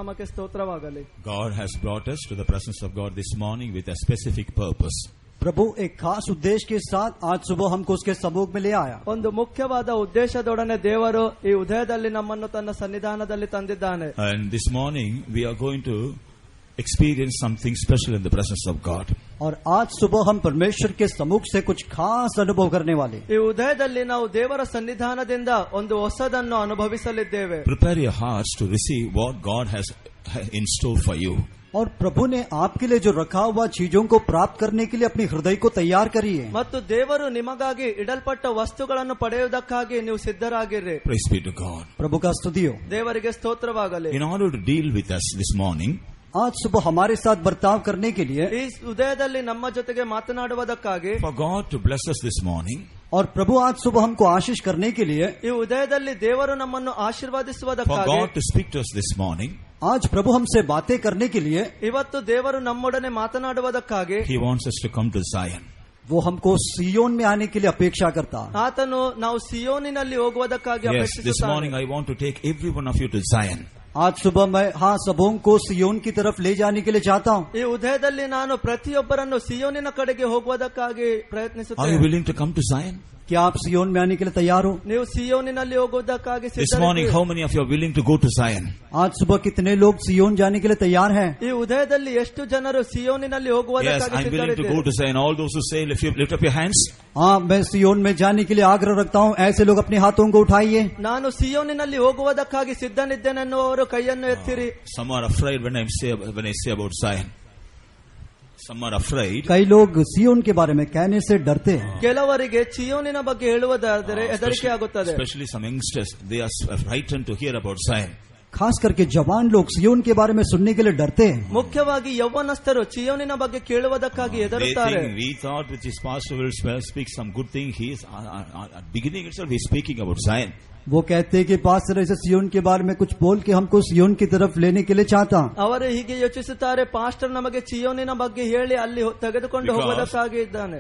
ನಾಮಕ್ಕೆ ಸ್ತೋತ್ರವಾಗಲಿ. God has brought us to the presence of God this morning with a specific purpose. प्रभु एक खास उद्देश्य के साथ आज सुबह हमको उसके सम्मुख में ले आया. ಒಂದು ಮುಖ್ಯವಾದ ಉದ್ದೇಶದೊಡನೆ ದೇವರು ಈ ಉದಯದಲ್ಲಿ ನಮ್ಮನ್ನು ತನ್ನ ಸನ್ನಿಧಾನದಲ್ಲಿ ತಂದಿದ್ದಾನೆ. And this morning we are going to experience something special in the presence of God. और आज सुबह हम परमेश्वर के सम्मुख से कुछ खास अनुभव करने वाले. ಈ ಉದಯದಲ್ಲಿ ನಾವು ದೇವರ ಸನ್ನಿಧಾನದಿಂದ ಒಂದು ಹೊಸದನ್ನು ಅನುಭವಿಸಲಿದ್ದೇವೆ. Prepare your hearts to receive what God has in store for you. और प्रभु ने आपके लिए जो रखा हुआ चीजों को प्राप्त करने के लिए अपने हृदय को तैयार करिए. ಮತ್ತು ದೇವರು ನಿಮಗಾಗಿ ಇಡಲ್ಪಟ್ಟ ವಸ್ತುಗಳನ್ನು ಪಡೆಯುವುದಕ್ಕಾಗಿ ನೀವು ಸಿದ್ಧರಾಗಿರಿ. Praise be to God. प्रभु का स्तुति हो. ದೇವರಿಗೆ ಸ್ತೋತ್ರವಾಗಲಿ. In order to deal with us this morning, आज सुबह हमारे साथ बर्ताव करने के लिए, ಈ ಉದಯದಲ್ಲಿ ನಮ್ಮ ಜೊತೆಗೆ ಮಾತನಾಡುವುದಕ್ಕಾಗಿ, for God to bless us this morning, और प्रभु आज सुबह हमको आशीष करने के लिए, ಈ ಉದಯದಲ್ಲಿ ದೇವರು ನಮ್ಮನ್ನು for ಆಶೀರ್ವಾದಿಸುವುದಕ್ಕಾಗಿ, God to speak to us this morning, आज प्रभु हमसे बातें करने के लिए, ಇವತ್ತು ದೇವರು ನಮ್ಮೊಡನೆ ಮಾತನಾಡುವುದಕ್ಕಾಗಿ, He wants us to come to Zion. वो हमको सियोन में आने के लिए अपेक्षा करता. ಆತನು ನಾವು ಸಿಯೋನಿನಲ್ಲಿ ಹೋಗುವುದಕ್ಕಾಗಿ Yes, this ಅಪೇಕ್ಷಿಸುತ್ತಾನೆ. morning I want to take every one of you to Zion. आज सुबह मैं सबों को सियोन की तरफ ले जाने के लिए चाहता हूँ. ಈ ಉದಯದಲ್ಲಿ ನಾನು ಪ್ರತಿಯೊಬ್ಬರನ್ನು ಸಿಯೋನಿನ ಕಡೆಗೆ ಹೋಗುವುದಕ್ಕಾಗಿ Are you ಪ್ರಯತ್ನಿಸುತ್ತೇನೆ. willing to come to Zion? क्या आप सियोन में आने के लिए तैयार हो? ನೀವು ಸಿಯೋನಿನಲ್ಲಿ ಹೋಗುವುದಕ್ಕಾಗಿ This morning, ಸಿದ್ಧರಿದ್ದೀರಿ. how many of you are willing to go to Zion? आज सुबह कितने लोग सियोन जाने के लिए तैयार हैं? ಈ ಉದಯದಲ್ಲಿ ಎಷ್ಟು ಜನರು ಸಿಯೋನಿನಲ್ಲಿ Yes, ಹೋಗುವುದಕ್ಕಾಗಿ I'm willing to go ಸಿದ್ಧರಿದ್ದೀರಿ. to Zion. All those who say, lift up your hands. हाँ, मैं सियोन में जाने के लिए आग्रह रखता हूँ. ऐसे लोग अपने हाथों को उठाइए. ನಾನು ಸಿಯೋನಿನಲ್ಲಿ ಹೋಗುವುದಕ್ಕಾಗಿ ಸಿದ್ಧನಿದ್ದೇನೆನ್ನುವರು ಕೈಯನ್ನು ಎತ್ತಿರಿ. Some are afraid when I say about Zion. Some are afraid. कई लोग सियोन के बारे में कहने से डरते हैं. ಕೆಲವರಿಗೆ ಸಿಯೋನಿನ ಬಗ್ಗೆ ಹೇಳುವುದಾದರೆ ಹೆದರಿಕೆ ಆಗುತ್ತದೆ. Especially some youngsters, they are frightened to hear about Zion. खास करके जवान लोग सियोन के बारे में सुनने के लिए डरते हैं. ಮುಖ್ಯವಾಗಿ ಯೌವನಸ್ಥರು ಸಿಯೋನಿನ ಬಗ್ಗೆ ಕೇಳುವುದಕ್ಕಾಗಿ They ಹೆದರುತ್ತಾರೆ. think we thought with his pastor will speak some good thing. He is at beginning itself he is speaking about Zion. वो कहते हैं कि पास्टर ऐसे सियोन के बारे में कुछ बोल के हमको सियोन की तरफ लेने के लिए चाहता. ಅವರು ಹೀಗೆ ಯೋಚಿಸುತ್ತಾರೆ, ಪಾಸ್ಟರ್ ನಮಗೆ ಸಿಯೋನಿನ ಬಗ್ಗೆ ಹೇಳಿ ಅಲ್ಲಿ ತೆಗೆದುಕೊಂಡು ಹೋಗುವುದಕ್ಕಾಗಿ ಇದ್ದಾನೆ.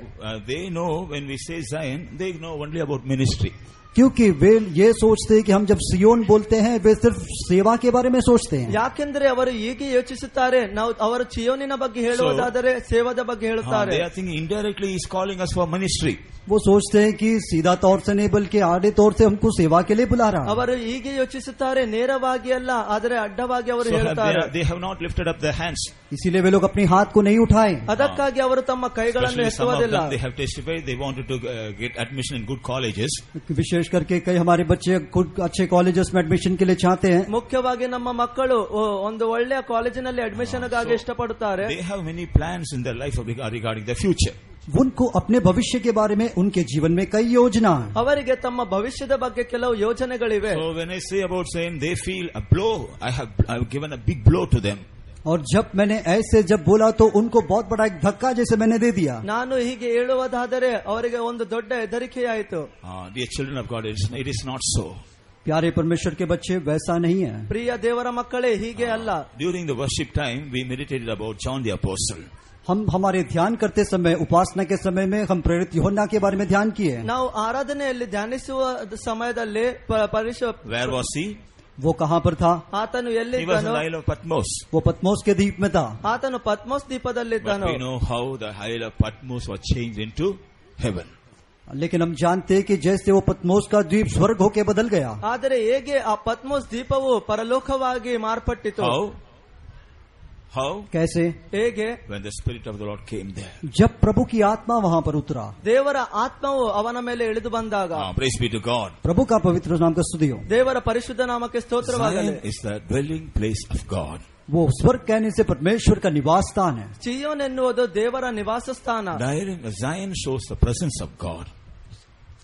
They know when we say Zion, they know only about ministry. क्योंकि वे ये सोचते हैं कि हम जब सियोन बोलते हैं वे सिर्फ सेवा के बारे में सोचते हैं. ಯಾಕೆಂದ್ರೆ ಅವರು ಹೀಗೆ ಯೋಚಿಸುತ್ತಾರೆ, ನಾವು ಅವರು ಸಿಯೋನಿನ ಬಗ್ಗೆ ಹೇಳುವುದಾದರೆ ಸೇವಾದ ಬಗ್ಗೆ ಹೇಳುತ್ತಾರೆ. They are thinking indirectly he is calling us for ministry. वो सोचते हैं कि सीधा तौर से नहीं बल्कि आड़े तौर से हमको सेवा के लिए बुला रहा है. ಅವರು ಹೀಗೆ ಯೋಚಿಸುತ್ತಾರೆ, ನೇರವಾಗಿ ಅಲ್ಲ ಆದರೆ ಅಡ್ಡವಾಗಿ ಅವರು ಹೇಳ್ತಾರೆ. They have not lifted up their hands. इसीलिए वे लोग अपने हाथ को नहीं उठाए. ಅದಕ್ಕಾಗಿ ಅವರು ತಮ್ಮ ಕೈಗಳನ್ನು Especially some of ಎತ್ತುವುದಿಲ್ಲ. them, they have testified they wanted to get admission in good colleges. विशेष करके कई हमारे बच्चे खुद अच्छे कॉलेजेस में एडमिशन के लिए चाहते हैं. ಮುಖ್ಯವಾಗಿ ನಮ್ಮ ಮಕ್ಕಳು ಒಂದು ಒಳ್ಳೆಯ ಕಾಲೇಜಿನಲ್ಲಿ ಅಡ್ಮಿಷನ್ ಗಾಗಿ ಇಷ್ಟಪಡುತ್ತಾರೆ. They have many plans in their life regarding their future. उनको अपने भविष्य के बारे में उनके जीवन में कई योजना है. ಅವರಿಗೆ ತಮ್ಮ ಭವಿಷ್ಯದ ಬಗ್ಗೆ ಕೆಲವು ಯೋಜನೆಗಳಿವೆ. So when I say about saying they feel a blow, I have given a big blow to them. और जब मैंने ऐसे जब बोला तो उनको बहुत बड़ा एक धक्का जैसे मैंने दे दिया. ನಾನು ಹೀಗೆ ಹೇಳುವುದಾದರೆ ಅವರಿಗೆ ಒಂದು ದೊಡ್ಡ ಹೆದರಿಕೆಯಾಯಿತು. Dear children of God, it is not so. प्यारे परमेश्वर के बच्चे, वैसा नहीं है. ಪ್ರಿಯ ದೇವರ ಮಕ್ಕಳೇ, ಹೀಗೆ ಅಲ್ಲ. During the worship time, we meditated about John the Apostle. हम हमारे ध्यान करते समय उपासना के समय में हम प्रेरित यूहन्ना के बारे में ध्यान किए. ನಾವು ಆರಾಧನೆಯಲ್ಲಿ ಧ್ಯಾನಿಸುವ ಸಮಯದಲ್ಲಿ Where was he? वो कहाँ पर था? ಆತನು He was in ಎಲ್ಲಿದ್ದನು? the Isle of Patmos. वो पतमोस के द्वीप में था. ಆತನು ಪದ್ಮೋಸ್ But ದ್ವೀಪದಲ್ಲಿದ್ದನು. we know how the Isle of Patmos was changed into heaven. लेकिन हम जानते हैं कि जैसे वो पतमोस का द्वीप स्वर्ग होके बदल गया. ಆದರೆ ಹೇಗೆ ಆ ಪದ್ಮೋಸ್ ದ್ವೀಪವು ಪರಲೋಕವಾಗಿ ಮಾರ್ಪಟ್ಟಿತು? How? कैसे? ಹೇಗೆ? When the Spirit of the Lord came there. जब प्रभु की आत्मा वहाँ पर उतरा. ದೇವರ ಆತ್ಮವು ಅವನ ಮೇಲೆ ಇಳಿದು ಬಂದಾಗ. Praise be to God. प्रभु का पवित्र नाम का स्तुति हो. ದೇವರ ಪರಿಶುದ್ಧ ನಾಮಕ್ಕೆ ಸ್ತೋತ್ರವಾಗಲಿ. Zion is the dwelling place of God. वो स्वर्ग कहने से परमेश्वर का निवास स्थान है. ಸಿಯೋನ್ ಎನ್ನುವುದು ದೇವರ ನಿವಾಸ ಸ್ಥಾನ. Zion shows the presence of God.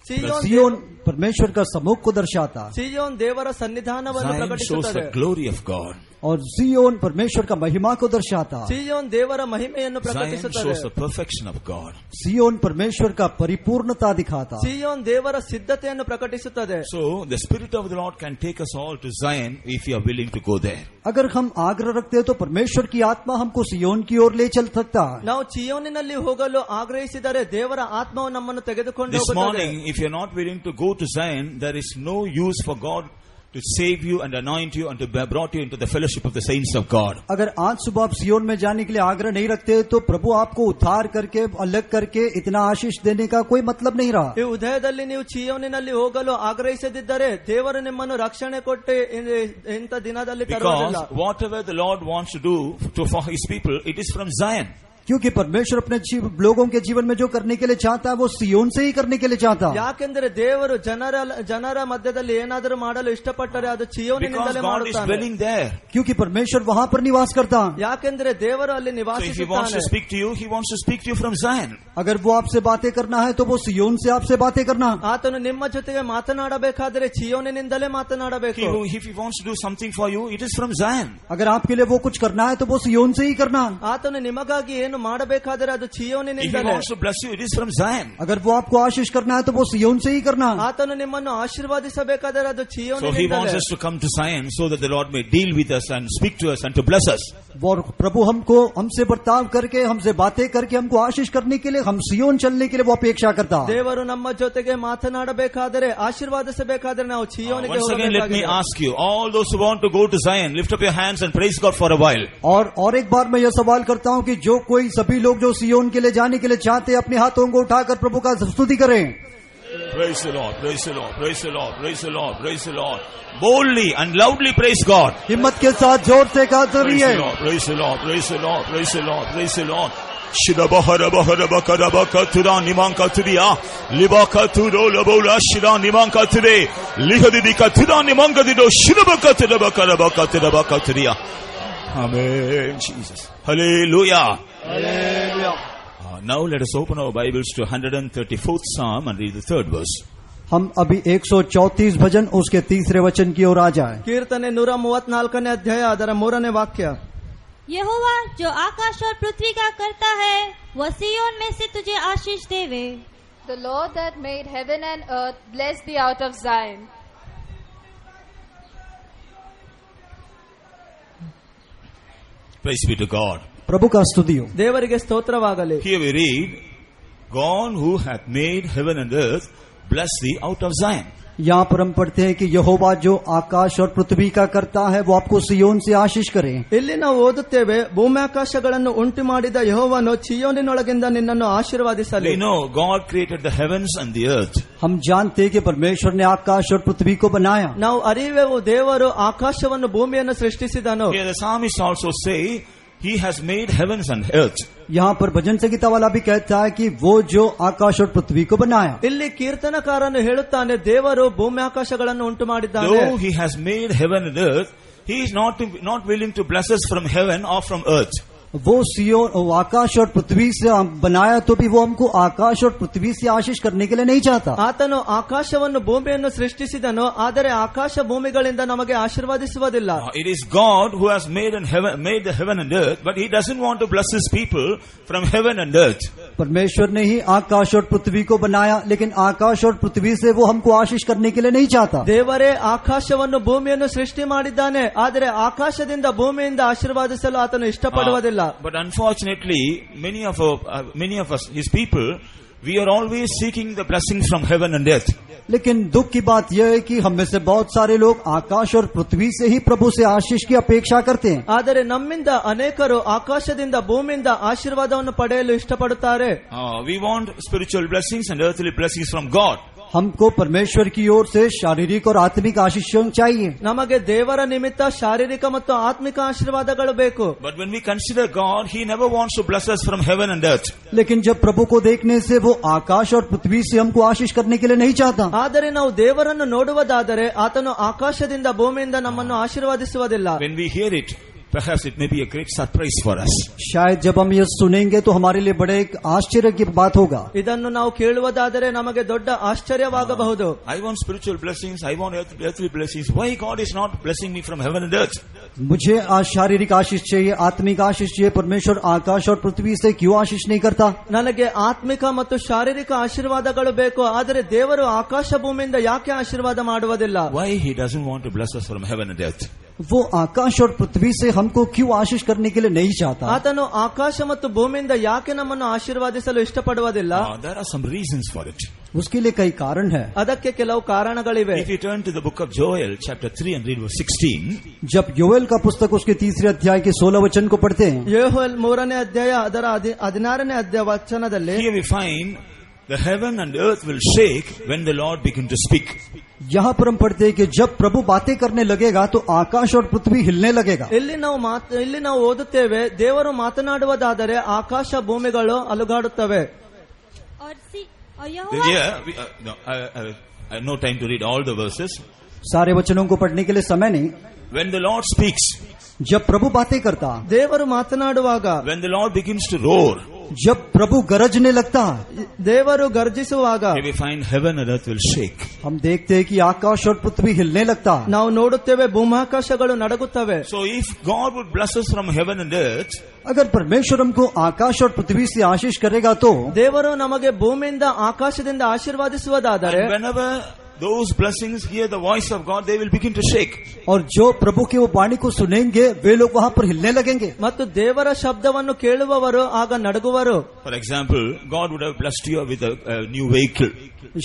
सियोन परमेश्वर का सम्मुख को दर्शाता. ಸಿಯೋನ್ ದೇವರ ಸನ್ನಿಧಾನವನ್ನು Zion shows ಪ್ರಕಟಿಸುತ್ತದೆ. the glory of God. और सियोन परमेश्वर का महिमा को दर्शाता. ಸಿಯೋನ್ ದೇವರ ಮಹಿಮೆಯನ್ನು Zion ಪ್ರಕಟಿಸುತ್ತದೆ. shows the perfection of God. सियोन परमेश्वर का परिपूर्णता दिखाता. ಸಿಯೋನ್ ದೇವರ ಸಿದ್ಧತೆಯನ್ನು ಪ್ರಕಟಿಸುತ್ತದೆ. So the Spirit of the Lord can take us all to Zion if you are willing to go there. अगर हम आग्रह रखते हैं तो परमेश्वर की आत्मा हमको सियोन की ओर ले चल सकता है. ನಾವು ಸಿಯೋನಿನಲ್ಲಿ ಹೋಗಲು ಆಗ್ರಹಿಸಿದರೆ ದೇವರ ಆತ್ಮವು ನಮ್ಮನ್ನು ತೆಗೆದುಕೊಂಡು This ಹೋಗುತ್ತದೆ. morning, if you are not willing to go to Zion, there is no use for God to save you and anoint you and to be brought you into the fellowship of the saints of God. अगर आज सुबह आप सियोन में जाने के लिए आग्रह नहीं रखते तो प्रभु आपको उद्धार करके अलग करके इतना आशीष देने का कोई मतलब नहीं रहा. ಈ ಉದಯದಲ್ಲಿ ನೀವು ಚೀಯೋನಿನಲ್ಲಿ ಹೋಗಲು ಆಗ್ರಹಿಸದಿದ್ದರೆ ದೇವರು ನಿಮ್ಮನ್ನು ರಕ್ಷಣೆ ಕೊಟ್ಟು ಇಂಥ ದಿನದಲ್ಲಿ ತರುವುದಿಲ್ಲ. Because whatever the Lord wants to do for his people, it is from Zion. क्योंकि परमेश्वर अपने लोगों के जीवन में जो करने के लिए चाहता है वो सियोन से ही करने के लिए चाहता है. ಯಾಕೆಂದರೆ ದೇವರು ಜನರ ಮಧ್ಯದಲ್ಲಿ ಏನಾದರೂ ಮಾಡಲು ಇಷ್ಟಪಟ್ಟರೆ ಅದು ಚೀಯೋನಿನಿಂದಲೇ ಮಾಡುತ್ತಾನೆ. क्योंकि परमेश्वर वहां पर निवास करता है. ಯಾಕೆಂದರೆ ದೇವರು ಅಲ್ಲಿ So if he wants to ನಿವಾಸಿಸುತ್ತಾನೆ. speak to you, he wants to speak to you from Zion. अगर वो आपसे बातें करना है तो वो सियोन से आपसे बातें करना. ಆತನು ನಿಮ್ಮ ಜೊತೆಗೆ ಮಾತನಾಡಬೇಕಾದರೆ ಚೀಯೋನಿನಿಂದಲೇ ಮಾತನಾಡಬೇಕು. If he wants to do something for you, it is from Zion. अगर आपके लिए वो कुछ करना है तो वो सियोन से ही करना. ಆತನು ನಿಮಗಾಗಿ ಏನು ಮಾಡಬೇಕಾದರೆ ಅದು If he ಚೀಯೋನಿನಿಂದಲೇ. wants to bless you, it is from Zion. अगर वो आपको आशीष करना है तो वो सियोन से ही करना. ಆತನು ನಿಮ್ಮನ್ನು ಆಶೀರ್ವಾದಿಸಬೇಕಾದರೆ ಅದು So he wants ಚೀಯೋನಿನಿಂದಲೇ. us to come to Zion so that the Lord may deal with us and speak to us and to bless us. और प्रभु हमसे बर्ताव करके हमसे बातें करके हमको आशीष करने के लिए हम सियोन चलने के लिए वो अपेक्षा करता. ದೇವರು ನಮ್ಮ ಜೊತೆಗೆ ಮಾತನಾಡಬೇಕಾದರೆ ಆಶೀರ್ವಾದಿಸಬೇಕಾದರೆ ನಾವು ಚೀಯೋನಿಗೆ Once again, let me ಹೋಗಬೇಕಾಗಿದೆ. ask you, all those who want to go to Zion, lift up your hands and praise God for a while. और एक बार मैं यह सवाल करता हूं कि जो कोई सभी लोग जो सियोन के लिए जाने के लिए चाहते हैं अपने हाथों को उठाकर प्रभु का स्तुति करें. Praise the Lord, praise the Lord, praise the Lord, praise the Lord, praise the Lord. Boldly and loudly praise God. हिम्मत के साथ जोर से कहा Praise करिए. the Lord, praise the Lord, praise the Lord, praise the Lord, praise the Lord. Shidabaharabaharabakarabatura nimanka tudia libaka turo labola shida nimanka tude lihadidika tuda nimanka dido shidabakatirabakarabakarabaka tudia. Amen, Jesus. Hallelujah. Hallelujah. Now let us open our Bibles to 134th Psalm and read the third verse. हम अभी 134 भजन उसके तीसरे वचन की ओर आ जाए. ಕೀರ್ತನೆ 134ನೇ ಅಧ್ಯಾಯ ಅದರ 3ನೇ ವಾಕ್ಯ. यहोवा जो आकाश और पृथ्वी का करता है वह सियोन में से तुझे आशीष देवे. The Lord that made heaven and earth bless thee out of Zion. Praise be to God. प्रभु का स्तुति हो. ದೇವರಿಗೆ ಸ್ತೋತ್ರವಾಗಲಿ. Here we read, God who hath made heaven and earth, bless thee out of Zion. यहाँ पर हम पढ़ते हैं कि यहोवा जो आकाश और पृथ्वी का करता है वो आपको सियोन से आशीष करे. ಇಲ್ಲಿ ನಾವು ಓದುತ್ತೇವೆ, ಭೂಮ್ಯಾಕಾಶಗಳನ್ನು ಉಂಟು ಮಾಡಿದ ಯೆಹೋವನು ಚೀಯೋನಿನೊಳಗಿಂದ ನಿನ್ನನ್ನು ಆಶೀರ್ವಾದಿಸಲಿ. We know God created the heavens and the earth. हम जानते हैं कि परमेश्वर ने आकाश और पृथ्वी को बनाया. ನಾವು ಅರಿವೆವು ದೇವರು ಆಕಾಶವನ್ನು ಭೂಮಿಯನ್ನು ಸೃಷ್ಟಿಸಿದನು. Here the psalmist also say, He has made heavens and earth. यहाँ पर भजन संगीता वाला भी कहता है कि वो जो आकाश और पृथ्वी को बनाया. ಇಲ್ಲಿ ಕೀರ್ತನಕಾರನು ಹೇಳುತ್ತಾನೆ, ದೇವರು ಭೂಮ್ಯಾಕಾಶಗಳನ್ನು ಉಂಟು ಮಾಡಿದ್ದಾನೆ. Though He has made heaven and earth, He is not willing to bless us from heaven or from earth. वो सियोन आकाश और पृथ्वी से बनाया तो भी वो हमको आकाश और पृथ्वी से आशीष करने के लिए नहीं चाहता. ಆತನು ಆಕಾಶವನ್ನು ಭೂಮಿಯನ್ನು ಸೃಷ್ಟಿಸಿದನು, ಆದರೆ ಆಕಾಶ ಭೂಮಿಗಳಿಂದ ನಮಗೆ ಆಶೀರ್ವಾದಿಸುವುದಿಲ್ಲ. It is God who has made the heaven and earth, but He doesn't want to bless His people from heaven and earth. परमेश्वर ने ही आकाश और पृथ्वी को बनाया, लेकिन आकाश और पृथ्वी से वो हमको आशीष करने के लिए नहीं चाहता. ದೇವರೇ ಆಕಾಶವನ್ನು ಭೂಮಿಯನ್ನು ಸೃಷ್ಟಿ ಮಾಡಿದ್ದಾನೆ, ಆದರೆ ಆಕಾಶದಿಂದ ಭೂಮಿಯಿಂದ ಆಶೀರ್ವಾದಿಸಲು ಆತನು ಇಷ್ಟಪಡುವುದಿಲ್ಲ. But unfortunately, many of us, His people, we are always seeking the blessings from heaven and earth. लेकिन दुख की बात यह है कि हम में से बहुत सारे लोग आकाश और पृथ्वी से ही प्रभु से आशीष की अपेक्षा करते हैं. ಆದರೆ ನಮ್ಮಿಂದ ಅನೇಕರು ಆಕಾಶದಿಂದ ಭೂಮಿಯಿಂದ ಆಶೀರ್ವಾದವನ್ನು ಪಡೆಯಲು ಇಷ್ಟಪಡುತ್ತಾರೆ. We want spiritual blessings and earthly blessings from God. हमको परमेश्वर की ओर से शारीरिक और आत्मिक आशीष चाहिए. ನಮಗೆ ದೇವರ ನಿಮಿತ್ತ ಶಾರೀರಿಕ ಮತ್ತು ಆತ್ಮಿಕ ಆಶೀರ್ವಾದಗಳು ಬೇಕು. But when we consider God, He never wants to bless us from heaven and earth. लेकिन जब प्रभु को देखने से वो आकाश और पृथ्वी से हमको आशीष करने के लिए नहीं चाहता. ಆದರೆ ನಾವು ದೇವರನ್ನು ನೋಡುವುದಾದರೆ ಆತನು ಆಕಾಶದಿಂದ ಭೂಮಿಯಿಂದ ನಮ್ಮನ್ನು ಆಶೀರ್ವಾದಿಸುವುದಿಲ್ಲ. When we hear it, perhaps it may be a great surprise for us. शायद जब हम ये सुनेंगे तो हमारे लिए बड़े एक आश्चर्य की बात होगा. ಇದನ್ನು ನಾವು ಕೇಳುವುದಾದರೆ ನಮಗೆ ದೊಡ್ಡ ಆಶ್ಚರ್ಯವಾಗಬಹುದು. I want spiritual blessings, I want earthly blessings. Why God is not blessing me from heaven and earth? मुझे आज शारीरिक आशीष चाहिए, आत्मिक आशीष चाहिए. परमेश्वर आकाश और पृथ्वी से क्यों आशीष नहीं करता? ನನಗೆ ಆತ್ಮಿಕ ಮತ್ತು ಶಾರೀರಿಕ ಆಶೀರ್ವಾದಗಳು ಬೇಕು, ಆದರೆ ದೇವರು ಆಕಾಶ ಭೂಮಿಯಿಂದ ಯಾಕೆ ಆಶೀರ್ವಾದ ಮಾಡುವುದಿಲ್ಲ? Why He doesn't want to bless us from heaven and earth? वो आकाश और पृथ्वी से हमको क्यों आशीष करने के लिए नहीं चाहता? ಆತನು ಆಕಾಶ ಮತ್ತು ಭೂಮಿಯಿಂದ ಯಾಕೆ ನಮ್ಮನ್ನು ಆಶೀರ್ವಾದಿಸಲು ಇಷ್ಟಪಡುವುದಿಲ್ಲ? There are some reasons for it. उसके लिए कई कारण है. ಅದಕ್ಕೆ ಕೆಲವು ಕಾರಣಗಳಿವೆ. If you turn to the book of Joel, chapter 3 and read verse 16. जब योएल का पुस्तक उसके 3 अध्याय के 16 वचन को पढ़ते हैं, ಯೋಹೇಲ್ 3ನೇ ಅಧ್ಯಾಯ ಅದರ 16ನೇ ಅಧ್ಯಾಯ ವಚನದಲ್ಲಿ Here we find the heaven and earth will shake when the Lord begin to speak. यहाँ पर हम पढ़ते हैं कि जब प्रभु बातें करने लगेगा तो आकाश और पृथ्वी हिलने लगेगा. ಇಲ್ಲಿ ನಾವು ಓದುತ್ತೇವೆ, ದೇವರು ಮಾತನಾಡುವುದಾದರೆ ಆಕಾಶ ಭೂಮಿಗಳು ಅಲುಗಾಡುತ್ತವೆ. और यहोवा Yeah, I have no time to read all the verses. सारे वचनों को पढ़ने के लिए समय नहीं. When the Lord speaks, जब प्रभु बातें करता, ದೇವರು ಮಾತನಾಡುವಾಗ, when the Lord begins to roar, जब प्रभु गरजने लगता, ದೇವರು ಗರ್ಜಿಸುವಾಗ here we find heaven and earth will shake. हम देखते हैं कि आकाश और पृथ्वी हिलने लगता. ನಾವು ನೋಡುತ್ತೇವೆ ಭೂಮಾಕಾಶಗಳು ನಡುಗುತ್ತವೆ. So if God would bless us from heaven and earth, अगर परमेश्वर हमको आकाश और पृथ्वी से आशीष करेगा तो ದೇವರು ನಮಗೆ ಭೂಮಿಯಿಂದ ಆಕಾಶದಿಂದ ಆಶೀರ್ವಾದಿಸುವುದಾದರೆ, and whenever those blessings hear the voice of God, they will begin to shake. और जो प्रभु के वो वाणी को सुनेंगे वे लोग वहाँ पर हिलने लगेंगे. ಮತ್ತು ದೇವರ ಶಬ್ದವನ್ನು ಕೇಳುವವರು ಆಗ ನಡುಗುವರು. For example, God would have blessed you with a new vehicle.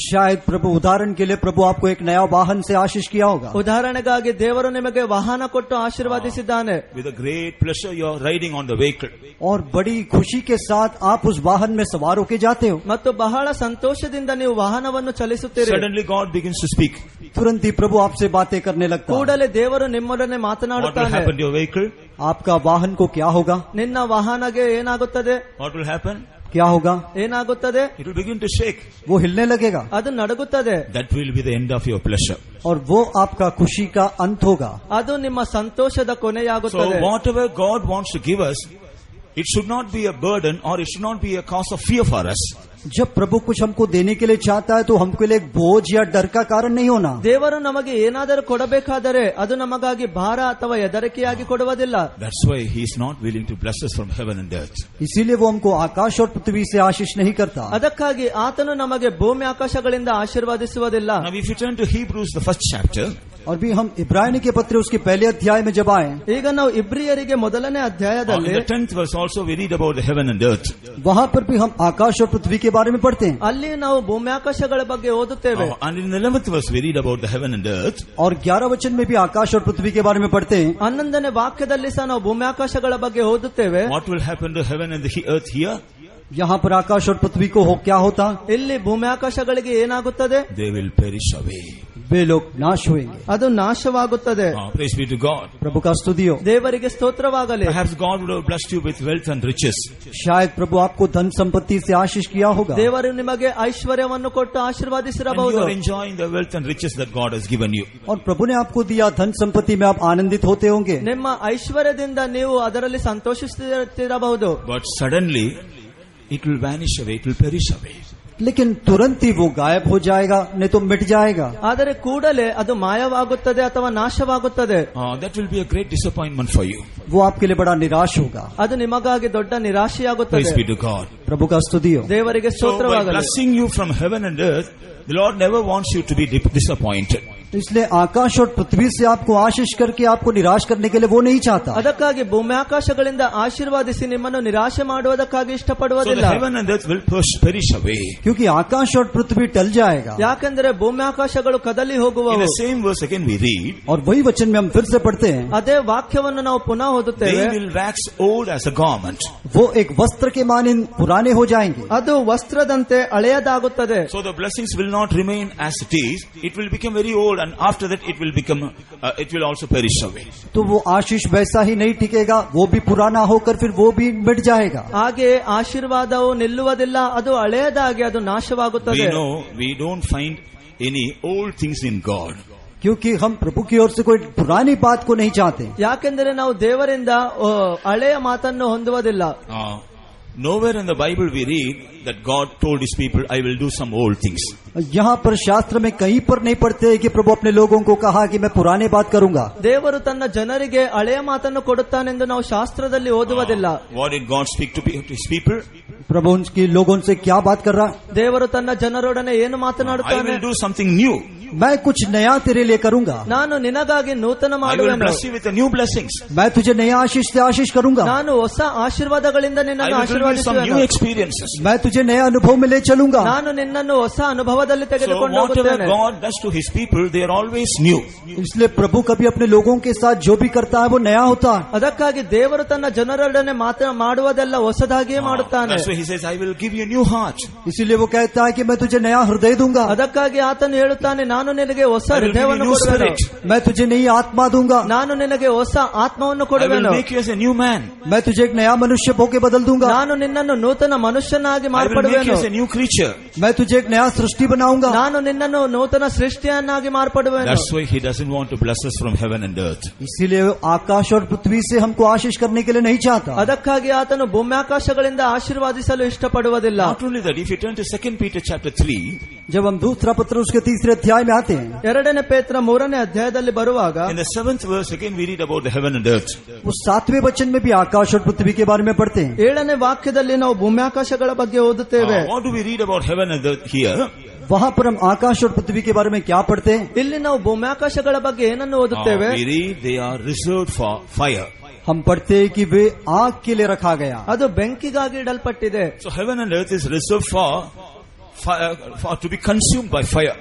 शायद प्रभु उदाहरण के लिए प्रभु आपको एक नया वाहन से आशीष किया होगा. ಉದಾಹರಣೆಗಾಗಿ ದೇವರು ನಿಮಗೆ ವಾಹನ ಕೊಟ್ಟು ಆಶೀರ್ವಾದಿಸಿದ್ದಾನೆ. With a great pleasure you are riding on the vehicle. और बड़ी खुशी के साथ आप उस वाहन में सवार होके जाते हो. ಮತ್ತು ಬಹಳ ಸಂತೋಷದಿಂದ ನೀವು ವಾಹನವನ್ನು ಚಲಿಸುತ್ತೀರಿ. Suddenly God begins to speak. तुरंत ही प्रभु आपसे बातें करने लगता है. ಕೂಡಲೇ ದೇವರು ನಿಮ್ಮೊಡನೆ What will ಮಾತನಾಡುತ್ತಾನೆ. happen to your vehicle? आपका वाहन को क्या होगा? ನಿನ್ನ ವಾಹನಗೆ ಏನಾಗುತ್ತದೆ? What will happen? क्या होगा? ಏನಾಗುತ್ತದೆ? It will begin to shake. वो हिलने लगेगा. ಅದು ನಡುಗುತ್ತದೆ. That will be the end of your pleasure. और वो आपका खुशी का अंत होगा. ಅದು ನಿಮ್ಮ ಸಂತೋಷದ So ಕೊನೆಯಾಗುತ್ತದೆ. whatever God wants to give us, it should not be a burden or it should not be a cause of fear for us. जब प्रभु कुछ हमको देने के लिए चाहता है तो हमके लिए एक बोझ या डर का कारण नहीं होना. ದೇವರು ನಮಗೆ ಏನಾದರೂ ಕೊಡಬೇಕಾದರೆ ಅದು ನಮಗಾಗಿ ಭಾರ ಅಥವಾ ಹೆದರಿಕೆಯಾಗಿ ಕೊಡುವುದಿಲ್ಲ. That's why He is not willing to bless us from heaven and earth. इसीलिए वो हमको आकाश और पृथ्वी से आशीष नहीं करता. ಅದಕ್ಕಾಗಿ ಆತನು ನಮಗೆ ಭೂಮಿ ಆಕಾಶಗಳಿಂದ ಆಶೀರ್ವಾದಿಸುವುದಿಲ್ಲ. Now if you turn to Hebrews, the first chapter, और भी हम इब्रानी के पत्र उसके पहले अध्याय में जब आए, ಈಗ ನಾವು ಇಬ್ರಿಯರಿಗೆ ಮೊದಲನೇ in ಅಧ್ಯಾಯದಲ್ಲಿ the 10th verse also we read about the heaven and earth. वहाँ पर भी हम आकाश और पृथ्वी के बारे में पढ़ते हैं. ಅಲ್ಲಿ ನಾವು ಭೂಮಿ ಆಕಾಶಗಳ ಬಗ್ಗೆ ಓದುತ್ತೇವೆ. And in the 11th verse we read about the heaven and earth. और 11 वचन में भी आकाश और पृथ्वी के बारे में पढ़ते हैं. 11ನೇ ವಾಕ್ಯದಲ್ಲಿ ಸಹ ನಾವು ಭೂಮಿ ಆಕಾಶಗಳ ಬಗ್ಗೆ ಓದುತ್ತೇವೆ. What will happen to heaven and the earth here? यहाँ पर आकाश और पृथ्वी को क्या होता? ಇಲ್ಲಿ ಭೂಮಿ ಆಕಾಶಗಳಿಗೆ ಏನಾಗುತ್ತದೆ? They will perish away. वे लोग नाश होंगे. ಅದು ನಾಶವಾಗುತ್ತದೆ. Praise be to God. प्रभु का स्तुति हो. ದೇವರಿಗೆ ಸ್ತೋತ್ರವಾಗಲಿ. Perhaps God would have blessed you with wealth and riches. शायद प्रभु आपको धन संपत्ति से आशीष किया होगा. ದೇವರು ನಿಮಗೆ ಐಶ್ವರ್ಯವನ್ನು ಕೊಟ್ಟು And ಆಶೀರ್ವಾದಿಸಿರಬಹುದು. you are enjoying the wealth and riches that God has given you. और प्रभु ने आपको दिया धन संपत्ति में आप आनंदित होते होंगे. ನಿಮ್ಮ ಐಶ್ವರ್ಯದಿಂದ ನೀವು ಅದರಲ್ಲಿ ಸಂತೋಷಿಸುತ್ತಿರಬಹುದು. But suddenly it will vanish away, it will perish away. लेकिन तुरंत ही वो गायब हो जाएगा, नहीं तो मिट जाएगा. ಆದರೆ ಕೂಡಲೇ ಅದು ಮಾಯವಾಗುತ್ತದೆ ಅಥವಾ ನಾಶವಾಗುತ್ತದೆ. That will be a great disappointment for you. वो आपके लिए बड़ा निराश होगा. ಅದು ನಿಮಗಾಗಿ ದೊಡ್ಡ ನಿರಾಶೆಯಾಗುತ್ತದೆ. Praise be to God. प्रभु का स्तुति हो. ದೇವರಿಗೆ So by ಸ್ತೋತ್ರವಾಗಲಿ. blessing you from heaven and earth, the Lord never wants you to be disappointed. इसलिए आकाश और पृथ्वी से आपको आशीष करके आपको निराश करने के लिए वो नहीं चाहता. ಅದಕ್ಕಾಗಿ ಭೂಮಿ ಆಕಾಶಗಳಿಂದ ಆಶೀರ್ವಾದಿಸಿ ನಿಮ್ಮನ್ನು ನಿರಾಶೆ ಮಾಡುವುದಕ್ಕಾಗಿ So the ಇಷ್ಟಪಡುವುದಿಲ್ಲ. heaven and earth will perish away. क्योंकि आकाश और पृथ्वी टल जाएगा. ಯಾಕೆಂದರೆ ಭೂಮಿ ಆಕಾಶಗಳು ಕದಲಿ In ಹೋಗುವವು. the same verse again we read, और वही वचन में हम फिर से पढ़ते हैं, ಅದೇ ವಾಕ್ಯವನ್ನು ನಾವು ಪುನಃ they ಓದುತ್ತೇವೆ. will wax old as a garment. वो एक वस्त्र के मानिन पुराने हो जाएंगे. ಅದು ವಸ್ತ್ರದಂತೆ ಹಳೆಯದಾಗುತ್ತದೆ. So the blessings will not remain as it is. It will become very old, and after that it will also perish away. तो वो आशीष वैसा ही नहीं टिकेगा, वो भी पुराना होकर फिर वो भी मिट जाएगा. ಹಾಗೆ ಆಶೀರ್ವಾದವು ನಿಲ್ಲುವುದಿಲ್ಲ, ಅದು ಹಳೆಯದಾಗಿ ಅದು We ನಾಶವಾಗುತ್ತದೆ. know we don't find any old things in God. क्योंकि हम प्रभु की ओर से कोई पुरानी बात को नहीं चाहते. ಯಾಕೆಂದರೆ ನಾವು ದೇವರಿಂದ ಹಳೆಯ ಮಾತನ್ನು ಹೊಂದುವುದಿಲ್ಲ. Nowhere in the Bible we read that God told His people, I will do some old things. यहाँ पर शास्त्र में कहीं पर नहीं पढ़ते हैं कि प्रभु अपने लोगों को कहा कि मैं पुराने बात करूंगा. ದೇವರು ತನ್ನ ಜನರಿಗೆ ಹಳೆಯ ಮಾತನ್ನು ಕೊಡುತ್ತಾನೆಂದು ನಾವು ಶಾಸ್ತ್ರದಲ್ಲಿ ಓದುವುದಿಲ್ಲ. What did God speak to His people? प्रभु उनकी लोगों से क्या बात कर रहा है? ದೇವರು ತನ್ನ ಜನರೊಡನೆ ಏನು I ಮಾತನಾಡುತ್ತಾನೆ? will do something new. मैं कुछ नया तेरे लिए करूंगा, ನಾನು ನಿನಗಾಗಿ ನೂತನ I will ಮಾಡುವೆನು, bless you with the new blessings. मैं तुझे नया आशीष से आशीष करूंगा, ನಾನು ಹೊಸ ಆಶೀರ್ವಾದಗಳಿಂದ I ನಿನ್ನನ್ನು will bring you some ಆಶೀರ್ವಾದಿಸುವೆನು, new experiences. मैं तुझे नया अनुभव में ले चलूंगा। ನಾನು ನಿನ್ನನ್ನು ಹೊಸ ಅನುಭವದಲ್ಲಿ So ತೆಗೆದುಕೊಂಡು whatever ಹೋಗುತ್ತೇನೆ. God does to His people, they are always new. इसलिए प्रभु कभी अपने लोगों के साथ जो भी करता है वो नया होता है। ಅದಕ್ಕಾಗಿ ದೇವರು ತನ್ನ ಜನರೊಡನೆ ಮಾಡುವುದೆಲ್ಲ ಹೊಸದಾಗಿಯೇ ಮಾಡುತ್ತಾನೆ. That's why He says, I will give you a new heart. इसीलिए वो कहता है कि मैं तुझे नया हृदय दूंगा, ಅದಕ್ಕಾಗಿ ಆತನು ಹೇಳುತ್ತಾನೆ, ನಾನು ನಿನಗೆ ಹೊಸ I will give you ಹೃದಯವನ್ನು new ಕೊಡುವೆನು, spirit. मैं तुझे नई आत्मा दूंगा, ನಾನು ನಿನಗೆ ಹೊಸ ಆತ್ಮವನ್ನು I will ಕೊಡುವೆನು, make you as a new man. मैं तुझे एक नया मनुष्य होके बदल दूंगा, ನಾನು ನಿನ್ನನ್ನು ನೂತನ ಮನುಷ್ಯನಾಗಿ I will make you ಮಾರ್ಪಡುವೆನು, as a new creature. मैं तुझे एक नया सृष्टि बनाऊंगा। ನಾನು ನಿನ್ನನ್ನು ನೂತನ ಸೃಷ್ಟಿಯನ್ನಾಗಿ ಮಾರ್ಪಡುವೆನು. That's why He doesn't want to bless us from heaven and earth. इसीलिए वो आकाश और पृथ्वी से हमको आशीष करने के लिए नहीं चाहता। ಅದಕ್ಕಾಗಿ ಆತನು ಭೂಮ್ಯಾಕಾಶಗಳಿಂದ ಆಶೀರ್ವಾದಿಸಲು ಇಷ್ಟಪಡುವುದಿಲ್ಲ. Not only that, if you turn to 2 Peter chapter 3, जब हम दूसरा पत्र उसके तीसरे अध्याय में आते हैं, ಎರಡನೇ ಪೇತ್ರ 3ನೇ ಅಧ್ಯಾಯದಲ್ಲಿ ಬರುವಾಗ in the 7th verse again we read about the heaven and earth. उस 7वें वचन में भी आकाश और पृथ्वी के बारे में पढ़ते हैं। 7ನೇ ವಾಕ್ಯದಲ್ಲಿ ನಾವು ಭೂಮ್ಯಾಕಾಶಗಳ ಬಗ್ಗೆ ಓದುತ್ತೇವೆ. What do we read about heaven and earth here? वहाँ पर हम आकाश और पृथ्वी के बारे में क्या पढ़ते हैं? ಇಲ್ಲಿ ನಾವು ಭೂಮ್ಯಾಕಾಶಗಳ ಬಗ್ಗೆ ಏನನ್ನು ಓದುತ್ತೇವೆ? We read they are reserved for fire. हम पढ़ते हैं कि वे आग के लिए रखा गया। ಅದು ಬೆಂಕಿಗಾಗಿ ಇಡಲ್ಪಟ್ಟಿದೆ. So heaven and earth is reserved for fire, for to be consumed by fire.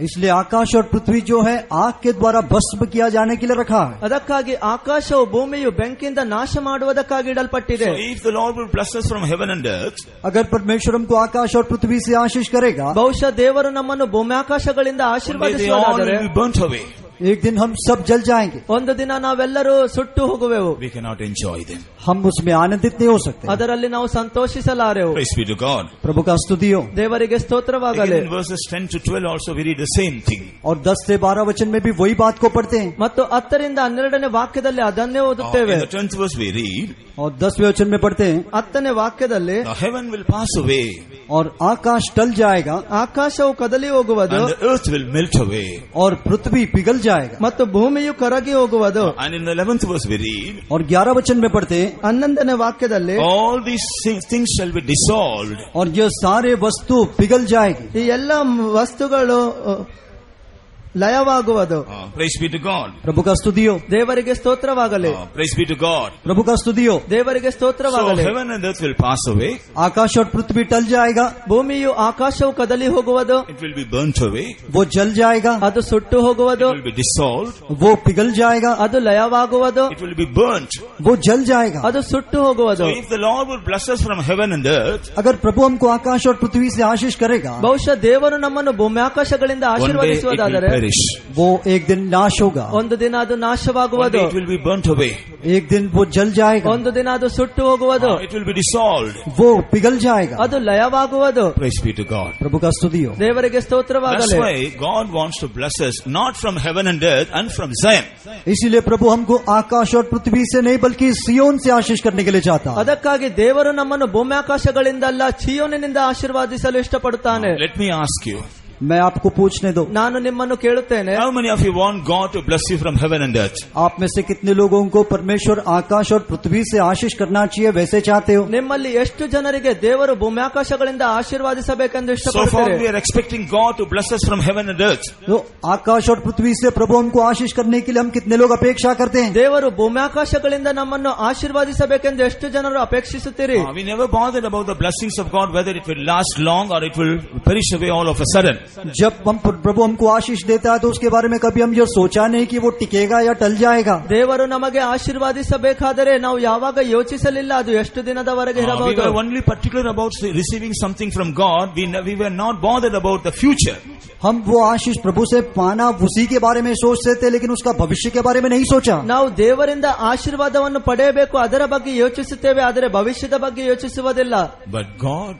इसलिए आकाश और पृथ्वी जो है आग के द्वारा भस्म किया जाने के लिए रखा है। ಅದಕ್ಕಾಗಿ ಆಕಾಶವು ಭೂಮಿಯು ಬೆಂಕಿಯಿಂದ ನಾಶ ಮಾಡುವುದಕ್ಕಾಗಿ ಇಡಲ್ಪಟ್ಟಿದೆ. So if the Lord will bless us from heaven and earth, अगर परमेश्वर हमको आकाश और पृथ्वी से आशीष करेगा, ಬಹುಶಃ ದೇವರು ನಮ್ಮನ್ನು ಭೂಮ್ಯಾಕಾಶಗಳಿಂದ one day they all ಆಶೀರ್ವದಿಸುವುದಾದರೆ will be burnt away. एक दिन हम सब जल जाएंगे, ಒಂದು ದಿನ ನಾವೆಲ್ಲರೂ ಸುಟ್ಟು ಹೋಗುವೆವು, We cannot enjoy them. हम उसमें आनंदित नहीं हो सकते। ಅದರಲ್ಲಿ ನಾವು ಸಂತೋಷಿಸಲಾರೆವು. Praise be to God. प्रभु का स्तुति हो। ದೇವರಿಗೆ Again ಸ್ತೋತ್ರವಾಗಲಿ. in verses 10 to 12 also we read the same thing. और 10 से 12 वचन में भी वही बात को पढ़ते हैं। ಮತ್ತು 10ರಿಂದ 12ನೇ ವಾಕ್ಯದಲ್ಲಿ ಅದನ್ನೇ In ಓದುತ್ತೇವೆ. the 10th verse we read, और 10वें वचन में पढ़ते हैं, 10ನೇ ವಾಕ್ಯದಲ್ಲಿ the heaven will pass away और आकाश टल जाएगा ಆಕಾಶವು ಕದಲಿ ಹೋಗುವುದು and the earth will melt away. और पृथ्वी पिघल जाएगा। ಮತ್ತು ಭೂಮಿಯು ಕರಗಿ ಹೋಗುವುದು. And in the 11th verse we read, और 11 वचन में पढ़ते हैं, 11ನೇ ವಾಕ್ಯದಲ್ಲಿ all these things shall be dissolved. और ये सारे वस्तु पिघल जाएगी। ಈ ಎಲ್ಲ ವಸ್ತುಗಳು ಲಯವಾಗುವುದು. Praise be to God. प्रभु का स्तुति हो। ದೇವರಿಗೆ ಸ್ತೋತ್ರವಾಗಲಿ. Praise be to God. प्रभु का स्तुति हो। ದೇವರಿಗೆ So ಸ್ತೋತ್ರವಾಗಲಿ. heaven and earth will pass away. आकाश और पृथ्वी टल जाएगा, ಭೂಮಿಯು ಆಕಾಶವು ಕದಲಿ ಹೋಗುವುದು, It will be burnt away. वो जल जाएगा, ಅದು ಸುಟ್ಟು ಹೋಗುವುದು, It will be dissolved. वो पिघल जाएगा, ಅದು ಲಯವಾಗುವುದು, It will be burnt. वो जल जाएगा। ಅದು ಸುಟ್ಟು ಹೋಗುವುದು. So if the Lord will bless us from heaven and earth, अगर प्रभु हमको आकाश और पृथ्वी से आशीष करेगा, ಬಹುಶಃ ದೇವರು ನಮ್ಮನ್ನು ಭೂಮ್ಯಾಕಾಶಗಳಿಂದ one day it will ಆಶೀರ್ವದಿಸುವುದಾದರೆ perish. वो एक दिन नाश होगा, ಒಂದು ದಿನ ಅದು One ನಾಶವಾಗುವುದು, day it will be burnt away. एक दिन वो जल जाएगा, ಒಂದು ದಿನ ಅದು ಸುಟ್ಟು ಹೋಗುವುದು, It will be dissolved. वो पिघल जाएगा। ಅದು ಲಯವಾಗುವುದು. Praise be to God. प्रभु का स्तुति हो। ದೇವರಿಗೆ That's ಸ್ತೋತ್ರವಾಗಲಿ. why God wants to bless us not from heaven and earth and from Zion. इसीलिए प्रभु हमको आकाश और पृथ्वी से नहीं बल्कि सियोन से आशीष करने के लिए चाहता है। ಅದಕ್ಕಾಗಿ ದೇವರು ನಮ್ಮನ್ನು ಭೂಮ್ಯಾಕಾಶಗಳಿಂದಲ್ಲ ಚೀಯೋನಿನಿಂದ ಆಶೀರ್ವಾದಿಸಲು ಇಷ್ಟಪಡುತ್ತಾನೆ. Let me ask you, मैं आपको पूछने दो, ನಾನು ನಿಮ್ಮನ್ನು ಕೇಳುತ್ತೇನೆ, how many of you want God to bless you from heaven and earth? आप में से कितने लोगों को परमेश्वर आकाश और पृथ्वी से आशीष करना चाहिए वैसे चाहते हो? ನಿಮ್ಮಲ್ಲಿ ಎಷ್ಟು ಜನರಿಗೆ ದೇವರು ಭೂಮ್ಯಾಕಾಶಗಳಿಂದ ಆಶೀರ್ವಾದಿಸಬೇಕೆಂದು So far we ಇಷ್ಟಪಡುತ್ತಾರೆ? are expecting God to bless us from heaven and earth. तो आकाश और पृथ्वी से प्रभु हमको आशीष करने के लिए हम कितने लोग अपेक्षा करते हैं? ದೇವರು ಭೂಮ್ಯಾಕಾಶಗಳಿಂದ ನಮ್ಮನ್ನು ಆಶೀರ್ವಾದಿಸಬೇಕೆಂದು ಎಷ್ಟು ಜನರು ಅಪೇಕ್ಷಿಸುತ್ತೀರಿ? We never bothered about the blessings of God, whether it will last long or it will perish away all of a sudden. जब हम प्रभु हमको आशीष देता है तो उसके बारे में कभी हम ये सोचा नहीं कि वो टिकेगा या टल जाएगा। ದೇವರು ನಮಗೆ ಆಶೀರ್ವಾದಿಸಬೇಕಾದರೆ ನಾವು ಯಾವಾಗ ಯೋಚಿಸಲಿಲ್ಲ ಅದು ಎಷ್ಟು ದಿನದವರೆಗೆ We ಇರಬಹುದು. were only particular about receiving something from God. We were not bothered about the future. हम वो आशीष प्रभु से पाना उसी के बारे में सोचते थे, लेकिन उसका भविष्य के बारे में नहीं सोचा। ನಾವು ದೇವರಿಂದ ಆಶೀರ್ವಾದವನ್ನು ಪಡೆಯಬೇಕು ಅದರ ಬಗ್ಗೆ ಯೋಚಿಸುತ್ತೇವೆ, ಆದರೆ ಭವಿಷ್ಯದ ಬಗ್ಗೆ ಯೋಚಿಸುವುದಿಲ್ಲ. But God,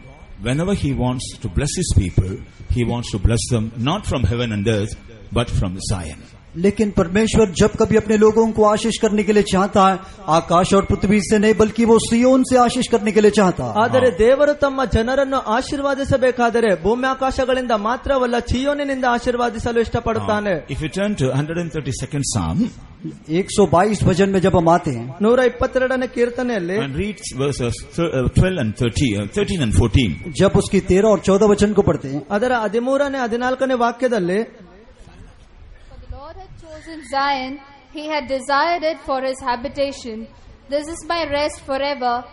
whenever He wants to bless His people, He wants to bless them not from heaven and earth, but from Zion. लेकिन परमेश्वर जब कभी अपने लोगों को आशीष करने के लिए चाहता है, आकाश और पृथ्वी से नहीं बल्कि वो सियोन से आशीष करने के लिए चाहता है। ಆದರೆ ದೇವರು ತಮ್ಮ ಜನರನ್ನು ಆಶೀರ್ವಾದಿಸಬೇಕಾದರೆ ಭೂಮ್ಯಾಕಾಶಗಳಿಂದ ಮಾತ್ರವಲ್ಲ ಚೀಯೋನಿನಿಂದ ಆಶೀರ್ವಾದಿಸಲು ಇಷ್ಟಪಡುತ್ತಾನೆ. If you turn to 132nd Psalm 122 भजन में जब हम आते हैं 122ನೇ ಕೀರ್ತನೆಯಲ್ಲಿ and read verses 12 and 13 and 14. जब उसकी 13 और 14 वचन को पढ़ते हैं, ಅದರ 13ನೇ 14ನೇ ವಾಕ್ಯದಲ್ಲಿ chosen Zion, he had desired it for his habitation. This is my rest forever.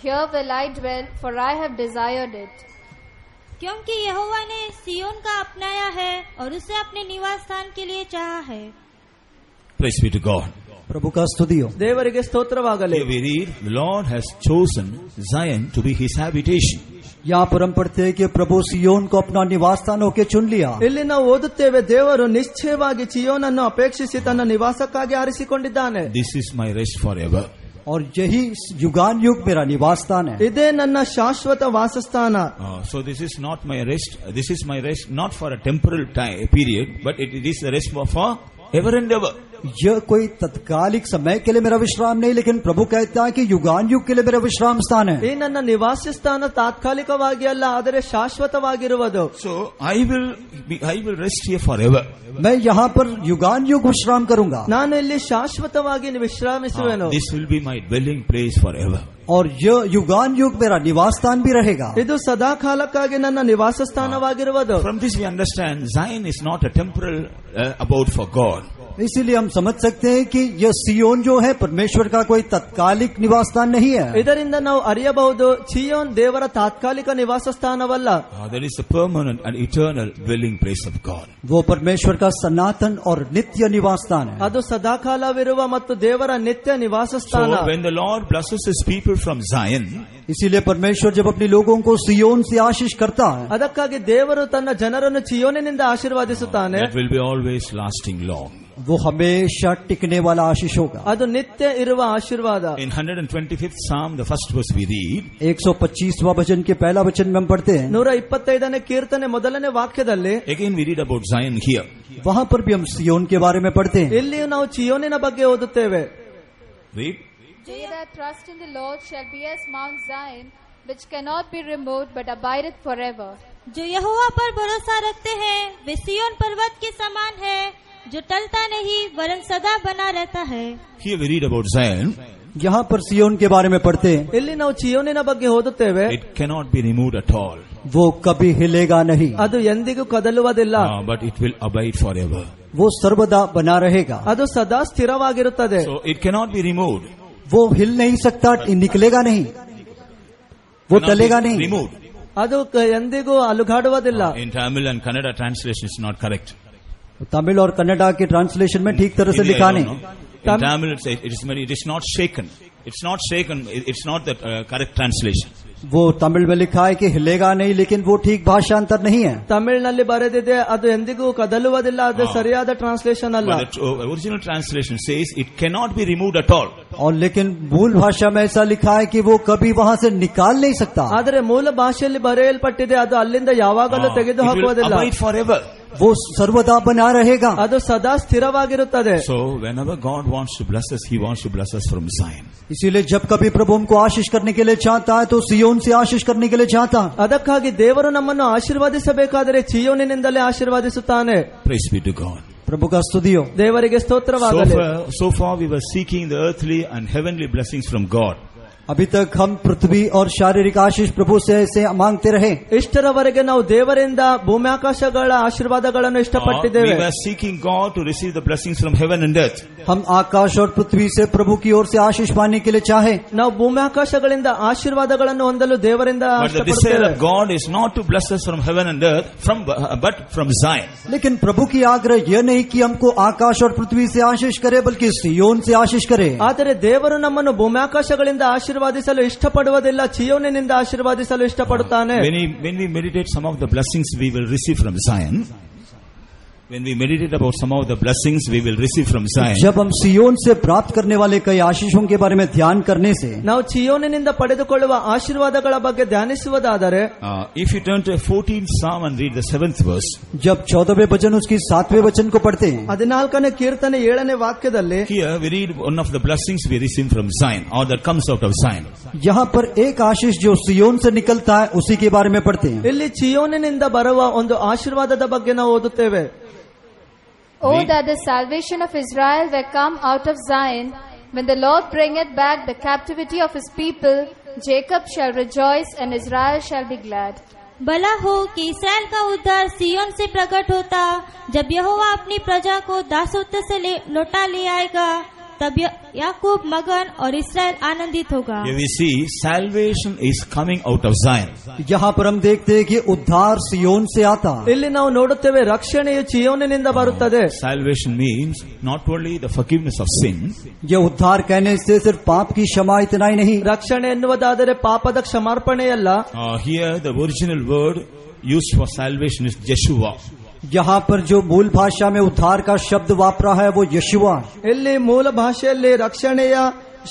Here will I dwell, for I have desired it. क्योंकि यहोवा ने सियोन का अपनाया है और उसे अपने निवास स्थान के लिए चाहा है। Praise be to God. प्रभु का स्तुति हो। ದೇವರಿಗೆ ಸ್ತೋತ್ರವಾಗಲಿ. Here we read, the Lord has chosen Zion to be his habitation. यहाँ पर हम पढ़ते हैं कि प्रभु सियोन को अपना निवास स्थान होके चुन लिया। ಇಲ್ಲಿ ನಾವು ಓದುತ್ತೇವೆ, ದೇವರು ನಿಶ್ಚಯವಾಗಿ ಚಿಯೋನನ್ನು ಅಪೇಕ್ಷಿಸಿ ತನ್ನ ನಿವಾಸಕ್ಕಾಗಿ ಆರಿಸಿಕೊಂಡಿದ್ದಾನೆ. This is my rest forever. और यही युगान युग मेरा निवास स्थान है। ಇದೇ ನನ್ನ ಶಾಶ್ವತ ವಾಸಸ್ಥಾನ. So this is not my rest. This is my rest not for a temporal time period, but it is the rest for ever and ever. यह कोई तत्कालिक समय के लिए मेरा विश्राम नहीं, लेकिन प्रभु कहता है कि युगान युग के लिए मेरा विश्राम स्थान है। ಈ ನನ್ನ ನಿವಾಸ ಸ್ಥಾನ ತಾತ್ಕಾಲಿಕವಾಗಿ ಅಲ್ಲ, ಆದರೆ ಶಾಶ್ವತವಾಗಿರುವುದು. So I will rest here forever. मैं यहाँ पर युगान युग विश्राम करूंगा। ನಾನು ಇಲ್ಲಿ ಶಾಶ್ವತವಾಗಿ ವಿಶ್ರಾಮಿಸುವೆನು. This will be my dwelling place forever. और यह युगान युग मेरा निवास स्थान भी रहेगा। ಇದು ಸದಾ ಕಾಲಕ್ಕಾಗಿ ನನ್ನ ನಿವಾಸ ಸ್ಥಾನವಾಗಿರುವುದು. From this we understand Zion is not a temporal abode for God. इसीलिए हम समझ सकते हैं कि यह सियोन जो है परमेश्वर का कोई तत्कालिक निवास स्थान नहीं है। ಇದರಿಂದ ನಾವು ಅರಿಯಬಹುದು, ಚಿಯೋನ್ ದೇವರ ತಾತ್ಕಾಲಿಕ ನಿವಾಸ ಸ್ಥಾನವಲ್ಲ. There is a permanent and eternal dwelling place of God. वो परमेश्वर का सनातन और नित्य निवास स्थान है। ಅದು ಸದಾಕಾಲವಿರುವ ಮತ್ತು ದೇವರ ನಿತ್ಯ ನಿವಾಸ ಸ್ಥಾನ. So when the Lord blesses his people from Zion, इसीलिए परमेश्वर जब अपने लोगों को सियोन से आशीष करता है, ಅದಕ್ಕಾಗಿ ದೇವರು ತನ್ನ ಜನರನ್ನು ಚಿಯೋನಿನಿಂದ ಆಶೀರ್ವಾದಿಸುತ್ತಾನೆ. that will be always lasting long. वो हमेशा टिकने वाला आशीष होगा। ಅದು ನಿತ್ಯ ಇರುವ ಆಶೀರ್ವಾದ. In 125th Psalm, the first verse we read, 125वां वचन के पहला वचन में हम पढ़ते हैं, 125ನೇ ಕೀರ್ತನೆ ಮೊದಲನೇ ವಾಕ್ಯದಲ್ಲಿ again we read about Zion here. वहां पर भी हम सियोन के बारे में पढ़ते हैं। ಇಲ್ಲಿಯೂ ನಾವು ಚಿಯೋನಿನ ಬಗ್ಗೆ ಓದುತ್ತೇವೆ. Read. They that trust in the Lord shall be as Mount Zion, which cannot be removed but abideth forever. जो यहोवा पर भरोसा रखते हैं वे सियोन पर्वत के समान है, जो टलता नहीं वरन सदा बना रहता है। Here we read about Zion. यहाँ पर सियोन के बारे में पढ़ते हैं, ಇಲ್ಲಿ ನಾವು ಚಿಯೋನಿನ ಬಗ್ಗೆ ಓದುತ್ತೇವೆ. It cannot be removed at all, वो कभी हिलेगा नहीं, ಅದು ಎಂದಿಗೂ ಕದಲುವುದಿಲ್ಲ. but it will abide forever. वो सर्वदा बना रहेगा। ಅದು ಸದಾ ಸ್ಥಿರವಾಗಿರುತ್ತದೆ. So it cannot be removed. वो हिल नहीं सकता, निकलेगा नहीं, वो Cannot टलेगा be नहीं। removed. ಅದು ಎಂದಿಗೂ ಅಲುಗಾಡುವುದಿಲ್ಲ. In Tamil and Kannada translation is not correct. Tamil और कन्नड़ा के ट्रांसलेशन में ठीक तरह से Hindi, I लिखा don't नहीं। know. In Tamil it is not shaken. It's not shaken. It's not the correct translation. वो तमिल में लिखा है कि हिलेगा नहीं, लेकिन वो ठीक भाषांतर नहीं है। ತಮಿಳಿನಲ್ಲಿ ಬರೆದಿದೆ, ಅದು ಎಂದಿಗೂ ಕದಲುವುದಿಲ್ಲ, ಅದು ಸರಿಯಾದ ಟ್ರಾನ್ಸ್ಲೇಷನ್ ಅಲ್ಲ. But the original translation says it cannot be removed at all. और लेकिन मूल भाषा में ऐसा लिखा है कि वो कभी वहां से निकाल नहीं सकता। ಆದರೆ ಮೂಲ ಭಾಷೆಯಲ್ಲಿ ಬರೆಯಲ್ಪಟ್ಟಿದೆ, ಅದು ಅಲ್ಲಿಂದ ಯಾವಾಗಲೂ ತೆಗೆದು It will ಹಾಕುವುದಿಲ್ಲ. abide forever. वो सर्वदा बना रहेगा। ಅದು ಸದಾ ಸ್ಥಿರವಾಗಿರುತ್ತದೆ. So whenever God wants to bless us, He wants to bless us from Zion. इसीलिए जब कभी प्रभु हमको आशीष करने के लिए चाहता है तो सियोन से आशीष करने के लिए चाहता है। ಅದಕ್ಕಾಗಿ ದೇವರು ನಮ್ಮನ್ನು ಆಶೀರ್ವಾದಿಸಬೇಕಾದರೆ ಚಿಯೋನಿನಿಂದಲೇ ಆಶೀರ್ವಾದಿಸುತ್ತಾನೆ. Praise be to God. प्रभु का स्तुति हो। ದೇವರಿಗೆ ಸ್ತೋತ್ರವಾಗಲಿ. So far we were seeking the earthly and heavenly blessings from God. अभी तक हम पृथ्वी और शारीरिक आशीष प्रभु से मांगते रहे। ಇಷ್ಟರವರೆಗೆ ನಾವು ದೇವರಿಂದ ಭೂಮ್ಯಾಕಾಶಗಳ ಆಶೀರ್ವಾದಗಳನ್ನು ಇಷ್ಟಪಟ್ಟಿದ್ದೇವೆ. We were seeking God to receive the blessings from heaven and earth. हम आकाश और पृथ्वी से प्रभु की ओर से आशीष पाने के लिए चाहे। ನಾವು ಭೂಮ್ಯಾಕಾಶಗಳಿಂದ ಆಶೀರ್ವಾದಗಳನ್ನು ಹೊಂದಲು ದೇವರಿಂದ But the desire of God is not to bless us from heaven and earth, but from Zion. लेकिन प्रभु की आग्रह यह नहीं कि हमको आकाश और पृथ्वी से आशीष करे, बल्कि सियोन से आशीष करे। ಆದರೆ ದೇವರು ನಮ್ಮನ್ನು ಭೂಮ್ಯಾಕಾಶಗಳಿಂದ ಆಶೀರ್ವಾದಿಸಲು ಇಷ್ಟಪಡುವುದಿಲ್ಲ, ಚಿಯೋನಿನಿಂದ ಆಶೀರ್ವಾದಿಸಲು ಇಷ್ಟಪಡುತ್ತಾನೆ. When we meditate some of the blessings we will receive from Zion, when we meditate about some of the blessings we will receive from Zion, जब हम सियोन से प्राप्त करने वाले कई आशीषों के बारे में ध्यान करने से, ನಾವು ಚಿಯೋನಿನಿಂದ ಪಡೆದುಕೊಳ್ಳುವ ಆಶೀರ್ವಾದಗಳ ಬಗ್ಗೆ ಧ್ಯಾನಿಸುವುದಾದರೆ, if you turn to 14th Psalm and read the 7th verse, जब 14वें वचन उसकी 7वें वचन को पढ़ते हैं, 14ನೇ ಕೀರ್ತನೆ 7ನೇ ವಾಕ್ಯದಲ್ಲಿ here we read one of the blessings we receive from Zion, or that comes out of Zion. यहाँ पर एक आशीष जो सियोन से निकलता है उसी के बारे में पढ़ते हैं। ಇಲ್ಲಿ ಚಿಯೋನಿನಿಂದ ಬರುವ ಒಂದು ಆಶೀರ್ವಾದದ ಬಗ್ಗೆ ನಾವು ಓದುತ್ತೇವೆ. Oh, that the salvation of Israel were come out of Zion. When the Lord bringeth back the captivity of his people, Jacob shall rejoice and Israel shall be glad. भला हो कि इसराइल का उद्धार सिय्योन से प्रकट होता। जब यहोवा अपनी प्रजा को दासत्व से लौटा ले आएगा, तब याकूब मगन और इसराइल आनंदित होगा। Here we see salvation is coming out of Zion. यहाँ पर हम देखते हैं कि उद्धार सियोन से आता। ಇಲ್ಲಿ ನಾವು ನೋಡುತ್ತೇವೆ ರಕ್ಷಣೆಯು ಚಿಯೋನಿನಿಂದ ಬರುತ್ತದೆ. Salvation means not only the forgiveness of sin, ये उद्धार कहने से सिर्फ पाप की क्षमा इतना ही नहीं। ರಕ್ಷಣೆ ಎನ್ನುವುದಾದರೆ ಪಾಪದ ಕ್ಷಮಾರ್ಪಣೆಯಲ್ಲ. here the original word used for salvation is Yeshua. यहाँ पर जो मूल भाषा में उद्धार का शब्द वापरा है वो यशुआ। ಇಲ್ಲಿ ಮೂಲ ಭಾಷೆಯಲ್ಲಿ ರಕ್ಷಣೆಯ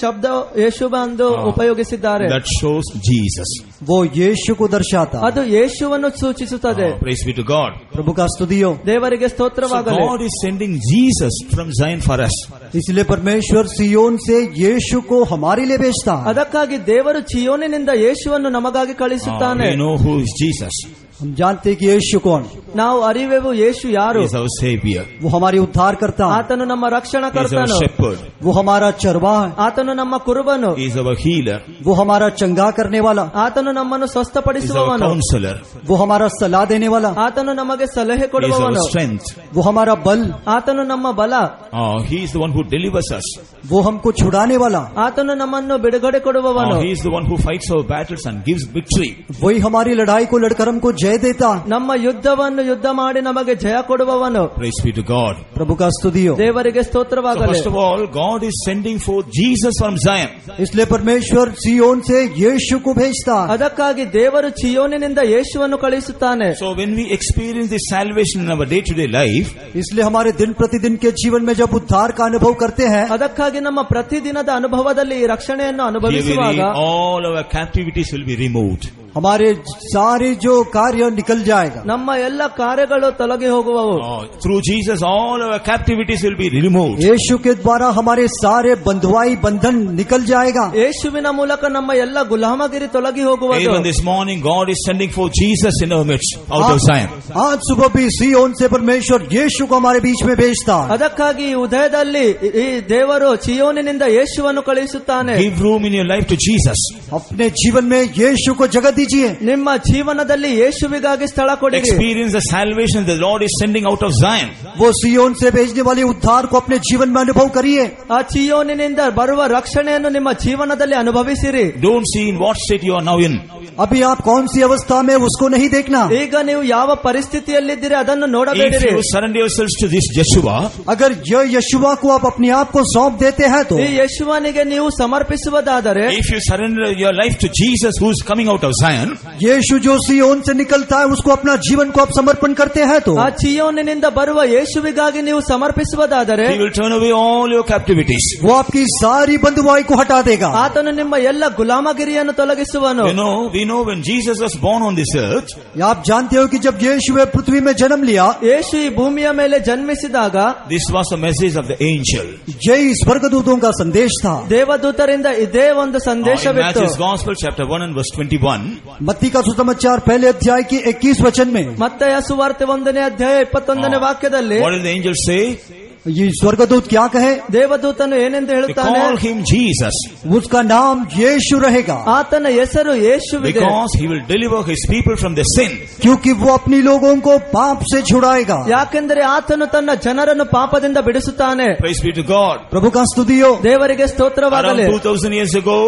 ಶಬ್ದ ಯೇಸುವ ಎಂದು ಉಪಯೋಗಿಸಿದ್ದಾರೆ. That shows Jesus. वो यीशु को दर्शाता। ಅದು ಯೇಸುವನ್ನು ಸೂಚಿಸುತ್ತದೆ. Praise be to God. प्रभु का स्तुति हो। ದೇವರಿಗೆ So ಸ್ತೋತ್ರವಾಗಲಿ. God is sending Jesus from Zion for us. इसलिए परमेश्वर सियोन से यीशु को हमारे लिए भेजता। ಅದಕ್ಕಾಗಿ ದೇವರು ಚಿಯೋನಿನಿಂದ ಯೇಸುವನ್ನು ನಮಗಾಗಿ ಕಳಿಸುತ್ತಾನೆ. We know who is Jesus. हम जानते हैं कि यीशु कौन। ನಾವು ಅರಿವೆವು ಯೇಸು ಯಾರು. He is our Savior. वो हमारी उद्धार करता। ಆತನು ನಮ್ಮ He is our ರಕ್ಷಣಕರ್ತನು. Shepherd. वो हमारा चरवाह है। ಆತನು ನಮ್ಮ ಕುರುಬನು. He is our Healer. वो हमारा चंगा करने वाला। ಆತನು ನಮ್ಮನ್ನು He is our ಸ್ವಸ್ಥಪಡಿಸುವವನು. Counselor. वो हमारा सलाह देने वाला। ಆತನು ನಮಗೆ ಸಲಹೆ He is our ಕೊಡುವವನು. strength. वो हमारा बल। ಆತನು ನಮ್ಮ ಬಲ. He is the one who delivers us. वो हमको छुड़ाने वाला। ಆತನು ನಮ್ಮನ್ನು ಬಿಡುಗಡೆ ಕೊಡುವವನು. He is the one who fights our battles and gives victory. वही हमारी लड़ाई को लड़कर हमको जय देता। ನಮ್ಮ ಯುದ್ಧವನ್ನು ಯುದ್ಧ ಮಾಡಿ ನಮಗೆ ಜಯ ಕೊಡುವವನು. Praise be to God. प्रभु का स्तुति हो। ದೇವರಿಗೆ So ಸ್ತೋತ್ರವಾಗಲಿ. first of all, God is sending forth Jesus from Zion. इसलिए परमेश्वर सियोन से यीशु को भेजता। ಅದಕ್ಕಾಗಿ ದೇವರು ಚಿಯೋನಿನಿಂದ ಯೇಸುವನ್ನು ಕಳಿಸುತ್ತಾನೆ. So when we experience this salvation in our day-to-day life, इसलिए हमारे दिन प्रतिदिन के जीवन में जब उद्धार का अनुभव करते हैं, ಅದಕ್ಕಾಗಿ ನಮ್ಮ ಪ್ರತಿದಿನದ ಅನುಭವದಲ್ಲಿ ಈ ರಕ್ಷಣೆಯನ್ನು here we ಅನುಭವಿಸುವಾಗ read, all our captivities will be removed. हमारे सारे जो कार्य निकल जाएगा। ನಮ್ಮ ಎಲ್ಲ ಕಾರ್ಯಗಳು ತೊಲಗಿ ಹೋಗುವವು. Through Jesus, all our captivities will be removed. यीशु के द्वारा हमारे सारे बंधुआई बंधन निकल जाएगा। ಯೇಸುವಿನ ಮೂಲಕ ನಮ್ಮ ಎಲ್ಲ ಗುಲಾಮಗಿರಿ ತೊಲಗಿ ಹೋಗುವುದು. Even this morning, God is sending forth Jesus in our midst, out of Zion. आज सुबह भी सियोन से परमेश्वर यीशु को हमारे बीच में भेजता। ಅದಕ್ಕಾಗಿ ಈ ಉದಯದಲ್ಲಿ ಈ ದೇವರು ಚಿಯೋನಿನಿಂದ ಯೇಸುವನ್ನು ಕಳಿಸುತ್ತಾನೆ. Give room in your life to Jesus. अपने जीवन में यीशु को जगह दीजिए। ನಿಮ್ಮ ಜೀವನದಲ್ಲಿ ಯೇಸುವಿಗಾಗಿ ಸ್ಥಳ ಕೊಡಿರಿ. Experience the salvation the Lord is sending out of Zion. वो सियोन से भेजने वाले उद्धार को अपने जीवन में अनुभव करिए। ಆ ಚಿಯೋನಿನಿಂದ ಬರುವ ರಕ್ಷಣೆಯನ್ನು ನಿಮ್ಮ ಜೀವನದಲ್ಲಿ ಅನುಭವಿಸಿರಿ. Don't see in what state you are now in. अभी आप कौन सी अवस्था में उसको नहीं देखना। ಈಗ ನೀವು ಯಾವ ಪರಿಸ್ಥಿತಿಯಲ್ಲಿದ್ದೀರಿ ಅದನ್ನು If ನೋಡಬೇಡಿರಿ. you surrender yourselves to this Yeshua, अगर यह यशुआ को आप अपने आप को सौंप देते हैं तो ಈ ಯೇಸುವನಿಗೆ ನೀವು ಸಮರ್ಪಿಸುವುದಾದರೆ, if you surrender your life to Jesus who is coming out of Zion, यीशु जो सियोन से निकलता है उसको अपना जीवन को आप समर्पण करते हैं तो ಆ ಚಿಯೋನಿನಿಂದ ಬರುವ ಯೇಸುವಿಗಾಗಿ ನೀವು ಸಮರ್ಪಿಸುವುದಾದರೆ, He will turn away all your captivities. वो आपकी सारी बंधुआई को हटा देगा। ಆತನು ನಿಮ್ಮ ಎಲ್ಲ ಗುಲಾಮಗಿರಿಯನ್ನು ತೊಲಗಿಸುವನು. We know when Jesus was born on this earth, आप जानते हो कि जब यीशु ने पृथ्वी में जन्म लिया, ಯೇಸು ಈ ಭೂಮಿಯ ಮೇಲೆ ಜನ್ಮಿಸಿದಾಗ this was the message of the angel. यही स्वर्गदूतों का संदेश था। ದೇವದೂತರಿಂದ ಇದೇ ಒಂದು In ಸಂದೇಶವಿತ್ತು. Matthew's Gospel, chapter 1 and verse 21, मत्ती का सुसमाचार पहले अध्याय की 21 वचन में ಮತ್ತಾಯ ಸುವಾರ್ತೆ 1ನೇ ಅಧ್ಯಾಯ 21ನೇ ವಾಕ್ಯದಲ್ಲಿ what did the angel say? ये स्वर्गदूत क्या कहे? ದೇವದೂತನು ಏನೆಂದು They ಹೇಳುತ್ತಾನೆ? call him Jesus उसका नाम यीशु रहेगा, ಆತನ ಹೆಸರು ಯೇಸುವಿದೆ. because he will deliver his people from their sin. क्योंकि वो अपनी लोगों को पाप से छुड़ाएगा। ಯಾಕೆಂದರೆ ಆತನು ತನ್ನ ಜನರನ್ನು ಪಾಪದಿಂದ ಬಿಡಿಸುತ್ತಾನೆ. Praise be to God. प्रभु का स्तुति हो। ದೇವರಿಗೆ ಸ್ತೋತ್ರವಾಗಲಿ. Around 2000 years ago,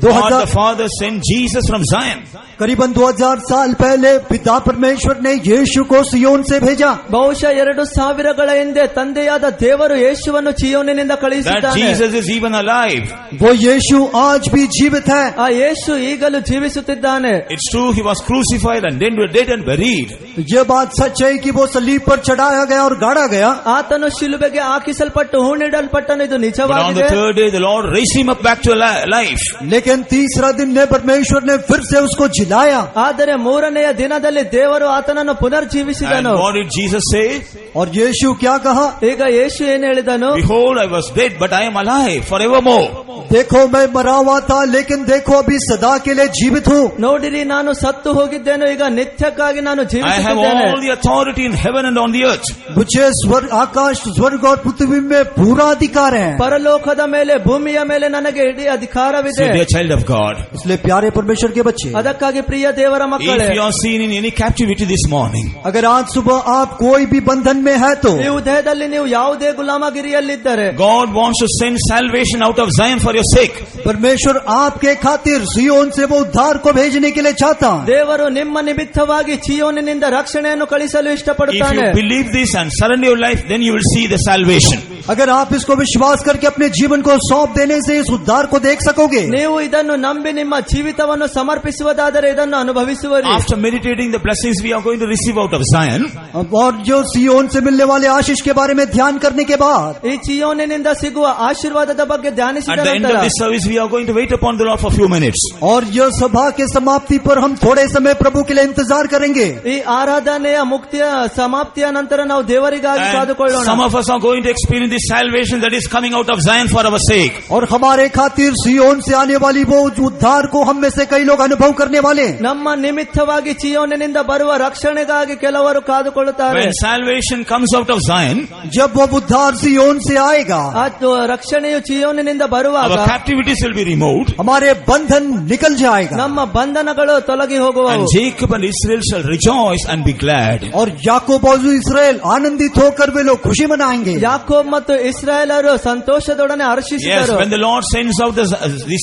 2000 God the Father sent Jesus from Zion. करीबन 2000 साल पहले पिता परमेश्वर ने यीशु को सियोन से भेजा। ಬಹುಶಃ 2000ಗಳ ಹಿಂದೆ ತಂದೆಯಾದ ದೇವರು ಯೇಸುವನ್ನು ಚಿಯೋನಿನಿಂದ That ಕಳುಹಿಸಿದ್ದಾನೆ. Jesus is even alive. वो यीशु आज भी जीवित है। ಆ ಯೇಸು ಈಗಲೂ ಜೀವಿಸುತ್ತಿದ್ದಾನೆ. It's true he was crucified and then dead and buried. ये बात सच है कि वो सलीब पर चढ़ाया गया और गाड़ा गया, ಆತನು ಶಿಲುಬೆಗೆ ಹಾಕಿಸಲ್ಪಟ್ಟು ಹೂಣಿಡಲ್ಪಟ್ಟನು, ಇದು But on the ನಿಜವಾಗಿದೆ. third day, the Lord raised him up back to life. लेकिन तीसरा दिन ने परमेश्वर ने फिर से उसको जिलाया। ಆದರೆ 3ನೆಯ ದಿನದಲ್ಲಿ ದೇವರು ಆತನನ್ನು And ಪುನರ್ಜೀವಿಸಿದನು. what did Jesus say? और यीशु क्या कहा? ಈಗ ಯೇಸು ಏನು ಹೇಳಿದನು? Behold, I was dead, but I am alive forevermore. देखो मैं मरा हुआ था लेकिन देखो अभी सदा के लिए जीवित हूँ. ನೋಡಿರಿ, ನಾನು ಸತ್ತು ಹೋಗಿದ್ದೇನೆ, ಈಗ ನಿತ್ಯಕ್ಕಾಗಿ ನಾನು I have ಜೀವಿಸುತ್ತಿದ್ದೇನೆ. all the authority in heaven and on the earth. मुझे आकाश स्वर्ग और पृथ्वी में पूरा अधिकार है. ಪರಲೋಕದ ಮೇಲೆ ಭೂಮಿಯ ಮೇಲೆ ನನಗೆ ಇಡೀ ಅಧಿಕಾರವಿದೆ. So dear child of God, इसलिए प्यारे परमेश्वर के बच्चे, ಅದಕ್ಕಾಗಿ ಪ್ರಿಯ ದೇವರ ಮಕ್ಕಳೇ, if you are seen in any captivity this morning, अगर आज सुबह आप कोई भी बंधन में है तो ನೀವು ದೇಹದಲ್ಲಿ ನೀವು ಯಾವುದೇ ಗುಲಾಮಗಿರಿಯಲ್ಲಿದ್ದರೆ God wants to send salvation out of Zion for your sake. परमेश्वर आपके खातिर सियोन से वो उद्धार को भेजने के लिए चाहता है. ದೇವರು ನಿಮ್ಮ ನಿಮಿತ್ತವಾಗಿ ಚಿಯೋನಿನಿಂದ ರಕ್ಷಣೆಯನ್ನು ಕಳಿಸಲು If ಇಷ್ಟಪಡುತ್ತಾನೆ. you believe this and surrender your life, then you will see the salvation. अगर आप इसको विश्वास करके अपने जीवन को सौंप देने से इस उद्धार को देख सकोगे. ನೀವು ಇದನ್ನು ನಂಬಿ ನಿಮ್ಮ ಜೀವಿತವನ್ನು ಸಮರ್ಪಿಸುವುದಾದರೆ ಇದನ್ನು ಅನುಭವಿಸುವಿರಿ. After meditating the blessings we are going to receive out of Zion, और जो सियोन से मिलने वाले आशीष के बारे में ध्यान करने के बाद ಈ ಚಿಯೋನಿನಿಂದ ಸಿಗುವ ಆಶೀರ್ವಾದದ ಬಗ್ಗೆ at ಧ್ಯಾನಿಸಿದ the end ನಂತರ of this service we are going to wait upon the Lord for a few minutes. और यह सभा के समाप्ति पर हम थोड़े समय प्रभु के लिए इंतजार करेंगे. ಈ ಆರಾಧನೆಯ ಮುಕ್ತಿಯ ಸಮಾಪ್ತಿಯ ನಂತರ ನಾವು ದೇವರಿಗಾಗಿ And ಕಾದುಕೊಳ್ಳೋಣ. some of us are going to experience the salvation that is coming out of Zion for our sake. और हमारे खातिर सियोन से आने वाली वो उद्धार को हम में से कई लोग अनुभव करने वाले. ನಮ್ಮ ನಿಮಿತ್ತವಾಗಿ ಚಿಯೋನಿನಿಂದ ಬರುವ ರಕ್ಷಣೆಗಾಗಿ ಕೆಲವರು ಕಾದುಕೊಳ್ಳುತ್ತಾರೆ. When salvation comes out of Zion, जब वो उद्धार सियोन से आएगा, ಆ ರಕ್ಷಣೆಯು ಚಿಯೋನಿನಿಂದ ಬರುವಾಗ our captivities will be removed, हमारे बंधन निकल जाएगा. ನಮ್ಮ ಬಂಧನಗಳು ತೊಲಗಿ ಹೋಗುವವು. and Jacob and Israel shall rejoice and be glad. और याकूब और इस्राएल आनंदित होकर वे लोग खुशी मनाएंगे. ಯಾಕೋಬ್ ಮತ್ತು ಇಸ್ರಾಯೇಲರು ಸಂತೋಷದೊಡನೆ Yes, ಹರ್ಷಿಸಿದರು. when the Lord sends out the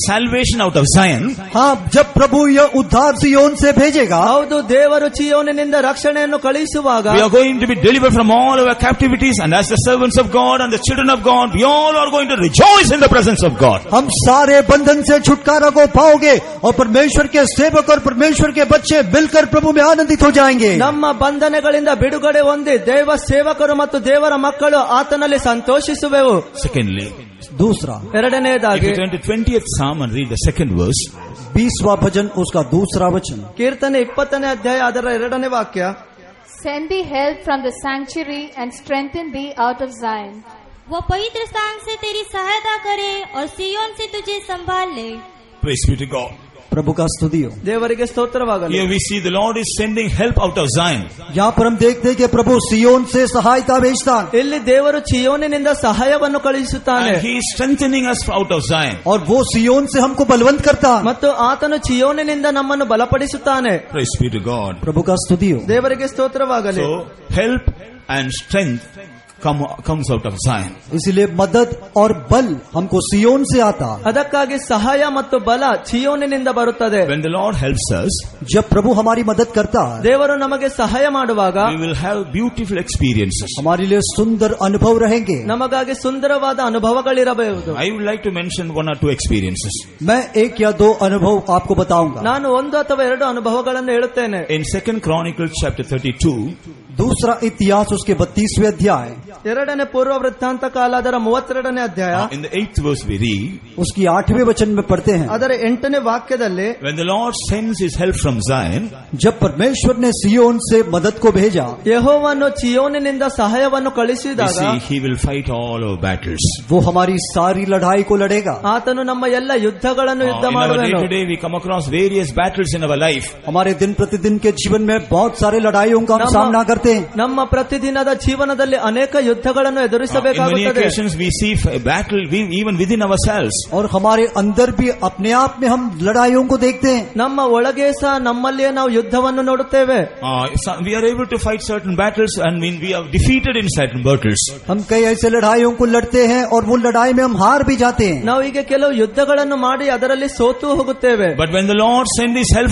salvation out of Zion, हाँ, जब प्रभु यह उद्धार सियोन से भेजेगा, ಹೌದು, ದೇವರು ಚಿಯೋನಿನಿಂದ ರಕ್ಷಣೆಯನ್ನು ಕಳಿಸುವಾಗ we are going to be delivered from all our captivities, and as the servants of God and the children of God, we all are going to rejoice in the presence of God. हम सारे बंधन से छुटकारा को पाओगे और परमेश्वर के सेवक और परमेश्वर के बच्चे मिलकर प्रभु में आनंदित हो जाएंगे. ನಮ್ಮ ಬಂಧನಗಳಿಂದ ಬಿಡುಗಡೆ ಹೊಂದಿ ದೇವ ಸೇವಕರು ಮತ್ತು ದೇವರ ಮಕ್ಕಳು ಆತನಲ್ಲಿ ಸಂತೋಷಿಸುವೆವು. Secondly, दूसरा, if ಎರಡನೆಯದಾಗಿ you turn to 20th Psalm and read the second verse, 20वां भजन उसका दूसरा वचन. ಕೀರ್ತನೆ 20ನೇ ಅಧ್ಯಾಯ ಅದರ 2ನೇ ವಾಕ್ಯ. Send thee help from the sanctuary and strengthen thee out of Zion. वो पवित्र स्थान से तेरी सहायता करे और सियोन से तुझे संभाल ले. praise be to God. प्रभु का स्तुति हो. ದೇವರಿಗೆ ಸ್ತೋತ್ರವಾಗಲಿ. Here we see the Lord is sending help out of Zion. यहाँ पर हम देखते हैं कि प्रभु सियोन से सहायता भेजता है ಇಲ್ಲಿ ದೇವರು ಚಿಯೋನಿನಿಂದ ಸಹಾಯವನ್ನು ಕಳುಹಿಸುತ್ತಾನೆ And He is strengthening us out of Zion. और वो सियोन से हमको बलवंत करता है. ಮತ್ತು ಆತನು ಚಿಯೋನಿನಿಂದ ನಮ್ಮನ್ನು ಬಲಪಡಿಸುತ್ತಾನೆ. Praise be to God. प्रभु का स्तुति हो. ದೇವರಿಗೆ ಸ್ತೋತ್ರವಾಗಲಿ. So, help and strength comes out of Zion. इसलिए मदद और बल हमको सियोन से आता है. ಅದಕ್ಕಾಗಿ ಸಹಾಯ ಮತ್ತು ಬಲ ಚಿಯೋನಿನಿಂದ ಬರುತ್ತದೆ. When the Lord helps us, जब प्रभु हमारी मदद करता है, ದೇವರು ನಮಗೆ ಸಹಾಯ ಮಾಡುವಾಗ we will have beautiful experiences. हमारे लिए सुंदर अनुभव रहेंगे. ನಮಗಾಗಿ ಸುಂದರವಾದ ಅನುಭವಗಳಿರಬಹುದು. I would like to mention one or two experiences. मैं एक या दो अनुभव आपको बताऊंगा. ನಾನು ಒಂದು ಅಥವಾ ಎರಡು ಅನುಭವಗಳನ್ನು ಹೇಳುತ್ತೇನೆ. In 2 Chronicles chapter 32, दूसरा इतिहास उसके 32वें अध्याय, ಎರಡನೇ ಪೂರ್ವ ವೃತ್ತಾಂತ ಕಾಲ ಅದರ 32ನೇ ಅಧ್ಯಾಯ in the 8th verse we read, उसकी 8वें वचन में पढ़ते हैं, ಅದರ 8ನೇ ವಾಕ್ಯದಲ್ಲಿ when the Lord sends His help from Zion, जब परमेश्वर ने सियोन से मदद को भेजा, ಯೆಹೋವನು ಚಿಯೋನಿನಿಂದ ಸಹಾಯವನ್ನು we ಕಳಿಸಿದಾಗ see He will fight all our battles. वो हमारी सारी लड़ाई को लड़ेगा. ಆತನು ನಮ್ಮ ಎಲ್ಲ ಯುದ್ಧಗಳನ್ನು ಯುದ್ಧ In our ಮಾಡುವನು. day-to-day we come across various battles in our life. हमारे दिन प्रतिदिन के जीवन में बहुत सारे लड़ाइयों का हम सामना करते हैं. ನಮ್ಮ ಪ್ರತಿದಿನದ ಜೀವನದಲ್ಲಿ ಅನೇಕ ಯುದ್ಧಗಳನ್ನು In many ಎದುರಿಸಬೇಕಾಗುತ್ತದೆ. occasions we see battle even within ourselves. और हमारे अंदर भी अपने आप में हम लड़ाइयों को देखते हैं. ನಮ್ಮ ಒಳಗೆ ಸಹ ನಮ್ಮಲ್ಲಿಯೇ ನಾವು ಯುದ್ಧವನ್ನು ನೋಡುತ್ತೇವೆ. We are able to fight certain battles and we are defeated in certain battles. हम कई ऐसे लड़ाइयों को लड़ते हैं और वो लड़ाई में हम हार भी जाते हैं. ನಾವು ಈಗ ಕೆಲವು ಯುದ್ಧಗಳನ್ನು ಮಾಡಿ ಅದರಲ್ಲಿ ಸೋತು ಹೋಗುತ್ತೇವೆ. But when the Lord sends His help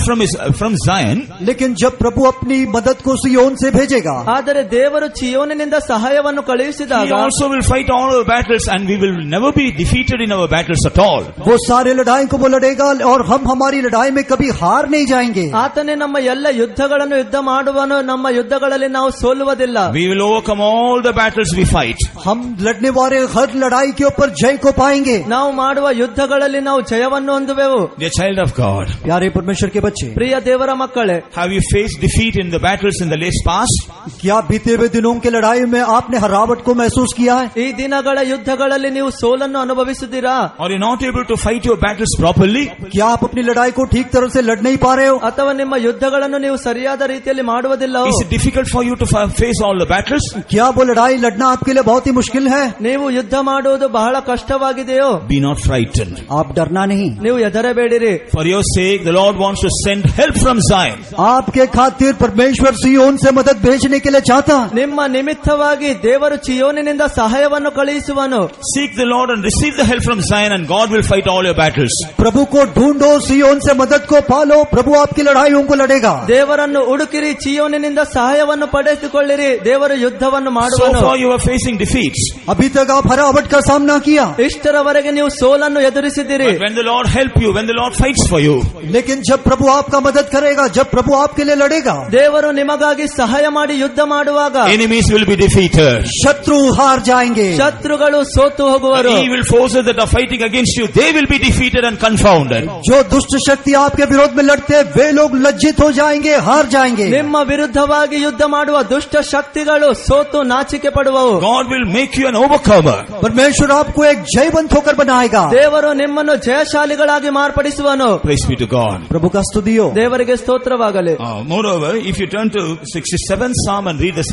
from Zion, लेकिन जब प्रभु अपनी मदद को सियोन से भेजेगा, ಆದರೆ ದೇವರು ಚಿಯೋನಿನಿಂದ ಸಹಾಯವನ್ನು ಕಳುಹಿಸಿದಾಗ He also will fight all our battles and we will never be defeated in our battles at all. वो सारे लड़ाई को वो लड़ेगा और हम हमारी लड़ाई में कभी हार नहीं जाएंगे. ಆತನೇ ನಮ್ಮ ಎಲ್ಲ ಯುದ್ಧಗಳನ್ನು ಯುದ್ಧ ಮಾಡುವನು. ನಮ್ಮ ಯುದ್ಧಗಳಲ್ಲಿ ನಾವು ಸೋಲುವುದಿಲ್ಲ. We will overcome all the battles we fight. हम लड़ने वाले हर लड़ाई के ऊपर जय को पाएंगे. ನಾವು ಮಾಡುವ ಯುದ್ಧಗಳಲ್ಲಿ ನಾವು ಜಯವನ್ನು ಹೊಂದುವೆವು. Dear child of God, प्यारे परमेश्वर के बच्चे, ಪ್ರಿಯ ದೇವರ ಮಕ್ಕಳೇ, have you faced defeat in the battles in the last past? क्या बीते हुए दिनों के लड़ाई में आपने हरावट को महसूस किया है? ಈ ದಿನಗಳ ಯುದ್ಧಗಳಲ್ಲಿ ನೀವು ಸೋಲನ್ನು ಅನುಭವಿಸುತ್ತೀರಾ? Are you not able to fight your battles properly? क्या आप अपनी लड़ाई को ठीक तरह से लड़ नहीं पा रहे हो? ಅಥವಾ ನಿಮ್ಮ ಯುದ್ಧಗಳನ್ನು ನೀವು ಸರಿಯಾದ ರೀತಿಯಲ್ಲಿ ಮಾಡುವುದಿಲ್ಲವೋ? Is it difficult for you to face all the battles? क्या वो लड़ाई लड़ना आपके लिए बहुत ही मुश्किल है? ನೀವು ಯುದ್ಧ ಮಾಡುವುದು ಬಹಳ ಕಷ್ಟವಾಗಿದೆಯೋ? Be not frightened. आप डरना नहीं। ನೀವು ಹೆದರಬೇಡಿರಿ. For your sake, the Lord wants to send help from Zion. आपके खातिर परमेश्वर सिय्योन से मदद भेजने के लिए चाहता। ನಿಮ್ಮ ನಿಮಿತ್ತವಾಗಿ ದೇವರು ಚಿಯೋನಿನಿಂದ ಸಹಾಯವನ್ನು ಕಳುಹಿಸುವನು. Seek the Lord and receive the help from Zion, and God will fight all your battles. प्रभु को ढूंढो, सिय्योन से मदद को पालो, प्रभु आपकी लड़ाइयों को लड़ेगा। ದೇವರನ್ನು ಹುಡುಕಿರಿ, ಚಿಯೋನಿನಿಂದ ಸಹಾಯವನ್ನು ಪಡೆದುಕೊಳ್ಳಿರಿ, ದೇವರು ಯುದ್ಧವನ್ನು So ಮಾಡುವನು. far you are facing defeats. अभी तक आप हरावट का सामना किया, ಇಷ್ಟರವರೆಗೆ ನೀವು ಸೋಲನ್ನು ಎದುರಿಸಿದಿರಿ. But when the Lord help you, when the Lord fights for you, लेकिन जब प्रभु आपका मदद करेगा, जब प्रभु आपके लिए लड़ेगा, ದೇವರು ನಿಮಗಾಗಿ ಸಹಾಯ ಮಾಡಿ ಯುದ್ಧ ಮಾಡುವಾಗ enemies will be defeated. शत्रु हार जाएंगे, ಶತ್ರುಗಳು ಸೋತು The ಹೋಗುವರು. evil forces that are fighting against you, they will be defeated and confounded. जो दुष्ट शक्ति आपके विरोध में लड़ते हैं वे लोग लज्जित हो जाएंगे, हार जाएंगे। ನಿಮ್ಮ ವಿರುದ್ಧವಾಗಿ ಯುದ್ಧ ಮಾಡುವ ದುಷ್ಟ ಶಕ್ತಿಗಳು ಸೋತು ನಾಚಿಕೆ ಪಡುವವು. God will make you an overcomer. परमेश्वर आपको एक जयवंत होकर बनाएगा। ದೇವರು ನಿಮ್ಮನ್ನು ಜಯಶಾಲಿಗಳಾಗಿ ಮಾರ್ಪಡಿಸುವನು. Praise be to God. प्रभु का स्तुति हो। ದೇವರಿಗೆ ಸ್ತೋತ್ರವಾಗಲಿ. Moreover, if you turn to 67th Psalm and read the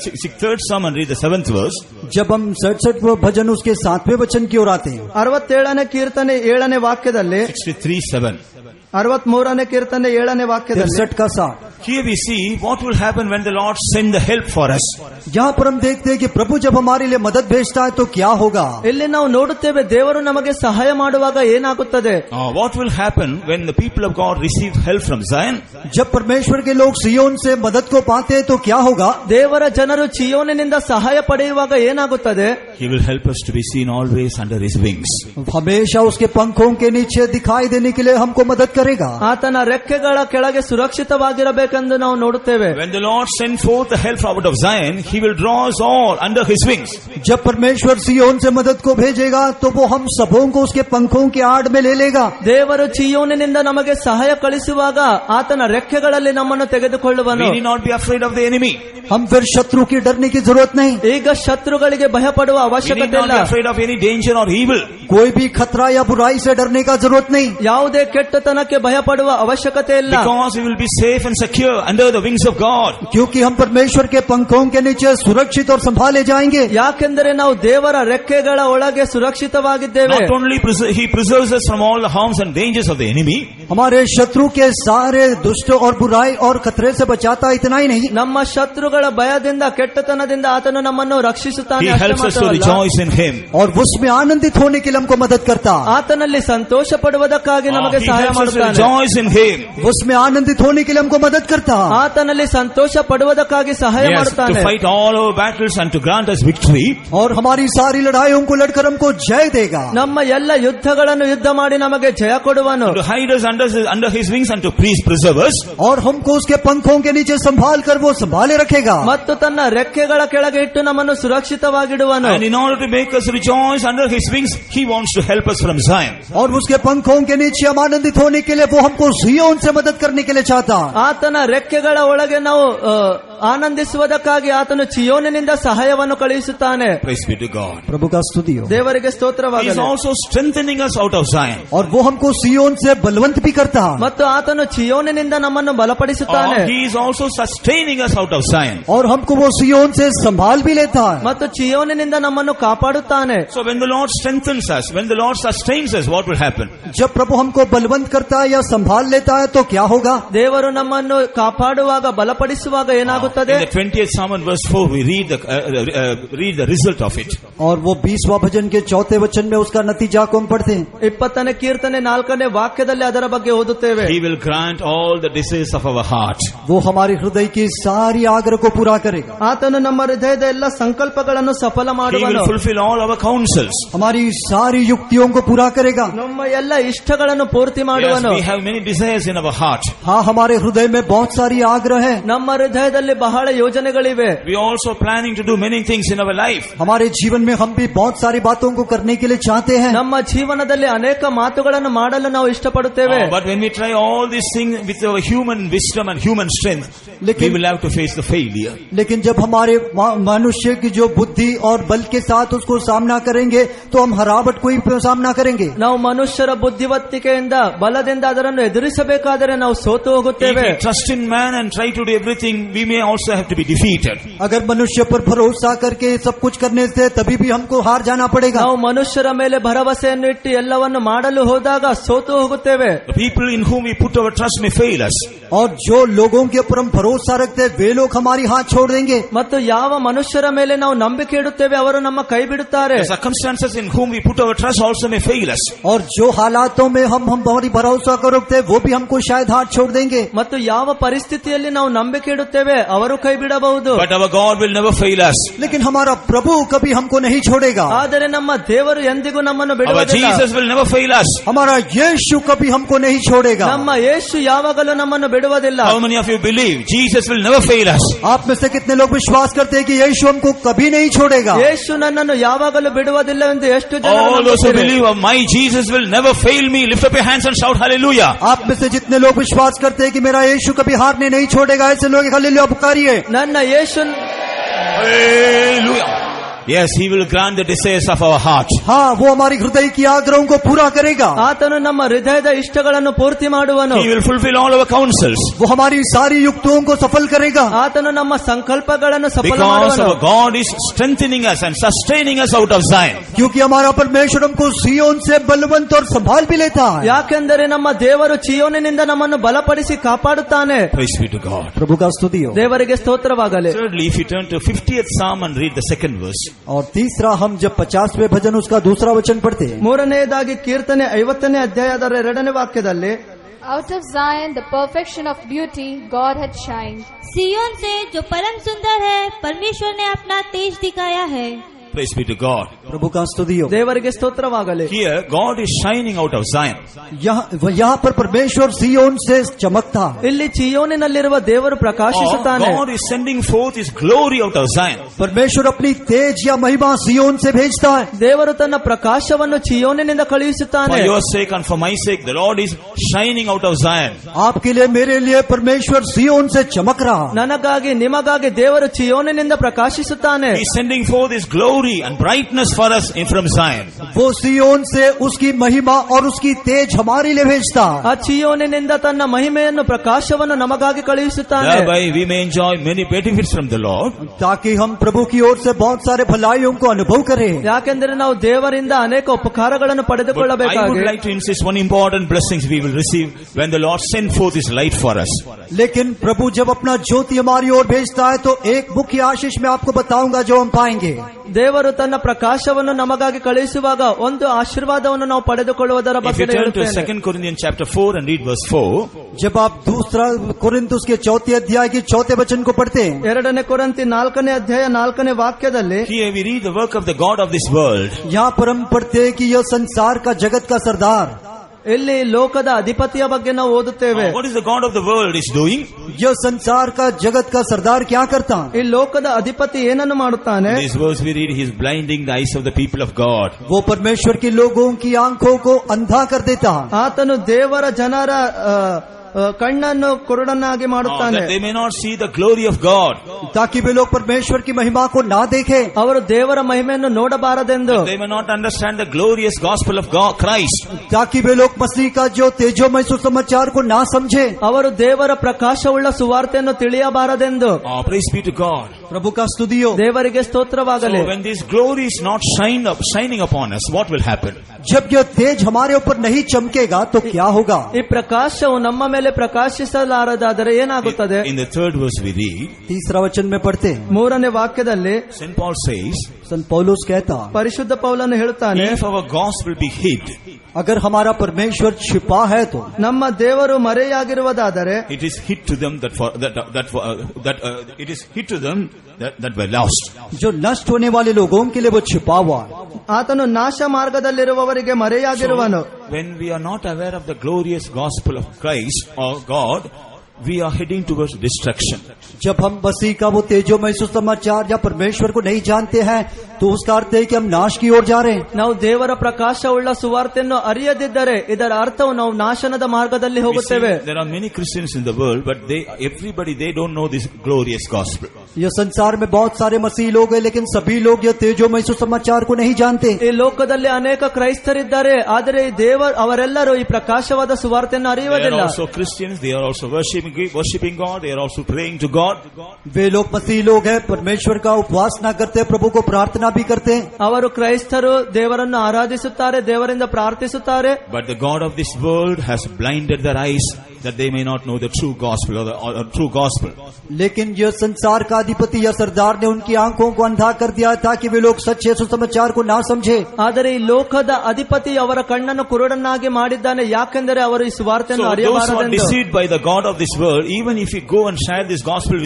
63rd Psalm and read the 7th verse, जब हम 67वें भजन उसके 7वें वचन की ओर आते हैं, 67ನೇ ಕೀರ್ತನೆ 7ನೇ ವಾಕ್ಯದಲ್ಲಿ, 63:7. 63ನೇ ಕೀರ್ತನೆ 7ನೇ ವಾಕ್ಯದಲ್ಲಿ 63 का 60, Here we see what will happen when the Lord send the help for us. जहाँ पर हम देखते हैं कि प्रभु जब हमारे लिए मदद भेजता है तो क्या होगा। ಇಲ್ಲಿ ನಾವು ನೋಡುತ್ತೇವೆ ದೇವರು ನಮಗೆ ಸಹಾಯ ಮಾಡುವಾಗ ಏನಾಗುತ್ತದೆ. What will happen when the people of God receive help from Zion? जब परमेश्वर के लोग सिय्योन से मदद को पाते हैं तो क्या होगा। ದೇವರ ಜನರು ಚಿಯೋನಿನಿಂದ ಸಹಾಯ ಪಡೆಯುವಾಗ ಏನಾಗುತ್ತದೆ. He will help us to be seen always under His wings. हमेशा उसके पंखों के नीचे दिखाई देने के लिए हमको मदद करेगा। ಆತನ ರೆಕ್ಕೆಗಳ ಕೆಳಗೆ ಸುರಕ್ಷಿತವಾಗಿರಬೇಕೆಂದು ನಾವು ನೋಡುತ್ತೇವೆ. When the Lord send forth the help out of Zion, He will draw us all under His wings. जब परमेश्वर सिय्योन से मदद को भेजेगा तो वो हम सबों को उसके पंखों की आड़ में ले लेगा। ದೇವರು ಚಿಯೋನಿನಿಂದ ನಮಗೆ ಸಹಾಯ ಕಳಿಸುವಾಗ ಆತನ ರೆಕ್ಕೆಗಳಲ್ಲಿ ನಮ್ಮನ್ನು ತೆಗೆದುಕೊಳ್ಳುವನು. We need not be afraid of the enemy. हम फिर शत्रु की डरने की जरूरत नहीं। ಈಗ ಶತ್ರುಗಳಿಗೆ ಭಯಪಡುವ We need ಅವಶ್ಯಕತೆ not ಇಲ್ಲ. be afraid of any danger or evil. कोई भी खतरा या बुराई से डरने का जरूरत नहीं, ಯಾವುದೇ ಕೆಟ್ಟತನಕ್ಕೆ ಭಯಪಡುವ ಅವಶ್ಯಕತೆ ಇಲ್ಲ. Because we will be safe and secure under the wings of God. क्योंकि हम परमेश्वर के पंखों के नीचे सुरक्षित और संभाले जाएंगे। ಯಾಕೆಂದರೆ ನಾವು ದೇವರ ರೆಕ್ಕೆಗಳ ಒಳಗೆ ಸುರಕ್ಷಿತವಾಗಿದ್ದೇವೆ. Not only He preserves us from all the harms and dangers of the enemy, हमारे शत्रु के सारे दुष्ट और बुराई और खतरे से बचाता, इतना ही नहीं, ನಮ್ಮ ಶತ್ರುಗಳ ಭಯದಿಂದ ಕೆಟ್ಟತನದಿಂದ ಆತನು ನಮ್ಮನ್ನು ರಕ್ಷಿಸುತ್ತಾನೆ. He ಅಷ್ಟೇ helps us to ಮಾತ್ರವಲ್ಲ, rejoice in Him. और उसमें आनंदित होने के लिए हमको मदद करता, ಆತನಲ್ಲಿ ಸಂತೋಷ ಪಡುವುದಕ್ಕಾಗಿ ನಮಗೆ He ಸಹಾಯ helps us to ಮಾಡುತ್ತಾನೆ. rejoice in Him. उसमें आनंदित होने के लिए हमको मदद करता, ಆತನಲ್ಲಿ ಸಂತೋಷ ಪಡುವುದಕ್ಕಾಗಿ ಸಹಾಯ Yes, to ಮಾಡುತ್ತಾನೆ. fight all our battles and to grant us victory. और हमारी सारी लड़ाइयों को लड़कर हमको जय देगा। ನಮ್ಮ ಎಲ್ಲ ಯುದ್ಧಗಳನ್ನು ಯುದ್ಧ ಮಾಡಿ ನಮಗೆ ಜಯ ಕೊಡುವನು. To hide us under His wings and to preserve us. और हमको उसके पंखों के नीचे संभाल कर वो संभाले रखेगा। ಮತ್ತು ತನ್ನ ರೆಕ್ಕೆಗಳ ಕೆಳಗೆ ಇಟ್ಟು ನಮ್ಮನ್ನು ಸುರಕ್ಷಿತವಾಗಿಡುವನು. And in order to make us rejoice under His wings, He wants to help us from Zion. और उसके पंखों के नीचे हम आनंदित होने के लिए वो हमको सिय्योन से मदद करने के लिए चाहता। ಆತನ ರೆಕ್ಕೆಗಳ ಒಳಗೆ ನಾವು ಆನಂದಿಸುವುದಕ್ಕಾಗಿ ಆತನು ಚಿಯೋನಿನಿಂದ ಸಹಾಯವನ್ನು ಕಳುಹಿಸುತ್ತಾನೆ. Praise be to God. प्रभु का स्तुति हो। ದೇವರಿಗೆ He is ಸ್ತೋತ್ರವಾಗಲಿ. also strengthening us out of Zion. और वो हमको सिय्योन से बलवंत भी करता, ಮತ್ತು ಆತನು ಚಿಯೋನಿನಿಂದ ನಮ್ಮನ್ನು ಬಲಪಡಿಸುತ್ತಾನೆ. He is also sustaining us out of Zion. और हमको वो सिय्योन से संभाल भी लेता है। ಮತ್ತು ಚಿಯೋನಿನಿಂದ ನಮ್ಮನ್ನು ಕಾಪಾಡುತ್ತಾನೆ. So when the Lord strengthens us, when the Lord sustains us, what will happen? जब प्रभु हमको बलवंत करता है या संभाल लेता है तो क्या होगा। ದೇವರು ನಮ್ಮನ್ನು ಕಾಪಾಡುವಾಗ ಬಲಪಡಿಸುವಾಗ ಏನಾಗುತ್ತದೆ. In the 20th Psalm and verse 4, we read the result of it. और वो 20वां भजन के 4थे वचन में उसका नतीजा को हम पढ़ते हैं। 20ನೇ ಕೀರ್ತನೆ 4ನೇ ವಾಕ್ಯದಲ್ಲಿ ಅದರ ಬಗ್ಗೆ ಓದುತ್ತೇವೆ. He will grant all the desires of our heart. वो हमारे हृदय की सारी आग्रह को पूरा करेगा। ಆತನು ನಮ್ಮ ಹೃದಯದ ಎಲ್ಲ ಸಂಕಲ್ಪಗಳನ್ನು ಸಫಲ He ಮಾಡುವನು. will fulfill all our counsels. हमारी सारी युक्तियों को पूरा करेगा। ನಮ್ಮ ಎಲ್ಲ ಇಷ್ಟಗಳನ್ನು ಪೂರ್ತಿ ಮಾಡುವನು. Yes, we have many desires in our heart. हाँ, हमारे हृदय में बहुत सारी आग्रह है। ನಮ್ಮ ಹೃದಯದಲ್ಲಿ ಬಹಳ ಯೋಜನೆಗಳಿವೆ. We are also planning to do many things in our life. हमारे जीवन में हम भी बहुत सारी बातों को करने के लिए चाहते हैं. ನಮ್ಮ ಜೀವನದಲ್ಲಿ ಅನೇಕ ಮಾತುಗಳನ್ನು ಮಾಡಲು ನಾವು ಇಷ್ಟಪಡುತ್ತೇವೆ. But when we try all these things with our human wisdom and human strength, we will have to face the failure. लेकिन जब हमारे मनुष्य की जो बुद्धि और बल के साथ उसको सामना करेंगे तो हम हरावट को ही सामना करेंगे. ನಾವು ಮನುಷ್ಯರ ಬುದ್ಧಿವತ್ತಿಕೆಯಿಂದ ಬಲದಿಂದ ಅದನ್ನು ಎದುರಿಸಬೇಕಾದರೆ ನಾವು ಸೋತು If ಹೋಗುತ್ತೇವೆ. we trust in man and try to do everything, we may also have to be defeated. अगर मनुष्य पर भरोसा करके सब कुछ करने से तभी भी हमको हार जाना पड़ेगा. ನಾವು ಮನುಷ್ಯರ ಮೇಲೆ ಭರವಸೆಯನ್ನು ಇಟ್ಟು ಎಲ್ಲವನ್ನು ಮಾಡಲು ಹೋದಾಗ ಸೋತು ಹೋಗುತ್ತೇವೆ. The people in whom we put our trust may fail us. और जो लोगों के ऊपर हम भरोसा रखते हैं वे लोग हमारी हाथ छोड़ देंगे. ಮತ್ತು ಯಾವ ಮನುಷ್ಯರ ಮೇಲೆ ನಾವು ನಂಬಿಕೆ ಇಡುತ್ತೇವೆ ಅವರು ನಮ್ಮ ಕೈ ಬಿಡುತ್ತಾರೆ. The circumstances in whom we put our trust also may fail us. और जो हालातों में हम हमारी भरोसा कर रखते हैं वो भी हमको शायद हाथ छोड़ देंगे. ಮತ್ತು ಯಾವ ಪರಿಸ್ಥಿತಿಯಲ್ಲಿ ನಾವು ನಂಬಿಕೆ ಇಡುತ್ತೇವೆ ಅವರು ಕೈ ಬಿಡಬಹುದು. But our God will never fail us. लेकिन हमारा प्रभु कभी हमको नहीं छोड़ेगा. ಆದರೆ ನಮ್ಮ ದೇವರು ಎಂದಿಗೂ ನಮ್ಮನ್ನು Our ಬಿಡುವುದಿಲ್ಲ. Jesus will never fail us. हमारा यीशु कभी हमको नहीं छोड़ेगा. ನಮ್ಮ ಯೇಸು ಯಾವಾಗಲೂ ನಮ್ಮನ್ನು ಬಿಡುವುದಿಲ್ಲ. How many of you believe Jesus will never fail us? आप में से कितने लोग विश्वास करते हैं कि यीशु हमको कभी नहीं छोड़ेगा? ಯೇಸು ನನ್ನನ್ನು ಯಾವಾಗಲೂ ಬಿಡುವುದಿಲ್ಲ ಎಂದು ಎಷ್ಟು ಜನ All those who ನಂಬುತ್ತಾರೆ? believe my Jesus will never fail me, lift up your hands and shout hallelujah. आप में से जितने लोग विश्वास करते हैं कि मेरा यीशु कभी हारने नहीं छोड़ेगा ऐसे लोग हालेलुया पुकारिए. ನನ್ನ ಯೇಸು Hallelujah. Yes, he will grant the desires of our heart. हाँ, वो हमारी हृदय की आग्रहों को पूरा करेगा. ಆತನು ನಮ್ಮ ಹೃದಯದ ಇಷ್ಟಗಳನ್ನು ಪೂರ್ತಿ ಮಾಡುವನು. He will fulfill all our counsels. वो हमारी सारी युक्तियों को सफल करेगा. ಆತನು ನಮ್ಮ ಸಂಕಲ್ಪಗಳನ್ನು ಸಫಲ Because ಮಾಡುವನು. our God is strengthening us and sustaining us out of Zion. क्योंकि हमारा परमेश्वर हमको सियोन से बलवंत और संभाल भी लेता है. ಯಾಕೆಂದರೆ ನಮ್ಮ ದೇವರು ಚಿಯೋನಿನಿಂದ ನಮ್ಮನ್ನು ಬಲಪಡಿಸಿ ಕಾಪಾಡುತ್ತಾನೆ. Praise be to God. प्रभु का स्तुति हो. ದೇವರಿಗೆ ಸ್ತೋತ್ರವಾಗಲಿ. Thirdly, if you turn to 50th Psalm and read the second verse. और तीसरा हम जब 50वें भजन उसका दूसरा वचन पढ़ते हैं. ಮೂರನೆಯದಾಗಿ ಕೀರ್ತನೆ 50ನೇ ಅಧ್ಯಾಯದ 2ನೇ ವಾಕ್ಯದಲ್ಲಿ Out of Zion, the perfection of beauty, God had shined. सियोन से जो परम सुंदर है परमेश्वर ने अपना तेज दिखाया है. Praise be to God. प्रभु का स्तुति हो. ದೇವರಿಗೆ ಸ್ತೋತ್ರವಾಗಲಿ. Here, God is shining out of Zion. यहाँ पर परमेश्वर सियोन से चमकता है. ಇಲ್ಲಿ ಚಿಯೋನಿನಲ್ಲಿರುವ ದೇವರು Or ಪ್ರಕಾಶಿಸುತ್ತಾನೆ. God is sending forth His glory out of Zion. परमेश्वर अपनी तेज या महिमा सियोन से भेजता है. ದೇವರು ತನ್ನ ಪ್ರಕಾಶವನ್ನು ಚಿಯೋನಿನಿಂದ For ಕಳುಹಿಸುತ್ತಾನೆ. your sake and for my sake, the Lord is shining out of Zion. आपके लिए मेरे लिए परमेश्वर सियोन से चमक रहा. ನನಗಾಗಿ ನಿಮಗಾಗಿ ದೇವರು ಚಿಯೋನಿನಿಂದ ಪ್ರಕಾಶಿಸುತ್ತಾನೆ. He is sending forth His glory and brightness for us from Zion. वो सियोन से उसकी महिमा और उसकी तेज हमारे लिए भेजता. ಆ ಚಿಯೋನಿನಿಂದ ತನ್ನ ಮಹಿಮೆಯನ್ನು ಪ್ರಕಾಶವನ್ನು ನಮಗಾಗಿ ಕಳುಹಿಸುತ್ತಾನೆ. Thereby we may enjoy many benefits from the Lord. ताकि हम प्रभु की ओर से बहुत सारे भलाइयों को अनुभव करें. ಯಾಕೆಂದರೆ ನಾವು ದೇವರಿಂದ ಅನೇಕ ಉಪಕಾರಗಳನ್ನು But I would ಪಡೆದುಕೊಳ್ಳಬೇಕಾಗಿ like to insist one important blessings we will receive when the Lord send forth His light for us. लेकिन प्रभु जब अपना ज्योति हमारी ओर भेजता है तो एक मुख्य आशीष मैं आपको बताऊंगा जो हम पाएंगे. ದೇವರು ತನ್ನ ಪ್ರಕಾಶವನ್ನು ನಮಗಾಗಿ ಕಳುಹಿಸುವಾಗ ಒಂದು ಆಶೀರ್ವಾದವನ್ನು ನಾವು ಪಡೆದುಕೊಳ್ಳುವುದರ If you ಬಗ್ಗೆ turn to ಹೇಳುತ್ತೇನೆ. 2 Corinthians chapter 4 and read verse 4, जब आप दूसरा कोरिन्थुस के 4 अध्याय के 4 वचन को पढ़ते हैं. 2 ಕೊರಿಂಥಿ 4ನೇ ಅಧ್ಯಾಯ 4ನೇ ವಾಕ್ಯದಲ್ಲಿ here we read the work of the God of this world. यहाँ पर हम पढ़ते हैं कि यह संसार का जगत का सरदार. ಇಲ್ಲಿ ಲೋಕದ ಅಧಿಪತಿಯ ಬಗ್ಗೆ ನಾವು ಓದುತ್ತೇವೆ. What is the God of the world is doing? यह संसार का जगत का सरदार क्या करता है? ಈ ಲೋಕದ ಅಧಿಪತಿ ಏನನ್ನು ಮಾಡುತ್ತಾನೆ? In this verse we read He is blinding the eyes of the people of God. वो परमेश्वर के लोगों की आंखों को अंधा कर देता है. ಆತನು ದೇವರ ಜನರ ಕಣ್ಣನ್ನು ಕುರುಡನ್ನಾಗಿ ಮಾಡುತ್ತಾನೆ. That they may not see the glory of God. ताकि वे लोग परमेश्वर की महिमा को ना देखें. ಅವರು ದೇವರ ಮಹಿಮೆಯನ್ನು ನೋಡಬಾರದೆಂದು. They may not understand the glorious gospel of God, Christ. ताकि वे लोग मसीह का जो तेजोमय सुसमाचार को ना समझे. ಅವರು ದೇವರ ಪ್ರಕಾಶವುಳ್ಳ ಸುವಾರ್ತೆಯನ್ನು ತಿಳಿಯಬಾರದೆಂದು. Praise be to God. प्रभु का स्तुति हो. ದೇವರಿಗೆ ಸ್ತೋತ್ರವಾಗಲಿ. So when this glory is not shining upon us, what will happen? जब यह तेज हमारे ऊपर नहीं चमकेगा तो क्या होगा? ಈ ಪ್ರಕಾಶವು ನಮ್ಮ ಮೇಲೆ ಪ್ರಕಾಶಿಸಲಾರದಾದರೆ ಏನಾಗುತ್ತದೆ? In the third verse we read, तीसरा वचन में पढ़ते हैं. 3ನೇ ವಾಕ್ಯದಲ್ಲಿ St. Paul says, संत पौलुस कहता, ಪರಿಶುದ್ಧ ಪೌಲನು ಹೇಳುತ್ತಾನೆ, if our gospel be hid, अगर हमारा परमेश्वर छिपा है तो ನಮ್ಮ ದೇವರು ಮರೆಯಾಗಿರುವುದಾದರೆ it is hid to them it is hid to them that were lost. जो नष्ट होने वाले लोगों के लिए वो छिपा हुआ है. ಆತನು ನಾಶ ಮಾರ್ಗದಲ್ಲಿರುವವರಿಗೆ ಮರೆಯಾಗಿರುವನು. When we are not aware of the glorious gospel of Christ or God, we are heading towards destruction. जब हम मसीह का वो तेजोमय सुसमाचार या परमेश्वर को नहीं जानते हैं तो उसका अर्थ है कि हम नाश की ओर जा रहे हैं। ನಾವು ದೇವರ ಪ್ರಕಾಶವುಳ್ಳ ಸುವಾರ್ತೆಯನ್ನು ಅರಿಯದಿದ್ದರೆ ಇದರ ಅರ್ಥವು ನಾವು ನಾಶನದ ಮಾರ್ಗದಲ್ಲಿ We see ಹೋಗುತ್ತೇವೆ. there are many Christians in the world, but they don't know this glorious gospel. यह संसार में बहुत सारे मसीह लोग हैं, लेकिन सभी लोग यह तेजोमय सुसमाचार को नहीं जानते। ಈ ಲೋಕದಲ್ಲಿ ಅನೇಕ ಕ್ರೈಸ್ತರಿದ್ದಾರೆ, ಆದರೆ ಈ ಅವರೆಲ್ಲರೂ ಈ ಪ್ರಕಾಶವಾದ ಸುವಾರ್ತೆಯನ್ನು They are ಅರಿಯುವುದಿಲ್ಲ. also Christians, they are also worshiping God, they are also praying to God. वे लोग मसीह लोग हैं, परमेश्वर का उपवास ना करते, प्रभु को प्रार्थना भी करते हैं। ಅವರು ಕ್ರೈಸ್ತರು ದೇವರನ್ನು ಆರಾಧಿಸುತ್ತಾರೆ, ದೇವರಿಂದ ಪ್ರಾರ್ಥಿಸುತ್ತಾರೆ. But the God of this world has blinded their eyes that they may not know the true gospel or the true gospel. लेकिन यह संसार का अधिपति या सरदार ने उनकी आंखों को अंधा कर दिया ताकि वे लोग सच्चे सुसमाचार को ना समझे। ಆದರೆ ಈ ಲೋಕದ ಅಧಿಪತಿ ಅವರ ಕಣ್ಣನ್ನು ಕುರುಡನ್ನಾಗಿ ಮಾಡಿದ್ದಾನೆ, ಯಾಕೆಂದರೆ ಅವರು ಈ ಸುವಾರ್ತೆಯನ್ನು So those who are ಅರಿಯಬಾರದೆಂದು. deceived by the God of this world, even if you go and share this gospel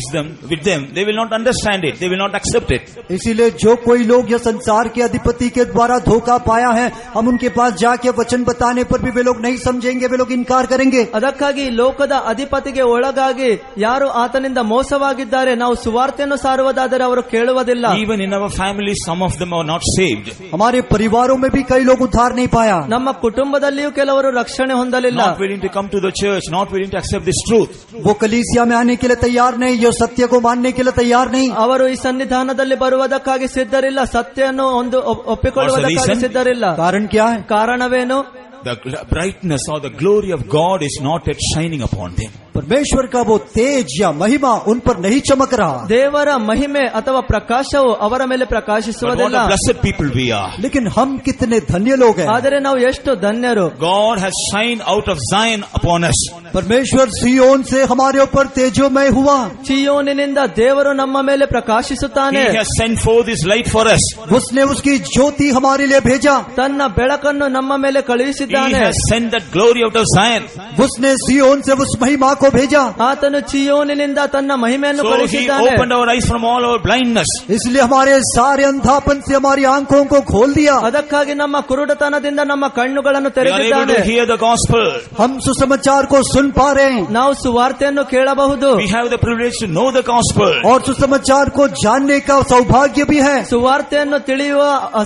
with them, they will not understand it, they will not accept it. इसीलिए जो कोई लोग यह संसार के अधिपति के द्वारा धोखा पाया है, हम उनके पास जाके वचन बताने पर भी वे लोग नहीं समझेंगे, वे लोग इनकार करेंगे। ಅದಕ್ಕಾಗಿ ಲೋಕದ ಅಧಿಪತಿಗೆ ಒಳಗಾಗಿ ಯಾರು ಆತನಿಂದ ಮೋಸವಾಗಿದ್ದಾರೆ, ನಾವು ಸುವಾರ್ತೆಯನ್ನು ಸಾರುವುದಾದರೆ ಅವರು ಕೇಳುವುದಿಲ್ಲ. Even in our family, some of them are not saved. हमारे परिवारों में भी कई लोग उद्धार नहीं पाया। ನಮ್ಮ ಕುಟುಂಬದಲ್ಲಿಯೂ ಕೆಲವರು ರಕ್ಷಣೆ ಹೊಂದಲಿಲ್ಲ. Not willing to come to the church, not willing to accept this truth. वो कलीसिया में आने के लिए तैयार नहीं, ये सत्य को मानने के लिए तैयार नहीं। ಅವರು ಈ ಸನ್ನಿಧಾನದಲ್ಲಿ ಬರುವುದಕ್ಕಾಗಿ ಸಿದ್ಧರಿಲ್ಲ, ಸತ್ಯವನ್ನು ಒಪ್ಪಿಕೊಳ್ಳುವುದಕ್ಕಾಗಿ ಸಿದ್ಧರಿಲ್ಲ. कारण क्या है? ಕಾರಣವೇನು? The brightness or the glory of God is not yet shining upon them. परमेश्वर का वो तेज या महिमा उन पर नहीं चमक रहा। ದೇವರ ಮಹಿಮೆ ಅಥವಾ ಪ್ರಕಾಶವು ಅವರ ಮೇಲೆ But what ಪ್ರಕಾಶಿಸುವುದಿಲ್ಲ. a blessed people we are. लेकिन हम कितने धन्य लोग हैं। ಆದರೆ ನಾವು ಎಷ್ಟು ಧನ್ಯರು. God has shined out of Zion upon us. परमेश्वर सियोन से हमारे ऊपर तेजोमय हुआ। ಚೀಯೋನಿನಿಂದ ದೇವರು ನಮ್ಮ ಮೇಲೆ He ಪ್ರಕಾಶಿಸುತ್ತಾನೆ. has sent forth His light for us. उसने उसकी ज्योति हमारे लिए भेजा। ತನ್ನ ಬೆಳಕನ್ನು ನಮ್ಮ ಮೇಲೆ He ಕಳುಹಿಸಿದ್ದಾನೆ. has sent that glory out of Zion. उसने सियोन से उस महिमा को भेजा। ಆತನು ಚೀಯೋನಿನಿಂದ ತನ್ನ ಮಹಿಮೆಯನ್ನು So He ಕಳುಹಿಸಿದ್ದಾನೆ. opened our eyes from all our blindness. इसलिए हमारे सारे अंधापन से हमारी आंखों को खोल दिया। ಅದಕ್ಕಾಗಿ ನಮ್ಮ ಕುರುಡತನದಿಂದ ನಮ್ಮ ಕಣ್ಣುಗಳನ್ನು We are able ತೆರೆದಿದ್ದಾನೆ. to hear the gospel. हम सुसमाचार को सुन पा रहे हैं ನಾವು ಸುವಾರ್ತೆಯನ್ನು ಕೇಳಬಹುದು. We have the privilege to know the gospel. और सुसमाचार को जानने का सौभाग्य भी है। ಸುವಾರ್ತೆಯನ್ನು ತಿಳಿಯುವ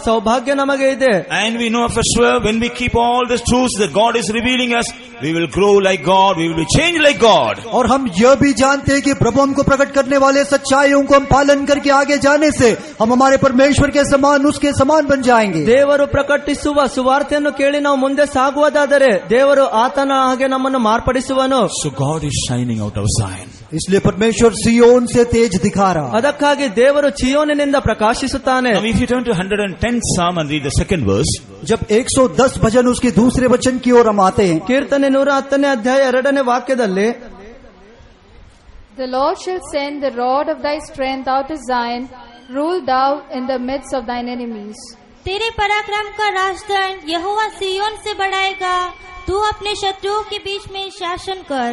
ಸೌಭಾಗ್ಯ ನಮಗೆ ಇದೆ. And we know for sure when we keep all the truths that God is revealing us, we will grow like God, we will be changed like God. और हम यह भी जानते हैं कि प्रभु हमको प्रकट करने वाले सच्चाइयों को हम पालन करके आगे जाने से हम हमारे परमेश्वर के समान, उसके समान बन जाएंगे। ದೇವರು ಪ್ರಕಟಿಸುವ ಸುವಾರ್ತೆಯನ್ನು ಕೇಳಿ ನಾವು ಮುಂದೆ ಸಾಗುವುದಾದರೆ ದೇವರು ಆತನ ಹಾಗೆ ನಮ್ಮನ್ನು ಮಾರ್ಪಡಿಸುವನು. So God is shining out of Zion. इसलिए परमेश्वर सियोन से तेज दिखा रहा। ಅದಕ್ಕಾಗಿ ದೇವರು ಚೀಯೋನಿನಿಂದ ಪ್ರಕಾಶಿಸುತ್ತಾನೆ. Now if you turn to 110th Psalm and read the second verse, जब 110 भजन उसके दूसरे वचन की ओर हम आते हैं, ಕೀರ್ತನೆ 110ನೇ ಅಧ್ಯಾಯ 2ನೇ ವಾಕ್ಯದಲ್ಲಿ, The Lord shall send the rod of thy strength out of Zion, rule thou in the midst of thine enemies. तेरे पराक्रम का राजदंड यहोवा सियोन से बढ़ाएगा, तू अपने शत्रुओं के बीच में शासन कर।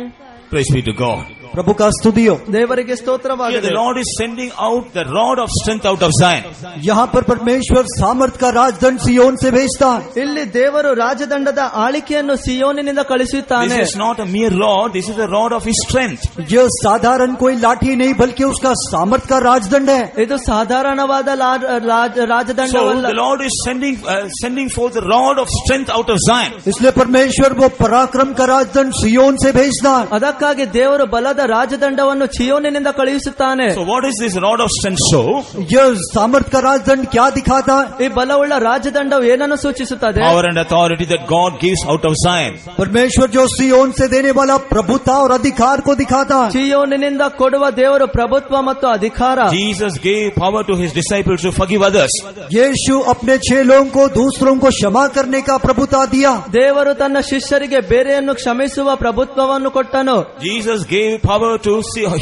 praise be to God. प्रभु का स्तुति हो। ದೇವರಿಗೆ Here ಸ್ತೋತ್ರವಾಗಲಿ. the Lord is sending out the rod of strength out of Zion. यहाँ पर परमेश्वर सामर्थ का राजदंड सियोन से भेजता है। ಇಲ್ಲಿ ದೇವರು ರಾಜದಂಡದ ಆಳಿಕೆಯನ್ನು ಸಿಯೋನಿನಿಂದ ಕಳಿಸುತ್ತಾನೆ. This is not a mere rod, this is a rod of His strength. यह साधारण कोई लाठी नहीं बल्कि उसका सामर्थ का राजदंड है। ಇದು ಸಾಧಾರಣವಾದ So ರಾಜದಂಡವಲ್ಲ. the Lord is sending forth the rod of strength out of Zion. इसलिए परमेश्वर वो पराक्रम का राजदंड सियोन से भेजता है। ಅದಕ್ಕಾಗಿ ದೇವರು ಬಲದ ರಾಜದಂಡವನ್ನು ಚಿಯೋನಿನಿಂದ ಕಳುಹಿಸುತ್ತಾನೆ. So what is this rod of strength show? यह सामर्थ का राजदंड क्या दिखाता है? ಈ ಬಲವುಳ್ಳ ರಾಜದಂಡವು ಏನನ್ನು ಸೂಚಿಸುತ್ತದೆ? Power and authority that God gives out of Zion. परमेश्वर जो सियोन से देने वाला प्रभुता और अधिकार को दिखाता है। ಚಿಯೋನಿನಿಂದ ಕೊಡುವ ದೇವರು ಪ್ರಭುತ್ವ ಮತ್ತು ಅಧಿಕಾರ. Jesus gave power to His disciples to forgive others. यीशु अपने 6 लोगों को दूसरों को क्षमा करने का प्रभुता दिया। ದೇವರು ತನ್ನ ಶಿಷ್ಯರಿಗೆ ಬೇರೆಯನ್ನು ಕ್ಷಮಿಸುವ ಪ್ರಭುತ್ವವನ್ನು ಕೊಟ್ಟನು. Jesus gave power to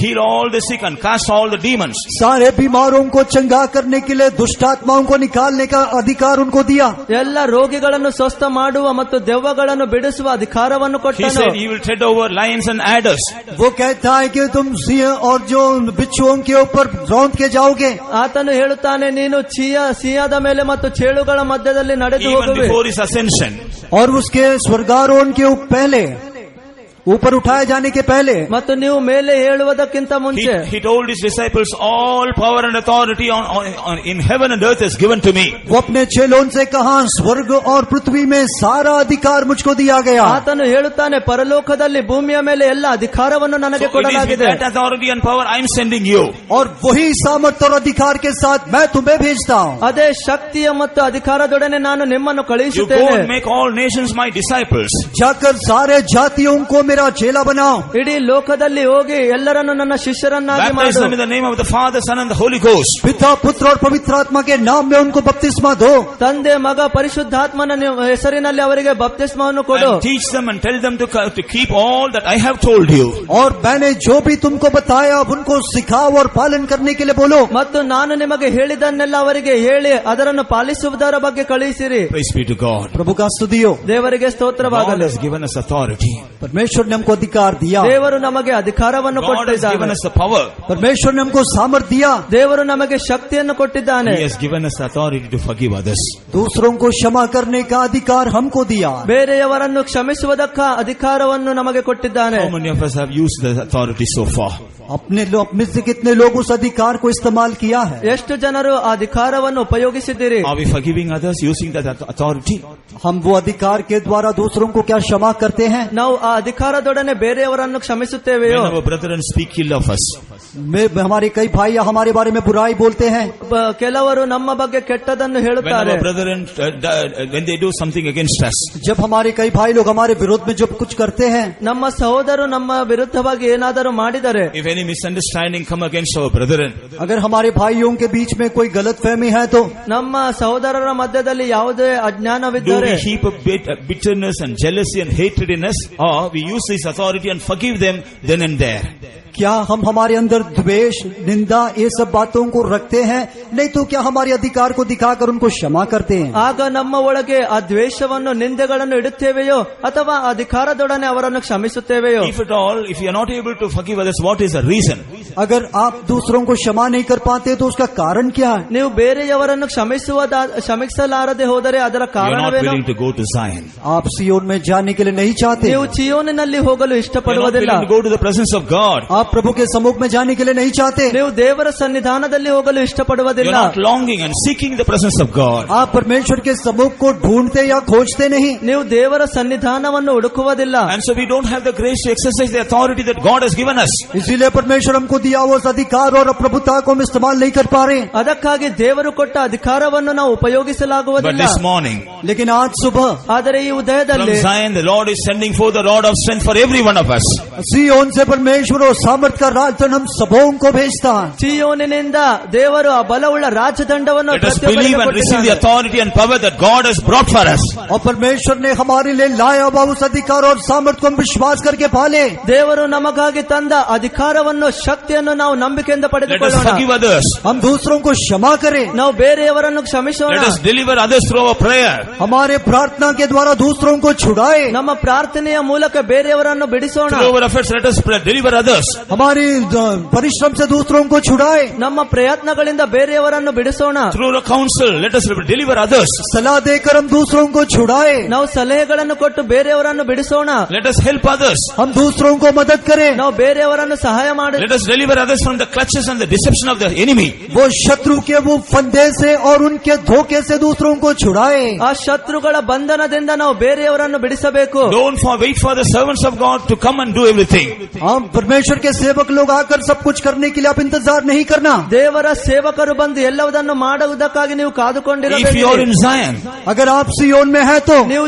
heal all the sick and cast all the demons. सारे बीमारों को चंगा करने के लिए दुष्ट आत्माओं को निकालने का अधिकार उनको दिया। ಎಲ್ಲ ರೋಗಿಗಳನ್ನು ಸ್ವಸ್ಥ ಮಾಡುವ ಮತ್ತು ದೆವ್ವಗಳನ್ನು ಬಿಡಿಸುವ ಅಧಿಕಾರವನ್ನು He ಕೊಟ್ಟನು. said, "You will tread over lions and adders." वो कहता है कि तुम सिंह और जो बिच्छुओं के ऊपर रौंद के जाओगे। ಆತನು ಹೇಳುತ್ತಾನೆ, ನೀನು ಸಿಂಹದ ಮೇಲೆ ಮತ್ತು ಚೇಳುಗಳ ಮಧ್ಯದಲ್ಲಿ ನಡೆದು Even ಹೋಗುವೆ. before His ascension, और उसके स्वर्गारोहण के पहले ऊपर उठाए जाने के पहले ಮತ್ತು ನೀವು ಮೇಲೆ ಹೇಳುವುದಕ್ಕಿಂತ ಮುಂಚೆ He told his disciples, all power and authority in heaven and earth is given to me. वो अपने चेलों से कहा, स्वर्ग और पृथ्वी में सारा अधिकार मुझको दिया गया. ಆತನು ಹೇಳುತ್ತಾನೆ, ಪರಲೋಕದಲ್ಲಿ ಭೂಮಿಯ ಮೇಲೆ ಎಲ್ಲ ಅಧಿಕಾರವನ್ನು ನನಗೆ So it is with ಕೊಡಲಾಗಿದೆ. that authority and power I am sending you. और वही सामर्थ्य और अधिकार के साथ मैं तुम्हें भेजता हूँ. ಅದೇ ಶಕ್ತಿಯ ಮತ್ತು ಅಧಿಕಾರದೊಡನೆ ನಾನು ನಿಮ್ಮನ್ನು You go ಕಳುಹಿಸುತ್ತೇನೆ. and make all nations my disciples. जाकर सारे जातियों को मेरा चेला बनाओ. ಇಡೀ ಲೋಕದಲ್ಲಿ ಹೋಗಿ ಎಲ್ಲರನ್ನು ನನ್ನ ಶಿಷ್ಯರನ್ನಾಗಿ Baptize ಮಾಡು. them in the name of the Father, Son and the Holy Ghost. पिता पुत्र और पवित्र आत्मा के नाम में उनको बपतिस्मा दो. ತಂದೆ ಮಗ ಪರಿಶುದ್ಧಾತ್ಮನ ಹೆಸರಿನಲ್ಲಿ ಅವರಿಗೆ ಬಪ್ತಿಸ್ಮವನ್ನು ಕೊಡು. And teach them and tell them to keep all that I have told you. और मैंने जो भी तुमको बताया उनको सिखाओ और पालन करने के लिए बोलो. ಮತ್ತು ನಾನು ನಿಮಗೆ ಹೇಳಿದ್ದನ್ನೆಲ್ಲ ಅವರಿಗೆ ಹೇಳಿ ಅದನ್ನು ಪಾಲಿಸುವುದರ ಬಗ್ಗೆ ಕಳುಹಿಸಿರಿ. Praise be to God. प्रभु का स्तुति हो. ದೇವರಿಗೆ God ಸ್ತೋತ್ರವಾಗಲಿ. has given us authority. परमेश्वर ने हमको अधिकार दिया. ದೇವರು ನಮಗೆ ಅಧಿಕಾರವನ್ನು God has given ಕೊಟ್ಟಿದ್ದಾನೆ. us the power. परमेश्वर ने हमको सामर्थ दिया. ದೇವರು ನಮಗೆ ಶಕ್ತಿಯನ್ನು ಕೊಟ್ಟಿದ್ದಾನೆ. He has given us authority to forgive others. दूसरों को क्षमा करने का अधिकार हमको दिया. ಬೇರೆಯವರನ್ನು ಕ್ಷಮಿಸುವುದಕ್ಕ ಅಧಿಕಾರವನ್ನು ನಮಗೆ ಕೊಟ್ಟಿದ್ದಾನೆ. How many of us have used the authority so far? अपने में से कितने लोग उस अधिकार को इस्तेमाल किया है? ಎಷ್ಟು ಜನರು ಆ ಅಧಿಕಾರವನ್ನು ಉಪಯೋಗಿಸಿದ್ದೀರಿ? Are we forgiving others using that authority? हम वो अधिकार के द्वारा दूसरों को क्या क्षमा करते हैं? ನಾವು ಆ ಅಧಿಕಾರದೊಡನೆ ಬೇರೆಯವರನ್ನು ಕ್ಷಮಿಸುತ್ತೇವೆಯೋ? When our brethren speak ill of us, हमारे कई भाई या हमारे बारे में बुराई बोलते हैं. ಕೆಲವರು ನಮ್ಮ ಬಗ್ಗೆ ಕೆಟ್ಟದನ್ನು when ಹೇಳುತ್ತಾರೆ. our brethren when they do something against us, जब हमारे कई भाई लोग हमारे विरोध में जब कुछ करते हैं, ನಮ್ಮ ಸಹೋದರರು ನಮ್ಮ ವಿರುದ್ಧವಾಗಿ ಏನಾದರೂ ಮಾಡಿದರೆ, if any misunderstanding come against our brethren, अगर हमारे भाइयों के बीच में कोई गलतफहमी है तो ನಮ್ಮ ಸಹೋದರರ ಮಧ್ಯದಲ್ಲಿ ಯಾವುದೇ do ಅಜ್ಞಾನವಿದ್ದರೆ, we heap up bitterness and jealousy and hatred in us, or we use this authority and forgive them then and there? क्या हम हमारे अंदर द्वेष, निंदा, ये सब बातों को रखते हैं? नहीं तो क्या हमारे अधिकार को दिखाकर उनको क्षमा करते हैं? ಆಗ ನಮ್ಮ ಒಳಗೆ ಆ ದ್ವೇಷವನ್ನು ನಿಂದೆಗಳನ್ನು ಇಡುತ್ತೇವೆಯೋ ಅಥವಾ ಅಧಿಕಾರದೊಡನೆ ಅವರನ್ನು ಕ್ಷಮಿಸುತ್ತೇವೆಯೋ? If at all, if you are not able to forgive others, what is the reason? अगर आप दूसरों को क्षमा नहीं कर पाते तो उसका कारण क्या है? ನೀವು ಬೇರೆಯವರನ್ನು ಕ್ಷಮಿಸಲಾರದೆ ಹೋದರೆ ಅದರ You are not ಕಾರಣವೇನು? willing to go to Zion. आप सियोन में जाने के लिए नहीं चाहते. ನೀವು ಚಿಯೋನಿನಲ್ಲಿ ಹೋಗಲು You are not ಇಷ್ಟಪಡುವುದಿಲ್ಲ. willing to go to the presence of God. आप प्रभु के सम्मुख में जाने के लिए नहीं चाहते. ನೀವು ದೇವರ ಸನ್ನಿಧಾನದಲ್ಲಿ ಹೋಗಲು You are ಇಷ್ಟಪಡುವುದಿಲ್ಲ. not longing and seeking the presence of God. आप परमेश्वर के सम्मुख को ढूंढते या खोजते नहीं. ನೀವು ದೇವರ ಸನ್ನಿಧಾನವನ್ನು ಹುಡುಕುವುದಿಲ್ಲ. And so we don't have the grace to exercise the authority that God has given us. इसीलिए परमेश्वर हमको दिया वो अधिकार और प्रभुता को हम इस्तेमाल नहीं कर पा रहे. ಅದಕ್ಕಾಗಿ ದೇವರು ಕೊಟ್ಟ ಅಧಿಕಾರವನ್ನು ನಾವು But ಉಪಯೋಗಿಸಲಾಗುವುದಿಲ್ಲ. this morning, लेकिन आज सुबह ಆದರೆ ಈ from ಉದಯದಲ್ಲಿ Zion, the Lord is sending forth the rod of strength for every one of us. सियोन से परमेश्वर और सामर्थ का राजधन हम सबों को भेजता है. ಚಿಯೋನಿನಿಂದ ದೇವರು ಆ ಬಲವುಳ್ಳ ರಾಜದಂಡವನ್ನು Let us believe and receive the authority and power that God has brought for us. और परमेश्वर ने हमारे लिए लाया हुआ उस अधिकार और सामर्थ को हम विश्वास करके पाले. ದೇವರು ನಮಗಾಗಿ ತಂದ ಅಧಿಕಾರವನ್ನು ಶಕ್ತಿಯನ್ನು ನಾವು ನಂಬಿಕೆಯಿಂದ Let us ಪಡೆದುಕೊಳ್ಳೋಣ. forgive others. हम दूसरों को क्षमा करें. ನಾವು ಬೇರೆಯವರನ್ನು ಕ್ಷಮಿಸೋಣ. Let us deliver others through our prayer. हमारे प्रार्थना के द्वारा दूसरों को छुड़ाए. ನಮ್ಮ ಪ್ರಾರ್ಥನೆಯ ಮೂಲಕ ಬೇರೆಯವರನ್ನು ಬಿಡಿಸೋಣ. Through our efforts, let us deliver others. हमारी परिश्रम से दूसरों को छुड़ाए. ನಮ್ಮ ಪ್ರಯತ್ನಗಳಿಂದ ಬೇರೆಯವರನ್ನು ಬಿಡಿಸೋಣ. Through our counsel, let us deliver others. सलाह देकर हम दूसरों को छुड़ाए. ನಾವು ಸಲಹೆಗಳನ್ನು ಕೊಟ್ಟು ಬೇರೆಯವರನ್ನು ಬಿಡಿಸೋಣ. Let us help others. हम दूसरों को मदद करें. ನಾವು ಬೇರೆಯವರನ್ನು ಸಹಾಯ ಮಾಡಿ Let us deliver others from the clutches and the deception of the enemy. वो शत्रु के वो फंदे से और उनके धोखे से दूसरों को छुड़ाए. ಆ ಶತ್ರುಗಳ ಬಂಧನದಿಂದ ನಾವು ಬೇರೆಯವರನ್ನು ಬಿಡಿಸಬೇಕು. Don't wait for the servants of God to come and do everything. हम परमेश्वर के सेवक लोग आकर सब कुछ करने के लिए आप इंतजार नहीं करना. ದೇವರ ಸೇವಕರು ಬಂದು ಎಲ್ಲವನ್ನೂ ಮಾಡುವುದಕ್ಕಾಗಿ ನೀವು If you are ಕಾದುಕೊಂಡಿರಬೇಕು. in Zion, अगर आप सियोन में है तो, ನೀವು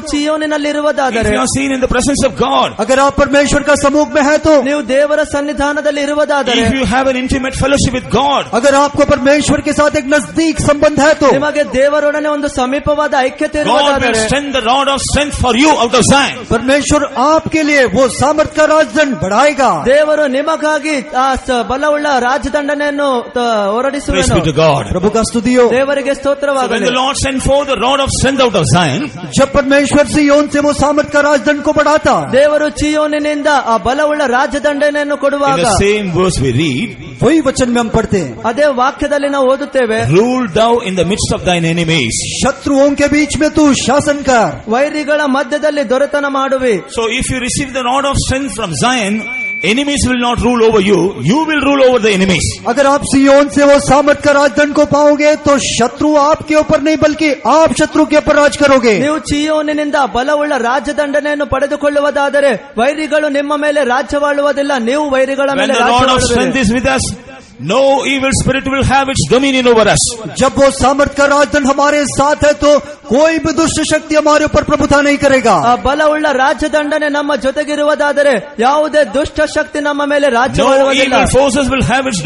ಚಿಯೋನಿನಲ್ಲಿರುವುದಾದರೆ, if you are seen in the presence of God, अगर आप परमेश्वर का सम्मुख में है तो, ನೀವು ದೇವರ ಸನ್ನಿಧಾನದಲ್ಲಿ ಇರುವುದಾದರೆ, if you have an intimate fellowship with God, अगर आपको परमेश्वर के साथ एक नजदीक संबंध है तो, ನಿಮಗೆ ದೇವರೊಡನೆ ಒಂದು ಸಮೀಪವಾದ ಐಕ್ಯತೆ God will ಇರುವುದಾದರೆ, send the rod of strength for you out of Zion. परमेश्वर आपके लिए वो सामर्थ का राजदंड बढ़ाएगा. ದೇವರು ನಿಮಗಾಗಿ ಆ ಬಲವುಳ್ಳ ರಾಜದಂಡನೆಯನ್ನು Praise ಹೊರಡಿಸುವನು. be to God. प्रभु का स्तुति हो. ದೇವರಿಗೆ So when ಸ್ತೋತ್ರವಾಗಲಿ. the Lord sent forth the rod of strength out of Zion, जब परमेश्वर सियोन से वो सामर्थ का राजदंड को बढ़ाता, ದೇವರು ಚಿಯೋನಿನಿಂದ ಆ ಬಲವುಳ್ಳ ರಾಜದಂಡನೆಯನ್ನು in ಕೊಡುವಾಗ the same verse we read, वही वचन में हम पढ़ते हैं, ಅದೇ ವಾಕ್ಯದಲ್ಲಿ ನಾವು ಓದುತ್ತೇವೆ, rule thou in the midst of thine enemies. शत्रुओं के बीच में तू शासन कर. ವೈರಿಗಳ ಮಧ್ಯದಲ್ಲಿ ದೊರೆತನ ಮಾಡುವಿ. So if you receive receive the rod of strength from Zion, enemies will not rule over you. You will rule over the enemies. अगर आप सियोन से वो सामर्थ का राजदंड को पाओगे तो शत्रु आपके ऊपर नहीं बल्कि आप शत्रु के ऊपर राज करोगे। ನೀವು ಚೀಯೋನಿನಿಂದ ಬಲವುಳ್ಳ ರಾಜದಂಡನೆಯನ್ನು ಪಡೆದುಕೊಳ್ಳುವುದಾದರೆ ವೈರಿಗಳು ನಿಮ್ಮ ಮೇಲೆ ರಾಜ್ಯವಾಳುವುದಿಲ್ಲ, ನೀವು ವೈರಿಗಳ When ಮೇಲೆ the rod of strength ರಾಜ್ಯವಾಳುವಿರಿ. is with us, no evil spirit will have its dominion over us. जब वो सामर्थ का राजदंड हमारे साथ है तो कोई भी दुष्ट शक्ति हमारे ऊपर प्रभुता नहीं करेगा। ಆ ಬಲವುಳ್ಳ ರಾಜದಂಡನೆ ನಮ್ಮ ಜೊತೆಗಿರುವುದಾದರೆ ಯಾವುದೇ ದುಷ್ಟ ಶಕ್ತಿ ನಮ್ಮ ಮೇಲೆ No ರಾಜ್ಯವಾಳುವುದಿಲ್ಲ. evil forces will have its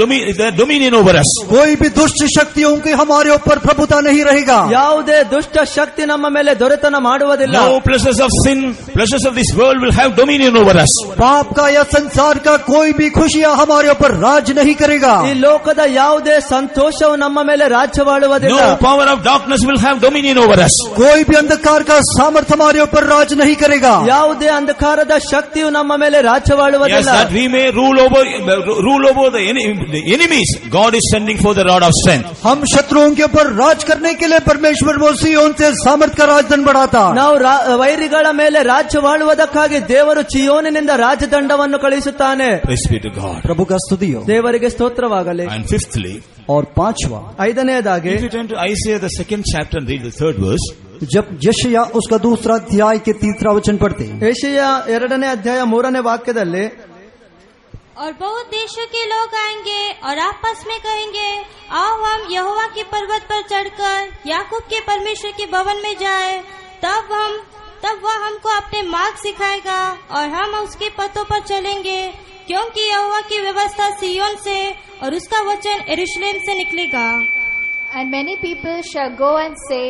dominion over us. कोई भी दुष्ट शक्तियों की हमारे ऊपर प्रभुता नहीं रहेगा। ಯಾವುದೇ ದುಷ್ಟ ಶಕ್ತಿ ನಮ್ಮ ಮೇಲೆ ದೊರೆತನ ಮಾಡುವುದಿಲ್ಲ. No pleasures of sin, pleasures of this world will have dominion over us. पाप का या संसार का कोई भी खुशियां हमारे ऊपर राज नहीं करेगा। ಈ ಲೋಕದ ಯಾವುದೇ ಸಂತೋಷವು ನಮ್ಮ ಮೇಲೆ ರಾಜ್ಯವಾಳುವುದಿಲ್ಲ. No power of darkness will have dominion over us. कोई भी अंधकार का सामर्थ हमारे ऊपर राज नहीं करेगा। ಯಾವುದೇ ಅಂಧಕಾರದ ಶಕ್ತಿಯು ನಮ್ಮ ಮೇಲೆ Yes, ರಾಜ್ಯವಾಳುವುದಿಲ್ಲ. that we may rule over the enemies. God is sending for the rod of strength. हम शत्रुओं के ऊपर राज करने के लिए परमेश्वर वो सियोन से सामर्थ का राजदंड बढ़ाता। ನಾವು ವೈರಿಗಳ ಮೇಲೆ ರಾಜ್ಯವಾಳುವುದಕ್ಕಾಗಿ ದೇವರು ಚಿಯೋನಿನಿಂದ ರಾಜದಂಡವನ್ನು ಕಳಿಸುತ್ತಾನೆ. Praise be to God. प्रभु का स्तुति हो। ದೇವರಿಗೆ ಸ್ತೋತ್ರವಾಗಲಿ. And fifthly, और पांचवा, ಐದನೆಯದಾಗಿ if you turn to Isaiah the 2nd chapter and read the 3rd verse, जब यशायाह उसका दूसरा अध्याय के 3रा वचन पढ़ते हैं, ಏಷಯ 2ನೇ ಅಧ್ಯಾಯ 3ನೇ ವಾಕ್ಯದಲ್ಲಿ, और बहुत देशों के लोग आएंगे और आपस में कहेंगे, आओ हम यहोवा के पर्वत पर चढ़कर याकूब के परमेश्वर के भवन में जाए। तब वह हमको अपने मार्ग सिखाएगा और हम उसके पथों पर चलेंगे, क्योंकि यहोवा की व्यवस्था सिय्योन से और उसका वचन यरूशलेम से निकलेगा। And many people shall go and say,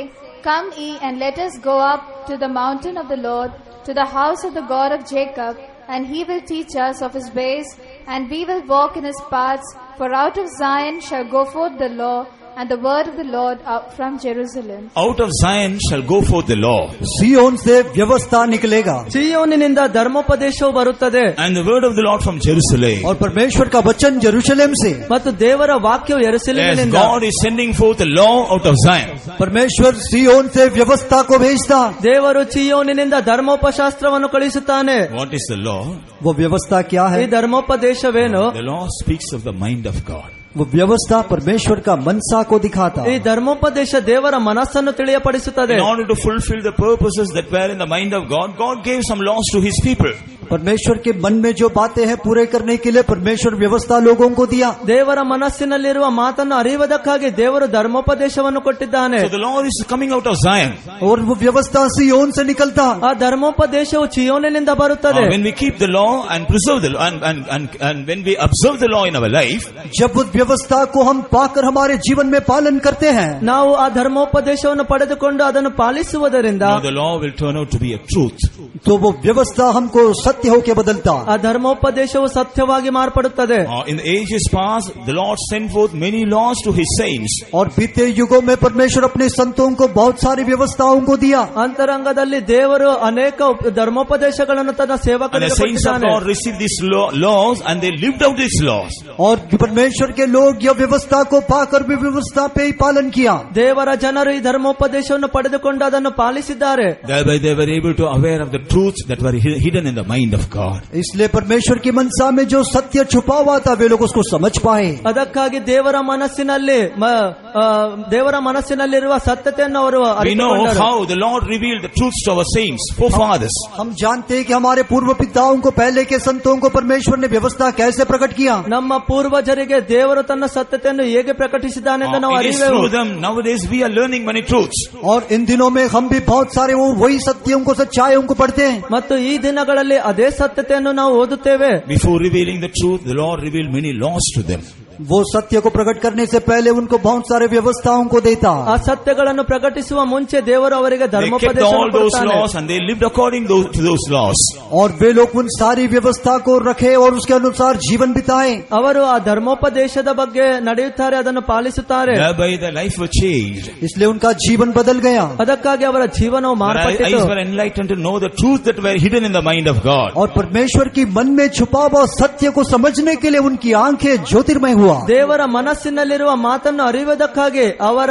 Come ye, and let us go up to the mountain of the Lord, to the house of the God of Jacob, and he will teach us of his ways, and we will walk in his paths. For out of Zion shall go forth the law, and the word of the Lord out from Jerusalem. out of Zion shall go forth the law, सियोन से व्यवस्था निकलेगा ಚಿಯೋನಿನಿಂದ ಧರ್ಮೋಪದೇಶವು ಬರುತ್ತದೆ and the word of the Lord from Jerusalem. और परमेश्वर का वचन यरूशलेम से। ಮತ್ತು ದೇವರ ವಾಕ್ಯವು Yes, ಯೆರೂಸಲೇಮಿನಿಂದ. God is sending forth the law out of Zion. परमेश्वर सियोन से व्यवस्था को भेजता। ದೇವರು ಚಿಯೋನಿನಿಂದ ಧರ್ಮೋಪಶಾಸ್ತ್ರವನ್ನು ಕಳಿಸುತ್ತಾನೆ. What is the law? वो व्यवस्था क्या ಈ है? ಧರ್ಮೋಪದೇಶವೇನು? The law speaks of the mind of God. वो व्यवस्था परमेश्वर का मनसा को दिखाता। ಈ ಧರ್ಮೋಪದೇಶ ದೇವರ ಮನಸ್ಸನ್ನು ತಿಳಿಯಪಡಿಸುತ್ತದೆ. In order to fulfill the purposes that were in the mind of God, God gave some laws to his people. परमेश्वर के मन में जो बातें हैं पूरे करने के लिए परमेश्वर व्यवस्था लोगों को दिया। ದೇವರ ಮನಸ್ಸಿನಲ್ಲಿರುವ ಮಾತನ್ನು ಅರಿಯುವುದಕ್ಕಾಗಿ ದೇವರು ಧರ್ಮೋಪದೇಶವನ್ನು ಕೊಟ್ಟಿದ್ದಾನೆ. So the law is coming out of Zion. और वो व्यवस्था सियोन से निकलता। ಆ ಧರ್ಮೋಪದೇಶವು ಚಿಯೋನಿನಿಂದ ಬರುತ್ತದೆ. When we keep the law and preserve the law, and when we observe the law in our life, जब उस व्यवस्था को हम पाकर हमारे जीवन में पालन करते हैं, ನಾವು ಆ ಧರ್ಮೋಪದೇಶವನ್ನು ಪಡೆದುಕೊಂಡು ಅದನ್ನು ಪಾಲಿಸುವುದರಿಂದ now the law will turn out to be a truth. तो वो व्यवस्था हमको सत्य होके बदलता। ಆ ಧರ್ಮೋಪದೇಶವು ಸತ್ಯವಾಗಿ ಮಾರ್ಪಡುತ್ತದೆ. In the ages past, the Lord sent forth many laws to his saints. और बीते युगों में परमेश्वर अपने संतों को बहुत सारी व्यवस्थाओं को दिया। ಅಂತರಂಗದಲ್ಲಿ ದೇವರು ಅನೇಕ ಧರ್ಮೋಪದೇಶಗಳನ್ನು ತನ್ನ And the ಸೇವಕರಿಗೆ saints of ಕೊಟ್ಟಿದ್ದಾನೆ. God received these laws and they lived out these laws. और परमेश्वर के लोग यह व्यवस्था को पाकर भी व्यवस्था पे ही पालन किया। ದೇವರ ಜನರು ಈ ಧರ್ಮೋಪದೇಶವನ್ನು ಪಡೆದುಕೊಂಡು ಅದನ್ನು ಪಾಲಿಸಿದ್ದಾರೆ. Thereby they were able to aware of the truths that were hidden in the mind of God. इसलिए परमेश्वर की मनसा में जो सत्य छुपा हुआ था वे लोग उसको समझ पाए। ಅದಕ್ಕಾಗಿ ದೇವರ ಮನಸ್ಸಿನಲ್ಲಿರುವ ಸತ್ಯತೆಯನ್ನು ಅವರು We know ಅರಿತುಕೊಂಡರು. how the Lord revealed the truths to our saints, forefathers. हम जानते हैं कि हमारे पूर्व पिताओं को, पहले के संतों को परमेश्वर ने व्यवस्था कैसे प्रकट किया। ನಮ್ಮ ಪೂರ್ವಜರಿಗೆ ದೇವರು ತನ್ನ ಸತ್ಯತೆಯನ್ನು ಹೇಗೆ ಪ್ರಕಟಿಸಿದ್ದಾನೆಂದು ನಾವು It is ಅರಿವೆವು. through them nowadays we are learning many truths. और इन दिनों में हम भी बहुत सारे वही सत्यों को, सच्चाइयों को पढ़ते हैं। ಮತ್ತು ಈ ದಿನಗಳಲ್ಲಿ ಅದೇ ಸತ್ಯತೆಯನ್ನು ನಾವು ಓದುತ್ತೇವೆ. Before revealing the truth, the Lord revealed many laws to them. वो सत्य को प्रकट करने से पहले उनको बहुत सारे व्यवस्थाओं को देता। ಆ ಸತ್ಯಗಳನ್ನು ಪ್ರಕಟಿಸುವ ಮುಂಚೆ ದೇವರು ಅವರಿಗೆ They kept all ಧರ್ಮೋಪದೇಶವನ್ನು those ಕೊಡ್ತಾನೆ. laws and they lived according to those laws. और वे लोग उन सारी व्यवस्था को रखे और उसके अनुसार जीवन बिताए। ಅವರು ಆ ಧರ್ಮೋಪದೇಶದ ಬಗ್ಗೆ ನಡೆಯುತ್ತಾರೆ, ಅದನ್ನು ಪಾಲಿಸುತ್ತಾರೆ. Thereby their life was changed. इसलिए उनका जीवन बदल गया। ಅದಕ್ಕಾಗಿ ಅವರ ಜೀವನವು Their ಮಾರ್ಪಟ್ಟಿತು. eyes were enlightened to know the truth that were hidden in the mind of God. और परमेश्वर की मन में छुपा हुआ सत्य को समझने के लिए उनकी आंखें ज्योतिर्मय हुआ। हुआ। ದೇವರ ಮನಸ್ಸಿನಲ್ಲಿರುವ ಮಾತನ್ನು ಅರಿಯುವುದಕ್ಕಾಗಿ ಅವರ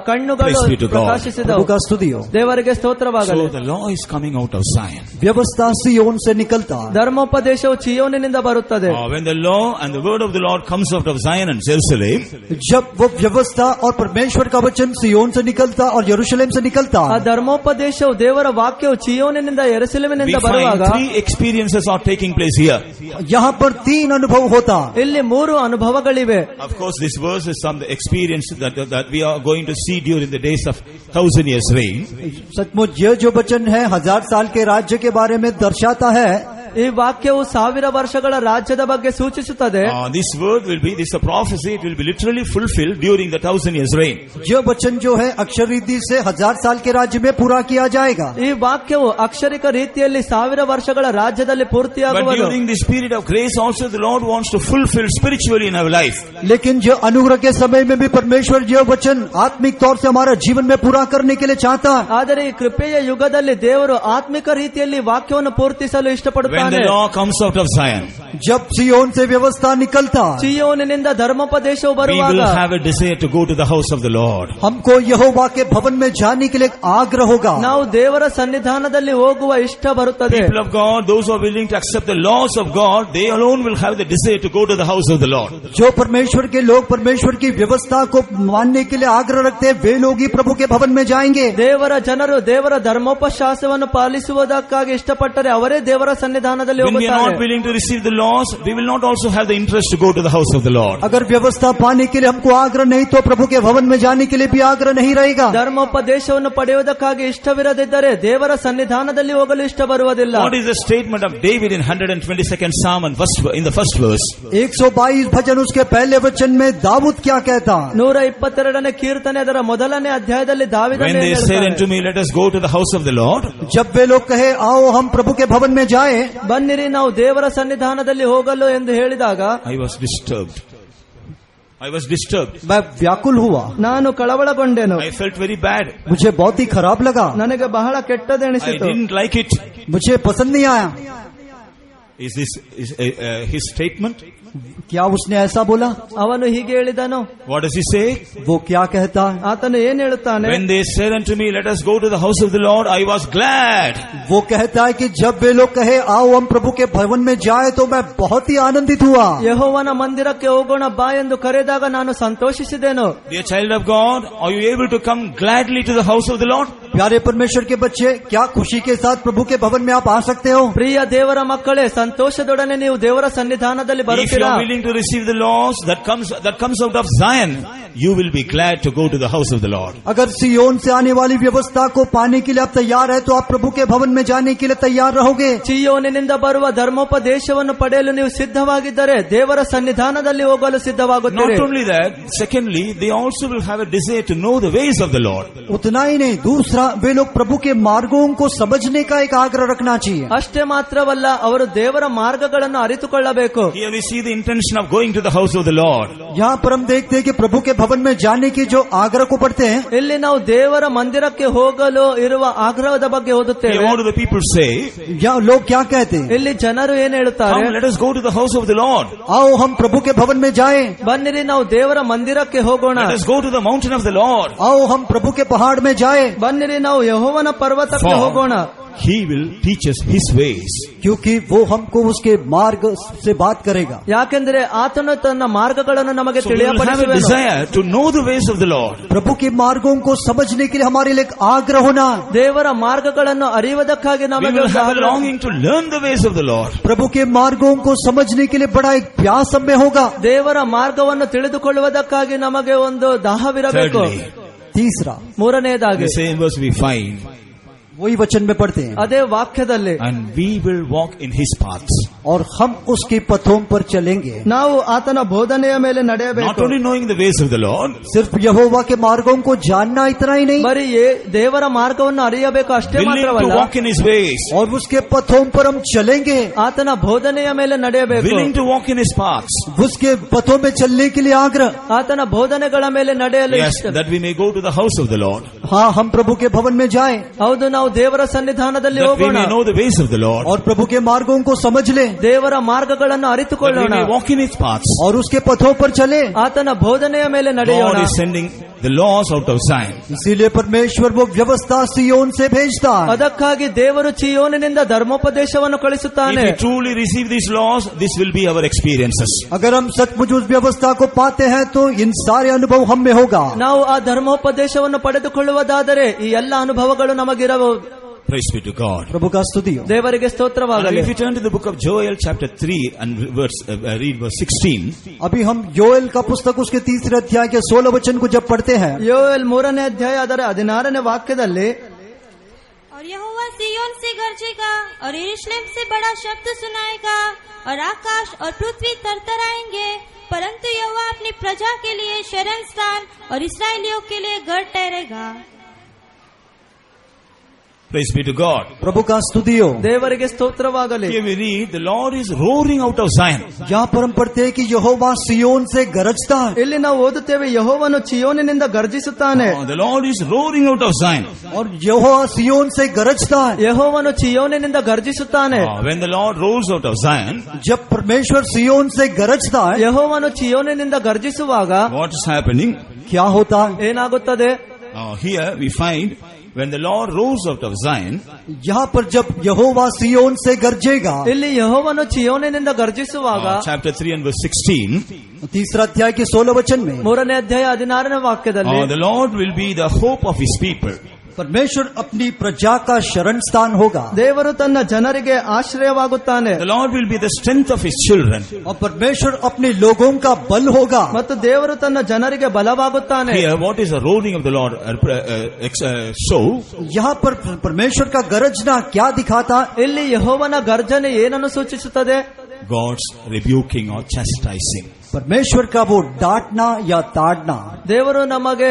ಕಣ್ಣುಗಳು Praise be to God. ಪ್ರಕಾಶಿಸಿದವು. प्रभु का स्तुति हो। ದೇವರಿಗೆ ಸ್ತೋತ್ರವಾಗಲಿ. So the law is coming out of Zion. व्यवस्था सियोन से निकलता। ಧರ್ಮೋಪದೇಶವು ಚಿಯೋನಿನಿಂದ ಬರುತ್ತದೆ. When the law and the word of the Lord comes out of Zion and Jerusalem, जब वो व्यवस्था और परमेश्वर का वचन सियोन से निकलता और यरूशलेम से निकलता, ಆ ಧರ್ಮೋಪದೇಶವು ದೇವರ ವಾಕ್ಯವು ಚಿಯೋನಿನಿಂದ we ಯೆರೂಸಲೇಮಿನಿಂದ find ಬರುವಾಗ 3 experiences are taking place here. यहाँ पर 3 अनुभव होता। ಇಲ್ಲಿ 3 ಅನುಭವಗಳಿವೆ. Of course, this verse is some experience that we are going to see during the days of 1000 years reign. सचमुच यह जो वचन है 1000 साल के राज्य के बारे में दर्शाता है। ಈ ವಾಕ್ಯವು 1000 ವರ್ಷಗಳ ರಾಜ್ಯದ ಬಗ್ಗೆ ಸೂಚಿಸುತ್ತದೆ. This word will be, this is a prophecy, it will be literally fulfilled during the 1000 years reign. यह वचन जो है अक्षर रीति से 1000 साल के राज्य में पूरा किया जाएगा। ಈ ವಾಕ್ಯವು ಅಕ್ಷರಿಕ ರೀತಿಯಲ್ಲಿ 1000 ವರ್ಷಗಳ ರಾಜ್ಯದಲ್ಲಿ But ಪೂರ್ತಿಯಾಗುವುದು. during this period of grace also the Lord wants to fulfill spiritually in our life. लेकिन जो अनुग्रह के समय में भी परमेश्वर यह वचन आत्मिक तौर से हमारा जीवन में पूरा करने के लिए चाहता है। ಆದರೆ ಈ ಕೃಪೆಯ ಯುಗದಲ್ಲಿ ದೇವರು ಆತ್ಮಿಕ ರೀತಿಯಲ್ಲಿ ವಾಕ್ಯವನ್ನು ಪೂರ್ತಿಸಲು When ಇಷ್ಟಪಡುತ್ತಾನೆ. the law comes out of Zion, जब सियोन से व्यवस्था निकलता, ಚಿಯೋನಿನಿಂದ ಧರ್ಮೋಪದೇಶವು we will ಬರುವಾಗ have a desire to go to the house of the Lord. हमको यहोवा के भवन में जाने के लिए एक आग्रह होगा। ನಾವು ದೇವರ ಸನ್ನಿಧಾನದಲ್ಲಿ ಹೋಗುವ ಇಷ್ಟ ಬರುತ್ತದೆ. People of God, those who are willing to accept the laws of God, they alone will have the desire to go to the house of the Lord. जो परमेश्वर के लोग परमेश्वर की व्यवस्था को मानने के लिए आग्रह रखते हैं, वे लोग ही प्रभु के भवन में जाएंगे। ದೇವರ ಜನರು ದೇವರ ಧರ್ಮೋಪಶಾಸವನ್ನು ಪಾಲಿಸುವುದಕ್ಕಾಗಿ ಇಷ್ಟಪಟ್ಟರೆ ಅವರೇ ದೇವರ ಸನ್ನಿಧಾನದಲ್ಲಿ When we are not ಹೋಗುತ್ತಾರೆ. willing to receive the laws, we will not also have the interest to go to the house of the Lord. अगर व्यवस्था पाने के लिए हमको आग्रह नहीं, तो प्रभु के भवन में जाने के लिए भी आग्रह नहीं रहेगा। ಧರ್ಮೋಪದೇಶವನ್ನು ಪಡೆಯುವುದಕ್ಕಾಗಿ ಇಷ್ಟವಿರದಿದ್ದರೆ ದೇವರ ಸನ್ನಿಧಾನದಲ್ಲಿ ಹೋಗಲು ಇಷ್ಟ ಬರುವುದಿಲ್ಲ. What is the statement of David in 122nd Psalm and in the first verse? 122 भजन उसके पहले वचन में दाऊद क्या कहता? 122ನೇ ಕೀರ್ತನೆ ಅದರ ಮೊದಲನೇ ಅಧ್ಯಾಯದಲ್ಲಿ ದಾವೀದನು When they ಏನು said ಹೇಳ್ತಾನೆ? unto me, let us go to the house of the Lord, जब वे लोग कहे आओ हम प्रभु के भवन में जाएं, ಬನ್ನಿರಿ ನಾವು ದೇವರ ಸನ್ನಿಧಾನದಲ್ಲಿ ಹೋಗಲು ಎಂದು ಹೇಳಿದಾಗ I was disturbed. I was disturbed. मैं व्याकुल हुआ, ನಾನು ಕಳವಳಗೊಂಡೆನು. I felt very bad. मुझे बहुत ही खराब लगा, ನನಗೆ ಬಹಳ I ಕೆಟ್ಟದೆನಿಸಿತು. didn't like it. मुझे पसंद नहीं आया। Is this his statement? क्या उसने ऐसा बोला? ಅವನು ಹೀಗೆ ಹೇಳಿದನು. What does he say? वो क्या कहता है? ಆತನು ಏನ್ ಹೇಳುತ್ತಾನೆ? When they said unto me, let us go to the house of the Lord, I was glad. वो कहता है कि जब वे लोग कहे आओ हम प्रभु के भवन में जाए, तो मैं बहुत ही आनंदित हुआ। ಯೆಹೋವನ ಮಂದಿರಕ್ಕೆ ಹೋಗೋಣ ಬಾ ಎಂದು ಕರೆದಾಗ ನಾನು ಸಂತೋಷಿಸಿದೆನು. Dear child of God, are you able to come gladly to the house of the Lord? प्यारे परमेश्वर के बच्चे, क्या खुशी के साथ प्रभु के भवन में आप आ सकते हो? ಪ್ರಿಯ ದೇವರ ಮಕ್ಕಳೇ, ಸಂತೋಷದೊಡನೆ ನೀವು ದೇವರ ಸನ್ನಿಧಾನದಲ್ಲಿ If you ಬರುತ್ತೀರಾ? are willing to receive the laws that comes out of Zion, you will be glad to go to the house of the Lord. अगर सियोन से आने वाली व्यवस्था को पाने के लिए आप तैयार है, तो आप प्रभु के भवन में जाने के लिए तैयार रहोगे। ಚಿಯೋನಿನಿಂದ ಬರುವ ಧರ್ಮೋಪದೇಶವನ್ನು ಪಡೆಯಲು ನೀವು ಸಿದ್ಧವಾಗಿದ್ದರೆ ದೇವರ ಸನ್ನಿಧಾನದಲ್ಲಿ ಹೋಗಲು ಸಿದ್ಧವಾಗುತ್ತೀರಿ. Not only that, secondly, they also will have a desire to know the ways of the Lord. उतना ही नहीं, दूसरा वे लोग प्रभु के मार्गों को समझने का एक आग्रह रखना चाहिए। ಅಷ್ಟೇ ಮಾತ್ರವಲ್ಲ, ಅವರು ದೇವರ ಮಾರ್ಗಗಳನ್ನು ಅರಿತುಕೊಳ್ಳಬೇಕು. Here we see the intention of going to the house of the Lord. यहाँ पर हम देखते हैं कि प्रभु के भवन में जाने की जो आग्रह को पढ़ते हैं, ಇಲ್ಲಿ ನಾವು ದೇವರ ಮಂದಿರಕ್ಕೆ ಹೋಗಲು ಇರುವ ಆಗ್ರಹದ ಬಗ್ಗೆ Here, ಓದುತ್ತೇವೆ. what do the people say? यहाँ लोग क्या कहते हैं? ಇಲ್ಲಿ ಜನರು ಏನ್ ಹೇಳುತ್ತಾರೆ? Come, let us go to the house of the Lord. आओ हम प्रभु के भवन में जाएं, ಬನ್ನಿರಿ ನಾವು ದೇವರ ಮಂದಿರಕ್ಕೆ ಹೋಗೋಣ. Let us go to the mountain of the Lord. आओ हम प्रभु के पहाड़ में जाएं, ಬನ್ನಿರಿ ನಾವು ಯೆಹೋವನ ಪರ್ವತಕ್ಕೆ For ಹೋಗೋಣ. He will teach us His ways. क्योंकि वो हमको उसके मार्ग से बात करेगा। ಯಾಕೆಂದ್ರೆ ಆತನು ತನ್ನ ಮಾರ್ಗಗಳನ್ನು ನಮಗೆ So we will have a ತಿಳಿಯಪಡಿಸುವನು. desire to know the ways of the Lord. प्रभु के मार्गों को समझने के लिए हमारे लिए एक आग्रह होना, ದೇವರ ಮಾರ್ಗಗಳನ್ನು ಅರಿಯುವುದಕ್ಕಾಗಿ We ನಮಗೆ will ಒಂದು have a ಆಗ್ರಹ. longing to learn the ways of the Lord. प्रभु के मार्गों को समझने के लिए बड़ा एक प्यास हमें होगा। ದೇವರ ಮಾರ್ಗವನ್ನು ತಿಳಿದುಕೊಳ್ಳುವುದಕ್ಕಾಗಿ ನಮಗೆ ಒಂದು ದಾಹವಿರಬೇಕು. Thirdly, तीसरा, ಮೂರನೆಯದಾಗಿ the same verse we find, वही वचन में पढ़ते हैं, ಅದೇ ವಾಕ್ಯದಲ್ಲಿ and we will walk in His paths. और हम उसके पथों पर चलेंगे। ನಾವು ಆತನ ಬೋಧನೆಯ ಮೇಲೆ Not ನಡೆಯಬೇಕು. only knowing the ways of the Lord, सिर्फ यहोवा के मार्गों को जानना इतना ही नहीं, ಬರೀ ದೇವರ ಮಾರ್ಗವನ್ನು ಅರಿಯಬೇಕು ಅಷ್ಟೇ willing to ಮಾತ್ರವಲ್ಲ, walk in His ways, और उसके पथों पर हम चलेंगे। ಆತನ ಬೋಧನೆಯ ಮೇಲೆ ನಡೆಯಬೇಕು. willing to walk in His paths. उसके पथों में चलने के लिए आग्रह। ಆತನ ಬೋಧನೆಗಳ ಮೇಲೆ ನಡೆಯಲು Yes, ಇಷ್ಟ. that we may go to the house of the Lord. हाँ, हम प्रभु के भवन में जाएं, ಹೌದು, ನಾವು ದೇವರ ಸನ್ನಿಧಾನದಲ್ಲಿ That we ಹೋಗೋಣ. may know the ways of the Lord. और प्रभु के मार्गों को समझ लें। ದೇವರ ಮಾರ್ಗಗಳನ್ನು that we ಅರಿತುಕೊಳ್ಳೋಣ may walk in His paths. और उसके पथों पर चले। ಆತನ ಬೋಧನೆಯ ಮೇಲೆ God ನಡೆಯೋಣ. is sending the laws out of Zion. इसीलिए परमेश्वर वो व्यवस्था सियोन से भेजता है। ಅದಕ್ಕಾಗಿ ದೇವರು ಚೀಯೋನಿನಿಂದ ಧರ್ಮೋಪದೇಶವನ್ನು If ಕಳಿಸುತ್ತಾನೆ. we truly receive these laws, this will be our experiences. अगर हम सचमुच उस व्यवस्था को पाते हैं तो इन सारे अनुभव हम में होगा। ನಾವು ಆ ಧರ್ಮೋಪದೇಶವನ್ನು ಪಡೆದುಕೊಳ್ಳುವುದಾದರೆ ಈ ಎಲ್ಲ ಅನುಭವಗಳು ನಮಗಿರವು. Praise be to God. प्रभु का स्तुति हो। ದೇವರಿಗೆ And ಸ್ತೋತ್ರವಾಗಲಿ. if you turn to the book of Joel chapter 3 and read verse 16, अभी हम योएल का पुस्तक उसके 3 अध्याय के 16 वचन को जब पढ़ते हैं, ಯೋएಲ್ 3ನೇ ಅಧ್ಯಾಯ ಅದರ 16ನೇ ವಾಕ್ಯದಲ್ಲಿ और यहोवा सिय्योन से गरजेगा और यरूशलेम से बड़ा शब्द सुनाएगा और आकाश और पृथ्वी थरथराएंगे, परंतु यहोवा अपनी प्रजा के लिए शरण स्थान और इस्राएलियों के लिए गढ़ ठहरेगा। praise be to God. प्रभु का स्तुति हो। ದೇವರಿಗೆ ಸ್ತೋತ್ರವಾಗಲಿ. Here we read, the Lord is roaring out of Zion. यहाँ पर हम पढ़ते हैं कि यहोवा सियोन से गरजता है। ಇಲ್ಲಿ ನಾವು ಓದುತ್ತೇವೆ ಯೆಹೋವನು ಚೀಯೋನಿನಿಂದ ಗರ್ಜಿಸುತ್ತಾನೆ. The Lord is roaring out of Zion. और यहोवा सियोन से गरजता है। ಯೆಹೋವನು ಚೀಯೋನಿನಿಂದ ಗರ್ಜಿಸುತ್ತಾನೆ. When the Lord roars out of Zion, जब परमेश्वर सियोन से गरजता है, ಯೆಹೋವನು ಚೀಯೋನಿನಿಂದ ಗರ್ಜಿಸುವಾಗ what is happening? क्या होता है? ಏನಾಗುತ್ತದೆ? Here we find, when the Lord roars out of Zion, यहाँ पर जब यहोवा सियोन से गरजेगा, ಇಲ್ಲಿ ಯೆಹೋವನು ಚೀಯೋನಿನಿಂದ ಗರ್ಜಿಸುವಾಗ chapter 3 and verse 16, 3 अध्याय के 16 वचन में 3ನೇ ಅಧ್ಯಾಯ 16ನೇ ವಾಕ್ಯದಲ್ಲಿ the Lord will be the hope of His people. परमेश्वर अपनी प्रजा का शरण स्थान होगा। ದೇವರು ತನ್ನ ಜನರಿಗೆ ಆಶ್ರಯವಾಗುತ್ತಾನೆ. The Lord will be the strength of His children. और परमेश्वर अपने लोगों का बल होगा। ಮತ್ತು ದೇವರು ತನ್ನ ಜನರಿಗೆ ಬಲವಾಗುತ್ತಾನೆ. Here, what is the roaring of the Lord show? यहाँ पर परमेश्वर का गरजना क्या दिखाता? ಇಲ್ಲಿ ಯೆಹೋವನ ಗರ್ಜನೆ ಏನನ್ನು ಸೂಚಿಸುತ್ತದೆ? God's rebuking or chastising. परमेश्वर का वो डांटना या ताड़ना। ದೇವರು ನಮಗೆ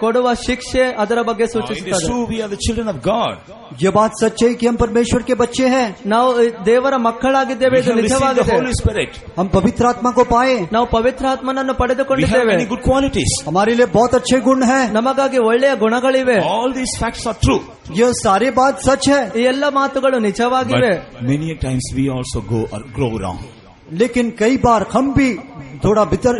ಕೊಡುವ ಶಿಕ್ಷೆ ಅದರ ಬಗ್ಗೆ It is ಸೂಚಿಸುತ್ತದೆ. true, we are the children of God. ये बात सच है कि हम परमेश्वर के बच्चे हैं। ನಾವು ದೇವರ ಮಕ್ಕಳಾಗಿದ್ದೇವೆ, We ಇದು have received the ನಿಜವಾಗಿದೆ. Holy Spirit. हम पवित्र आत्मा को पाए, ನಾವು ಪವಿತ್ರಾತ್ಮನನ್ನು We have ಪಡೆದುಕೊಂಡಿದ್ದೇವೆ. many good qualities. हमारे लिए बहुत अच्छे गुण हैं। ನಮಗಾಗಿ ಒಳ್ಳೆಯ ಗುಣಗಳಿವೆ. All these facts are true. ये सारे बात सच है, ಈ ಎಲ್ಲ ಮಾತುಗಳು ನಿಜವಾಗಿವೆ. But many times we also grow wrong. लेकिन कई बार हम भी थोड़ा भीतर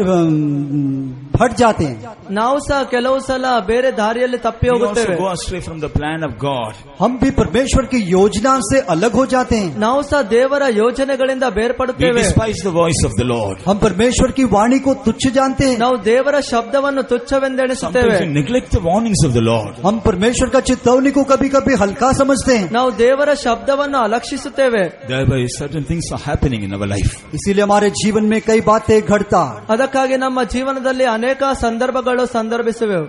हट जाते हैं। ನಾವು ಸಹ ಕೆಲವು ಸಲ ಬೇರೆ ದಾರಿಯಲ್ಲಿ ತಪ್ಪಿ We ಹೋಗುತ್ತೇವೆ. also go astray from the plan of God. हम भी परमेश्वर की योजना से अलग हो जाते हैं। ನಾವು ಸಹ ದೇವರ ಯೋಜನೆಗಳಿಂದ We ಬೇರ್ಪಡುತ್ತೇವೆ. despise the voice of the Lord. हम परमेश्वर की वाणी को तुच्छ जानते हैं। ನಾವು ದೇವರ ಶಬ್ದವನ್ನು ತುಚ್ಛವೆಂದೆಣಿಸುತ್ತೇವೆ. Sometimes we neglect the warnings of the Lord. हम परमेश्वर का चेतावनी को कभी कभी हल्का समझते हैं। ನಾವು ದೇವರ ಶಬ್ದವನ್ನು ಅಲಕ್ಷಿಸುತ್ತೇವೆ. Thereby certain things are happening in our life. इसीलिए हमारे जीवन में कई बातें घटता। ಅದಕ್ಕಾಗಿ ನಮ್ಮ ಜೀವನದಲ್ಲಿ ಅನೇಕ ಸಂದರ್ಭಗಳು ಸಂದರ್ಭಿಸಿವೆ.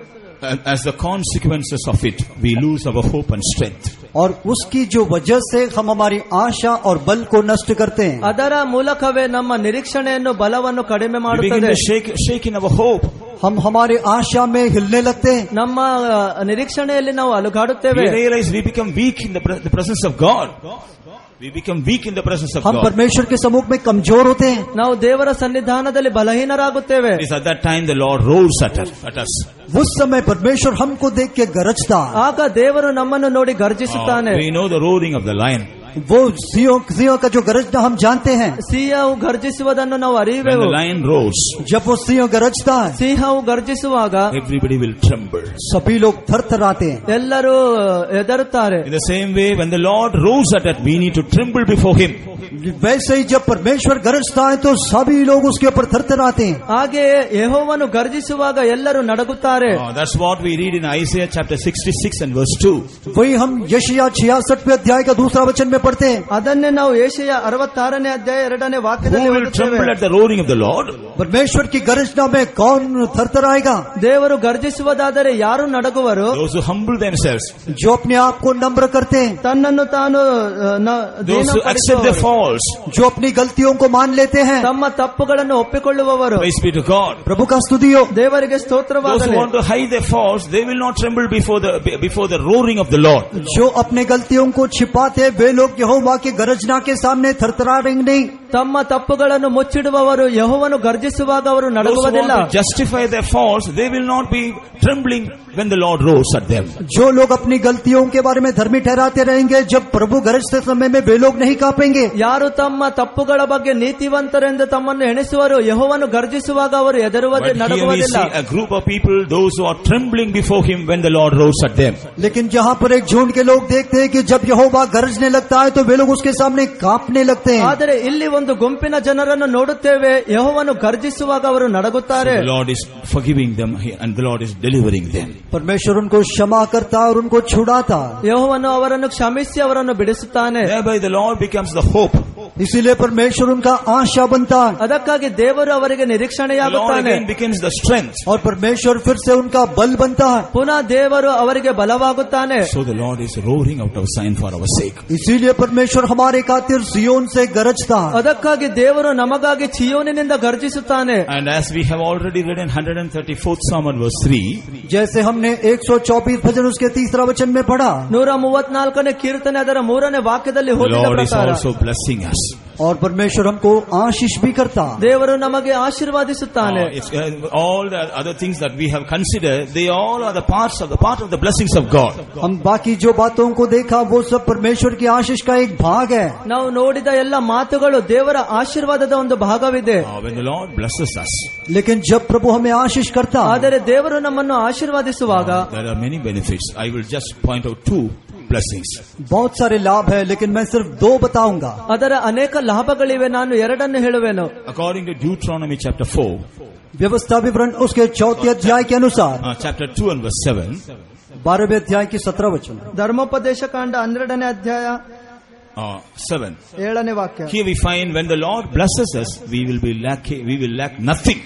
As the consequences of it, we lose our hope and strength. और उसकी जो वजह से हम हमारी आशा और बल को नष्ट करते हैं। ಅದರ ಮೂಲಕವೇ ನಮ್ಮ ನಿರೀಕ್ಷಣೆಯನ್ನು ಬಲವನ್ನು ಕಡಿಮೆ We begin ಮಾಡುತ್ತದೆ. to shake in our hope. हम हमारे आशा में हिलने लगते हैं। ನಮ್ಮ ನಿರೀಕ್ಷಣೆಯಲ್ಲಿ ನಾವು We ಅಲುಗಾಡುತ್ತೇವೆ. realize we become weak in the presence of God. We become weak in the presence of हम God. परमेश्वर के सम्मुख में कमजोर होते हैं। ನಾವು ದೇವರ ಸನ್ನಿಧಾನದಲ್ಲಿ ಬಲಹೀನರಾಗುತ್ತೇವೆ. It is at that time the Lord roars at us. उस समय परमेश्वर हमको देख के गरजता। ಆಗ ದೇವರು ನಮ್ಮನ್ನು ನೋಡಿ ಗರ್ಜಿಸುತ್ತಾನೆ. We know the roaring of the lion. वो सिंह का जो गरजना हम जानते हैं। ಸಿಂಹವು ಗರ್ಜಿಸುವುದನ್ನು ನಾವು When ಅರಿಯುವೆವು. the lion roars, जब वो सिंह गरजता है, ಸಿಂಹವು ಗರ್ಜಿಸುವಾಗ everybody will tremble. सभी लोग थरथराते हैं। ಎಲ್ಲರೂ ಹೆದರುತ್ತಾರೆ. In the same way, when the Lord roars at us, we need to tremble before Him. वैसे ही जब परमेश्वर गरजता है तो सभी लोग उसके ऊपर थरथराते हैं। ಹಾಗೆಯೇ ಯೆಹೋವನು ಗರ್ಜಿಸುವಾಗ ಎಲ್ಲರೂ ನಡುಗುತ್ತಾರೆ. That's what we read in Isaiah chapter 66 and verse 2. वही हम यशायाह 66वें अध्याय का 2 वचन में पढ़ते हैं। ಅದನ್ನೇ ನಾವು ಯೆಶಾಯ 66ನೇ ಅಧ್ಯಾಯ 2ನೇ ವಾಕ್ಯದಲ್ಲಿ Who will ಓದುತ್ತೇವೆ. tremble at the roaring of the Lord? परमेश्वर की गरजना में कौन थरथराएगा? ದೇವರು ಗರ್ಜಿಸುವುದಾದರೆ ಯಾರು ನಡುಗುವರು? Those who humble themselves. जो अपने आप को नम्र करते हैं, ತನ್ನನ್ನು ತಾನು Those who accept their faults. जो अपनी गलतियों को मान लेते हैं। ತಮ್ಮ ತಪ್ಪುಗಳನ್ನು ಒಪ್ಪಿಕೊಳ್ಳುವವರು. Praise be to God. प्रभु का स्तुति हो। ದೇವರಿಗೆ Those who ಸ್ತೋತ್ರವಾಗಲಿ. want to hide their faults, they will not tremble before the roaring of the Lord. जो अपने गलतियों को छिपाते हैं वे लोग लोग यहोवा के गरजना के सामने थरथराएंगे नहीं। ತಮ್ಮ ತಪ್ಪುಗಳನ್ನು ಮುಚ್ಚಿಡುವವರು ಯೆಹೋವನು ಗರ್ಜಿಸುವಾಗ ಅವರು Those who ನಡುಗುವುದಿಲ್ಲ. want to justify their faults, they will not be trembling when the Lord roars at them. जो लोग अपनी गलतियों के बारे में धर्मी ठहराते रहेंगे, जब प्रभु गरजते समय में वे लोग नहीं कांपेंगे। ಯಾರು ತಮ್ಮ ತಪ್ಪುಗಳ ಬಗ್ಗೆ ನೀತಿವಂತರೆಂದು ತಮ್ಮನ್ನು ಎಣಿಸುವರು, ಯೆಹೋವನು ಗರ್ಜಿಸುವಾಗ ಅವರು ಹೆದರುವುದೇ But here we ನಡುಗುವುದಿಲ್ಲ. see a group of people, those who are trembling before him when the Lord roars at them. लेकिन जहाँ पर एक झुंड के लोग देखते हैं कि जब यहोवा गरजने लगता है तो वे लोग उसके सामने कांपने लगते हैं। ಆದರೆ ಇಲ್ಲಿ ಒಂದು ಗುಂಪಿನ ಜನರನ್ನು ನೋಡುತ್ತೇವೆ, ಯೆಹೋವನು ಗರ್ಜಿಸುವಾಗ ಅವರು ನಡುಗುತ್ತಾರೆ. The Lord is forgiving them and the Lord is delivering them. परमेश्वर उनको क्षमा करता और उनको छुड़ाता। ಯೆಹೋವನು ಅವರನ್ನು ಕ್ಷಮಿಸಿ ಅವರನ್ನು ಬಿಡಿಸುತ್ತಾನೆ. Thereby the Lord becomes the hope. इसीलिए परमेश्वर उनका आशा बनता है ಅದಕ್ಕಾಗಿ ದೇವರು ಅವರಿಗೆ The Lord ನಿರೀಕ್ಷಣೆಯಾಗುತ್ತಾನೆ. again becomes the strength. और परमेश्वर फिर से उनका बल बनता है। ಪುನಃ ದೇವರು ಅವರಿಗೆ ಬಲವಾಗುತ್ತಾನೆ. So the Lord is roaring out of Zion for our sake. इसीलिए परमेश्वर हमारे खातिर सियोन से गरजता है। ಅದಕ್ಕಾಗಿ ದೇವರು ನಮಗಾಗಿ ಚಿಯೋನಿನಿಂದ ಗರ್ಜಿಸುತ್ತಾನೆ. And as we have already read in 134th Psalm and verse 3, जैसे हमने 124 भजन उसके 3रा वचन में पढ़ा, 134ನೇ ಕೀರ್ತನೆ ಅದರ 3ನೇ ವಾಕ್ಯದಲ್ಲಿ the ಓದಿದ Lord is ಪ್ರಕಾರ also blessing us. और परमेश्वर हमको आशीष भी करता। ದೇವರು ನಮಗೆ ಆಶೀರ್ವಾದಿಸುತ್ತಾನೆ. All the other things that we have considered, they all are the part of the blessings of God. हम बाकी जो बातों को देखा वो सब परमेश्वर की आशीष का एक भाग है। ನಾವು ನೋಡಿದ ಎಲ್ಲ ಮಾತುಗಳು ದೇವರ ಆಶೀರ್ವಾದದ ಒಂದು ಭಾಗವಿದೆ. When the Lord blesses us, लेकिन जब प्रभु हमें आशीष करता, ಆದರೆ ದೇವರು ನಮ್ಮನ್ನು ಆಶೀರ್ವಾದಿಸುವಾಗ there are many benefits. I will just point out 2 blessings. बहुत सारे लाभ है, लेकिन मैं सिर्फ 2 बताऊंगा। ಅದರ ಅನೇಕ ಲಾಭಗಳಿವೆ, ನಾನು ಎರಡನ್ನು ಹೇಳುವೆನು. According to Deuteronomy chapter 4, व्यवस्था विवरण उसके 4थे अध्याय के अनुसार, chapter 2 and verse 7, 12वें अध्याय की 17 वचन, ಧರ್ಮೋಪದೇಶ ಕಾಂಡ 12ನೇ ಅಧ್ಯಾಯ 7. 7ನೇ ವಾಕ್ಯ. Here we find when the Lord blesses us, we will lack nothing.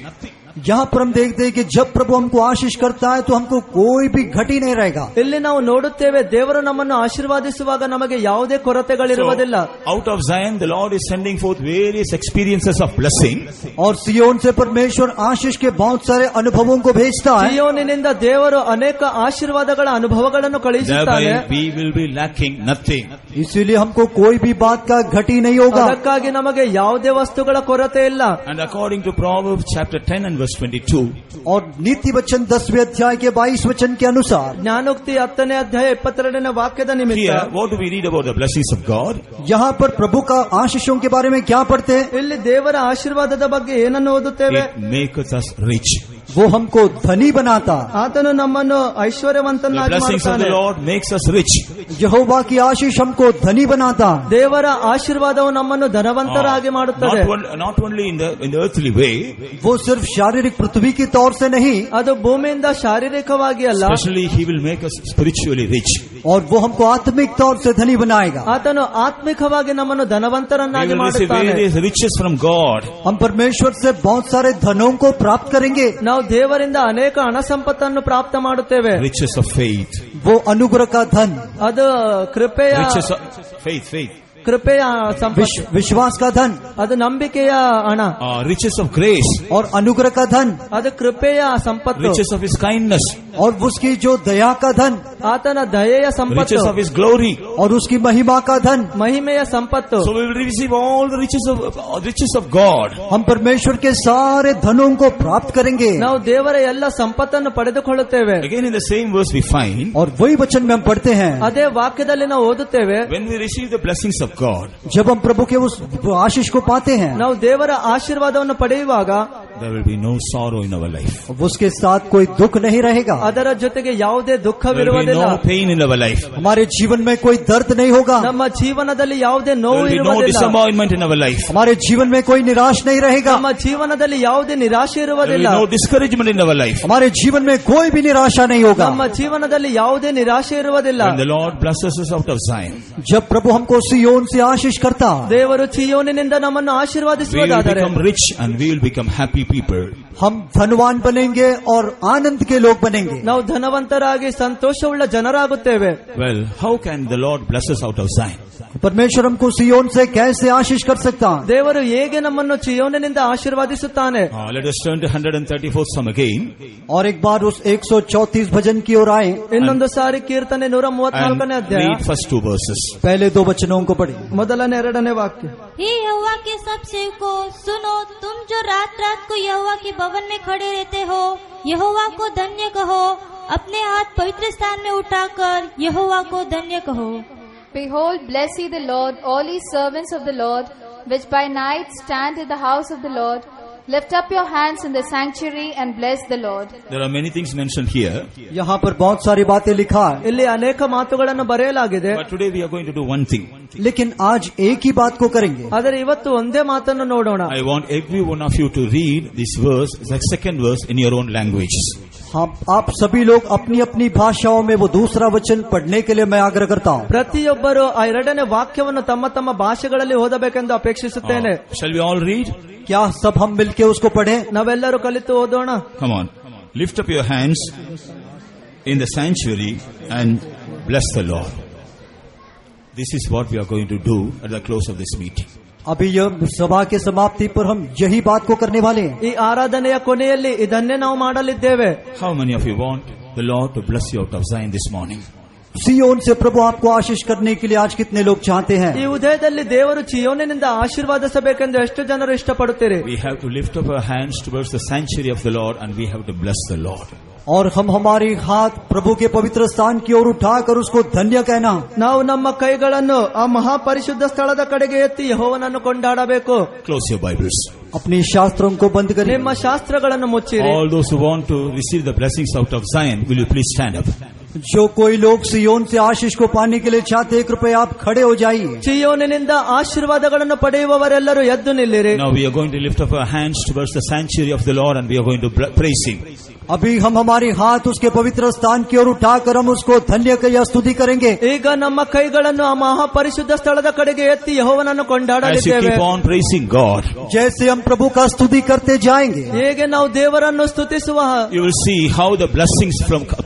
यहाँ पर हम देखते हैं कि जब प्रभु हमको आशीष करता है तो हमको कोई भी घटी नहीं रहेगा। ಇಲ್ಲಿ ನಾವು ನೋಡುತ್ತೇವೆ, ದೇವರು ನಮ್ಮನ್ನು ಆಶೀರ್ವಾದಿಸುವಾಗ ನಮಗೆ ಯಾವುದೇ ಕೊರತೆಗಳಿರುವುದಿಲ್ಲ. Out of Zion, the Lord is sending forth various experiences of blessing. और सियोन से परमेश्वर आशीष के बहुत सारे अनुभवों को भेजता है। ಸಿಯೋನಿನಿಂದ ದೇವರು ಅನೇಕ ಆಶೀರ್ವಾದಗಳ ಅನುಭವಗಳನ್ನು ಕಳುಹಿಸುತ್ತಾನೆ. Thereby we will be lacking nothing. इसीलिए हमको कोई भी बात का घटी नहीं होगा। ಅದಕ್ಕಾಗಿ ನಮಗೆ ಯಾವುದೇ ವಸ್ತುಗಳ ಕೊರತೆ ಇಲ್ಲ. And according to Proverbs chapter 10 and verse 22, और नीति वचन 10वें अध्याय के 22 वचन के अनुसार, ಜ್ಞಾನೋಕ್ತಿ 10ನೇ ಅಧ್ಯಾಯ 22ನೇ ವಾಕ್ಯದ ನಿಮಿತ್ತ here what do we read about the blessings of God? यहाँ पर प्रभु का आशीषों के बारे में क्या पढ़ते हैं? ಇಲ್ಲಿ ದೇವರ ಆಶೀರ್ವಾದದ ಬಗ್ಗೆ ಏನನ್ನು ಓದುತ್ತೇವೆ? It maketh us rich. वो हमको धनी बनाता। ಆತನು ನಮ್ಮನ್ನು The ಐಶ್ವರ್ಯವಂತನಾಗಿ blessings of ಮಾಡುತ್ತಾನೆ. the Lord makes us rich. यहोवा की आशीष हमको धनी बनाता। ದೇವರ ಆಶೀರ್ವಾದವು ನಮ್ಮನ್ನು ಧನವಂತರಾಗಿ ಮಾಡುತ್ತದೆ. Not only in the earthly way, वो सिर्फ शारीरिक पृथ्वी की तौर से नहीं, ಅದು ಭೂಮಿಯಿಂದ ಶಾರೀರಿಕವಾಗಿ ಅಲ್ಲ, especially He will make us spiritually rich. और वो हमको आत्मिक तौर से धनी बनाएगा। ಆತನು ಆತ್ಮಿಕವಾಗಿ ನಮ್ಮನ್ನು We ಧನವಂತರನ್ನಾಗಿ will receive ಮಾಡುತ್ತಾನೆ. various riches from God. हम परमेश्वर से बहुत सारे धनों को प्राप्त करेंगे। ನಾವು ದೇವರಿಂದ ಅನೇಕ ಹಣ ಸಂಪತ್ತನ್ನು ಪ್ರಾಪ್ತ ಮಾಡುತ್ತೇವೆ. Riches of faith. वो अनुग्रह का धन, ಅದು ಕೃಪೆಯ Riches of faith. ಸಂಪತ್ತು, विश्वास का धन, ಅದು ನಂಬಿಕೆಯ ಹಣ. Riches of grace. और अनुग्रह का धन, ಅದು ಕೃಪೆಯ ಸಂಪತ್ತು. Riches of His kindness. और उसकी जो दया का धन, ಆತನ ದಯೆಯ ಸಂಪತ್ತು, Riches of His glory. और उसकी महिमा का धन। ಮಹಿಮೆಯ ಸಂಪತ್ತು. So we will receive all the riches of God. हम परमेश्वर के सारे धनों को प्राप्त करेंगे। ನಾವು ದೇವರ ಎಲ್ಲ ಸಂಪತ್ತನ್ನು ಪಡೆದುಕೊಳ್ಳುತ್ತೇವೆ. Again in the same verse we find, और वही वचन में हम पढ़ते हैं, ಅದೇ ವಾಕ್ಯದಲ್ಲಿ ನಾವು ಓದುತ್ತೇವೆ, when we receive the blessings of God, जब हम प्रभु के उस आशीष को पाते हैं, ನಾವು ದೇವರ ಆಶೀರ್ವಾದವನ್ನು ಪಡೆಯುವಾಗ there will be no sorrow in our life. उसके साथ कोई दुख नहीं रहेगा। ಅದರ ಜೊತೆಗೆ ಯಾವುದೇ There will be ದುಃಖವಿರುವುದಿಲ್ಲ. no pain in our life. हमारे जीवन में कोई दर्द नहीं होगा। ನಮ್ಮ ಜೀವನದಲ್ಲಿ ಯಾವುದೇ There ನೋವು will be no ಇರುವುದಿಲ್ಲ. disappointment in our life. हमारे जीवन में कोई निराश नहीं रहेगा। ನಮ್ಮ ಜೀವನದಲ್ಲಿ ಯಾವುದೇ ನಿರಾಶೆ There will ಇರುವುದಿಲ್ಲ. be no discouragement in our life. हमारे जीवन में कोई भी निराशा नहीं होगा। ನಮ್ಮ ಜೀವನದಲ್ಲಿ ಯಾವುದೇ ನಿರಾಶೆ ಇರುವುದಿಲ್ಲ. When the Lord blesses us out of Zion, जब प्रभु हमको सियोन से आशीष करता, ದೇವರು ಚಿಯೋನಿನಿಂದ ನಮ್ಮನ್ನು we will ಆಶೀರ್ವಾದಿಸುವುದಾದರೆ become rich and we will become happy happy people. हम धनवान बनेंगे और आनंद के लोग बनेंगे. ನಾವು ಧನವಂತರಾಗಿ ಸಂತೋಷವುಳ್ಳ ಜನರಾಗುತ್ತೇವೆ. Well, how can the Lord bless us out of Zion? परमेश्वर हमको सियोन से कैसे आशीष कर सकता है? ದೇವರು ಹೇಗೆ ನಮ್ಮನ್ನು ಚೀಯೋನಿನಿಂದ ಆಶೀರ್ವಾದಿಸುತ್ತಾನೆ? Let us turn to 134th Psalm again. और एक बार उस 134 भजन की ओर आए. ಇನ್ನೊಂದು ಸಾರಿ ಕೀರ್ತನೆ 134ನೇ And ಅಧ್ಯಾಯ read first 2 verses. पहले 2 वचनों को पढ़िए. ಮೊದಲನೇ 2ನೇ ವಾಕ್ಯ. हे यहोवा के सब सेवकों, सुनो, तुम जो रात रात को यहोवा के भवन में खड़े रहते हो, यहोवा को धन्य कहो. अपने हाथ पवित्र स्थान में उठाकर यहोवा को धन्य कहो. Behold, bless ye the Lord, all ye servants of the Lord, which by night stand in the house of the Lord. Lift up your hands in the sanctuary and bless the Lord. There are many things mentioned here. यहाँ पर बहुत सारी बातें लिखा है. ಇಲ್ಲಿ ಅನೇಕ ಮಾತುಗಳನ್ನು ಬರೆಯಲಾಗಿದೆ. But today we are going to do one thing. लेकिन आज एक ही बात को करेंगे. ಆದರೆ ಇವತ್ತು ಒಂದೇ ಮಾತನ್ನು ನೋಡೋಣ. I want every one of you to read this verse, the second verse, in your own language. आप सभी लोग अपनी अपनी भाषाओं में वो दूसरा वचन पढ़ने के लिए मैं आग्रह करता हूँ. ಪ್ರತಿಯೊಬ್ಬರು ಆ 2ನೇ ವಾಕ್ಯವನ್ನು ತಮ್ಮ ತಮ್ಮ ಭಾಷೆಗಳಲ್ಲಿ ಓದಬೇಕೆಂದು ಅಪೇಕ್ಷಿಸುತ್ತೇನೆ. Shall we all read? क्या सब हम मिलके उसको पढ़ें? ನಾವೆಲ್ಲರೂ ಕಲಿತು ಓದೋಣ. Come on. Lift up your hands in the sanctuary and bless the Lord. This is what we are going to do at the close of this meeting. अभी यह सभा के समाप्ति पर हम यही बात को करने वाले हैं. ಈ ಆರಾಧನೆಯ ಕೊನೆಯಲ್ಲಿ ಇದನ್ನೇ ನಾವು ಮಾಡಲಿದ್ದೇವೆ. How many of you want the Lord to bless you out of Zion this morning? सियोन से प्रभु आपको आशीष करने के लिए आज कितने लोग चाहते हैं? ಈ ಉದಯದಲ್ಲಿ ದೇವರು ಚೀಯೋನಿನಿಂದ ಆಶೀರ್ವಾದಿಸಬೇಕೆಂದು ಎಷ್ಟು ಜನರು ಇಷ್ಟಪಡುತ್ತೀರಿ? We have to lift up our hands towards the sanctuary of the Lord and we have to bless the Lord. और हम हमारे हाथ प्रभु के पवित्र स्थान की ओर उठाकर उसको धन्य कहना. ನಾವು ನಮ್ಮ ಕೈಗಳನ್ನು ಆ ಮಹಾಪರಿಶುದ್ಧ ಸ್ಥಳದ ಕಡೆಗೆ ಎತ್ತಿ ಯೆಹೋವನನ್ನು ಕೊಂಡಾಡಬೇಕು. Close your Bibles. अपनी शास्त्रों को बंद करें. ನಿಮ್ಮ ಶಾಸ್ತ್ರಗಳನ್ನು ಮುಚ್ಚಿರಿ. All those who want to receive the blessings out of Zion, will you please stand up? जो कोई लोग सियोन से आशीष को पाने के लिए चाहते हैं, कृपया आप खड़े हो जाइए. ಚೀಯೋನಿನಿಂದ ಆಶೀರ್ವಾದಗಳನ್ನು ಪಡೆಯುವವರೆಲ್ಲರೂ ಎದ್ದು ನಿಲ್ಲಿರಿ. Now we are going to lift up our hands towards the sanctuary of the Lord and we are going to praise Him. अभी हम हमारे हाथ उसके पवित्र स्थान की ओर उठाकर हम उसको धन्य या स्तुति करेंगे. ಈಗ ನಮ್ಮ ಕೈಗಳನ್ನು ಆ ಮಹಾಪರಿಶುದ್ಧ ಸ್ಥಳದ ಕಡೆಗೆ ಎತ್ತಿ ಯೆಹೋವನನ್ನು As you ಕೊಂಡಾಡಲಿದ್ದೇವೆ. keep on praising God, जैसे हम प्रभु का स्तुति करते जाएंगे, ಹೇಗೆ ನಾವು ದೇವರನ್ನು ಸ್ತುತಿಸುವ you will see how the blessings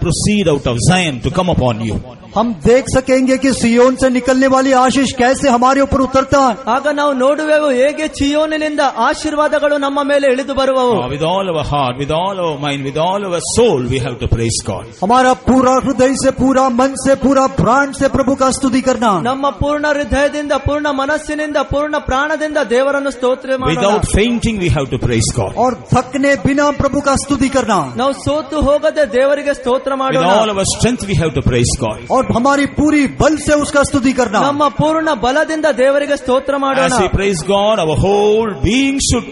proceed out of Zion to come upon you. हम देख सकेंगे कि सियोन से निकलने वाली आशीष कैसे हमारे ऊपर उतरता है. ಆಗ ನಾವು ನೋಡುವೆವು ಹೇಗೆ ಚೀಯೋನಿನಿಂದ ಆಶೀರ್ವಾದಗಳು ನಮ್ಮ ಮೇಲೆ ಇಳಿದು ಬರುವವು. With all our heart, with all our mind, with all our soul, we have to praise God. हमारा पूरा हृदय से, पूरा मन से, पूरा प्राण से प्रभु का स्तुति करना. ನಮ್ಮ ಪೂರ್ಣ ಹೃದಯದಿಂದ, ಪೂರ್ಣ ಮನಸ್ಸಿನಿಂದ, ಪೂರ್ಣ ಪ್ರಾಣದಿಂದ ದೇವರನ್ನು ಸ್ತೋತ್ರ ಮಾಡೋಣ. Without fainting, we have to praise God. और थकने बिना प्रभु का स्तुति करना. ನಾವು ಸೋತು ಹೋಗದೆ ದೇವರಿಗೆ ಸ್ತೋತ್ರ With ಮಾಡೋಣ. all our strength, we have to praise God. और हमारी पूरी बल से उसका स्तुति करना. ನಮ್ಮ ಪೂರ್ಣ ಬಲದಿಂದ ದೇವರಿಗೆ ಸ್ತೋತ್ರ ಮಾಡೋಣ. As we praise God, our whole being should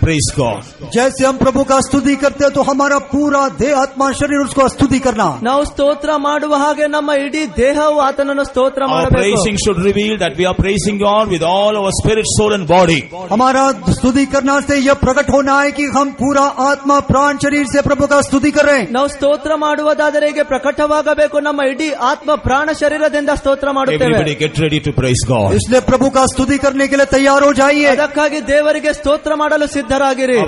praise God. जैसे हम प्रभु का स्तुति करते हैं तो हमारा पूरा देह, आत्मा, शरीर उसको स्तुति करना. ನಾವು ಸ್ತೋತ್ರ ಮಾಡುವ ಹಾಗೆ ನಮ್ಮ ಇಡೀ ದೇಹವು ಆತನನ್ನು ಸ್ತೋತ್ರ Our ಮಾಡಬೇಕು. praising should reveal that we are praising God with all our spirit, soul and body. हमारा स्तुति करना से यह प्रकट होना है कि हम पूरा आत्मा, प्राण, शरीर से प्रभु का स्तुति कर रहे हैं. ನಾವು ಸ್ತೋತ್ರ ಮಾಡುವುದಾದರೆ ಹೀಗೆ ಪ್ರಕಟವಾಗಬೇಕು. ನಮ್ಮ ಇಡೀ ಆತ್ಮ, ಪ್ರಾಣ, ಶರೀರದಿಂದ ಸ್ತೋತ್ರ ಮಾಡುತ್ತೇವೆ. Everybody get ready to praise God. इसलिए प्रभु का स्तुति करने के लिए तैयार हो जाइए. ಅದಕ್ಕಾಗಿ ದೇವರಿಗೆ ಸ್ತೋತ್ರ ಮಾಡಲು ಸಿದ್ಧರಾಗಿರಿ.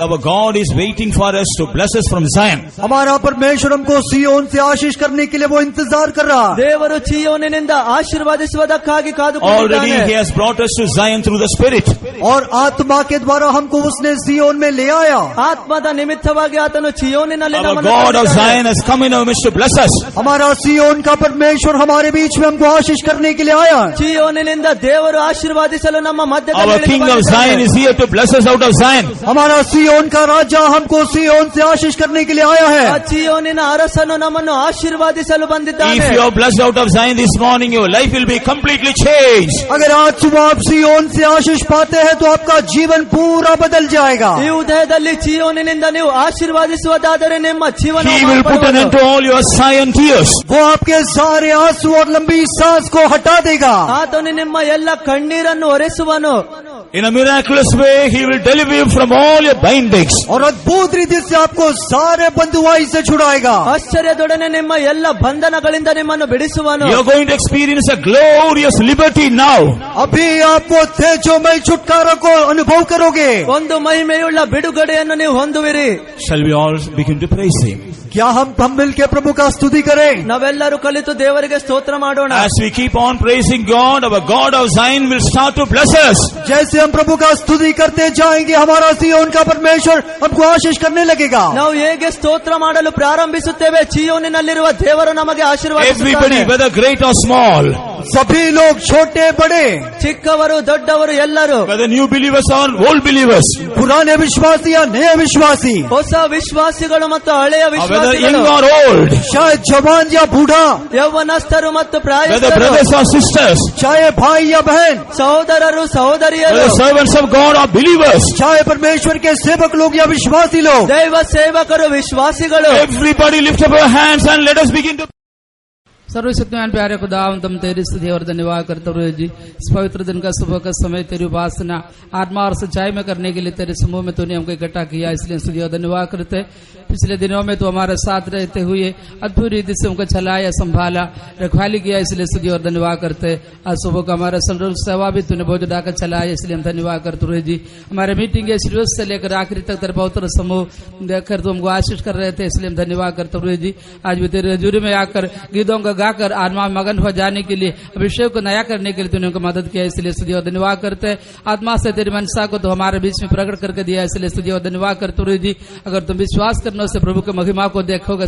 Our God is waiting for us to bless us from Zion. हमारा परमेश्वर हमको सियोन से आशीष करने के लिए वो इंतजार कर रहा है. ದೇವರು ಚೀಯೋನಿನಿಂದ ಆಶೀರ್ವಾದಿಸುವುದಕ್ಕಾಗಿ Already ಕಾದುಕೊಂಡಿದ್ದಾನೆ. He has brought us to Zion through the Spirit. और आत्मा के द्वारा हमको उसने सियोन में ले आया. ಆತ್ಮದ ನಿಮಿತ್ತವಾಗಿ ಆತನು ಚೀಯೋನಿನಲ್ಲಿ Our ನಮ್ಮನ್ನು God of ತಂದಿದ್ದಾನೆ. Zion has come in our midst to bless us. हमारा सियोन का परमेश्वर हमारे बीच में हमको आशीष करने के लिए आया है. ಚೀಯೋನಿನಿಂದ ದೇವರು ಆಶೀರ್ವಾದಿಸಲು ನಮ್ಮ ಮಧ್ಯದಲ್ಲಿ Our King of Zion is here to bless us out of Zion. हमारा सियोन का राजा हमको सियोन से आशीष करने के लिए आया ಆ है. ಚೀಯೋನಿನ ಅರಸನು ನಮ್ಮನ್ನು ಆಶೀರ್ವಾದಿಸಲು ಬಂದಿದ್ದಾನೆ. If you are blessed out of Zion this morning, your life will be completely changed. अगर आज सुबह आप सियोन से आशीष पाते हैं तो आपका जीवन पूरा बदल जाएगा. ಈ ಉದಯದಲ್ಲಿ ಚೀಯೋನಿನಿಂದ ನೀವು ಆಶೀರ್ವಾದಿಸುವುದಾದರೆ ನಿಮ್ಮ ಜೀವನ He will put an end to all your Zion tears. वो आपके सारे आंसू और लंबी सांस को हटा देगा. ಆತನು ನಿಮ್ಮ ಎಲ್ಲ ಕಣ್ಣೀರನ್ನು ಒರೆಸುವನು. In a miraculous way, He will deliver you from all your bindings. और अद्भुत रीति से आपको सारे बंधुआई से छुड़ाएगा. ಆಶ್ಚರ್ಯದೊಡನೆ ನಿಮ್ಮ ಎಲ್ಲ ಬಂಧನಗಳಿಂದ ನಿಮ್ಮನ್ನು ಬಿಡಿಸುವನು. You are going to experience a glorious liberty now. अभी आप वो तेजोमय छुटकारा को अनुभव करोगे. ಒಂದು ಮಹಿಮೆಯುಳ್ಳ ಬಿಡುಗಡೆಯನ್ನು ನೀವು ಹೊಂದುವಿರಿ. Shall we all begin to praise Him? क्या हम मिलकर प्रभु का स्तुति करें? ನಾವೆಲ್ಲರೂ ಕಲಿತು ದೇವರಿಗೆ ಸ್ತೋತ್ರ ಮಾಡೋಣ. As we keep on praising God, our God of Zion will start to bless us. जैसे हम प्रभु का स्तुति करते जाएंगे, हमारा सियोन का परमेश्वर हमको आशीष करने लगेगा. ನಾವು ಹೇಗೆ ಸ್ತೋತ್ರ ಮಾಡಲು ಪ್ರಾರಂಭಿಸುತ್ತೇವೆ, ಚೀಯೋನಿನಲ್ಲಿರುವ ದೇವರು ನಮಗೆ Everybody, ಆಶೀರ್ವಾದ. whether great or small, सभी लोग छोटे बड़े, ಚಿಕ್ಕವರು ದೊಡ್ಡವರು ಎಲ್ಲರೂ, whether new believers or old believers, पुराने विश्वासी या नए विश्वासी, ಹೊಸ ವಿಶ್ವಾಸಿಗಳು ಮತ್ತು ಹಳೆಯ whether young ವಿಶ್ವಾಸಿಗಳು, or old, शायद जवान या बूढ़ा, ಯೌವನಸ್ಥರು ಮತ್ತು whether ಪ್ರಾಯಸ್ಥರು, brothers or sisters, चाहे भाई या बहन, ಸಹೋದರರು ಸಹೋದರಿಯರು, whether servants of God or believers, चाहे परमेश्वर के सेवक लोग या विश्वासी लोग, ದೈವ ಸೇವಕರು ವಿಶ್ವಾಸಿಗಳು, everybody lift up your hands and let us begin to सर्वशक्तिमान प्यारे खुदा, हम तुम तेरी स्तुति और धन्यवाद करते हुए जी इस पवित्र दिन का सुबह का समय तेरी उपासना आत्मा और सच्चाई में करने के लिए तेरे समूह में तूने हमको इकट्ठा किया, इसलिए स्तुति और धन्यवाद करते. पिछले दिनों में तू हमारे साथ रहते हुए अद्भुत रीति से हमको चलाया, संभाला, रखवाली किया, इसलिए स्तुति और धन्यवाद करते. आज सुबह का हमारा संरोध सेवा भी तूने बहुत डाकर चलाया, इसलिए हम धन्यवाद करते हुए जी. हमारे मीटिंग के शुरू से लेकर आखिरी तक तेरे पवित्र समूह देखकर तुम हमको आशीष कर रहे थे, इसलिए हम धन्यवाद करते हुए जी. आज भी तेरे हजूरी में आकर गीतों का गाकर आत्मा में मगन हो जाने के लिए, अभिषेक को नया करने के लिए तूने उनको मदद किया, इसलिए स्तुति और धन्यवाद करते. आत्मा से तेरी मनसा को तो हमारे बीच में प्रकट करके दिया, इसलिए स्तुति और धन्यवाद करते हुए जी. अगर तुम विश्वास करने से प्रभु की महिमा को देखोगे,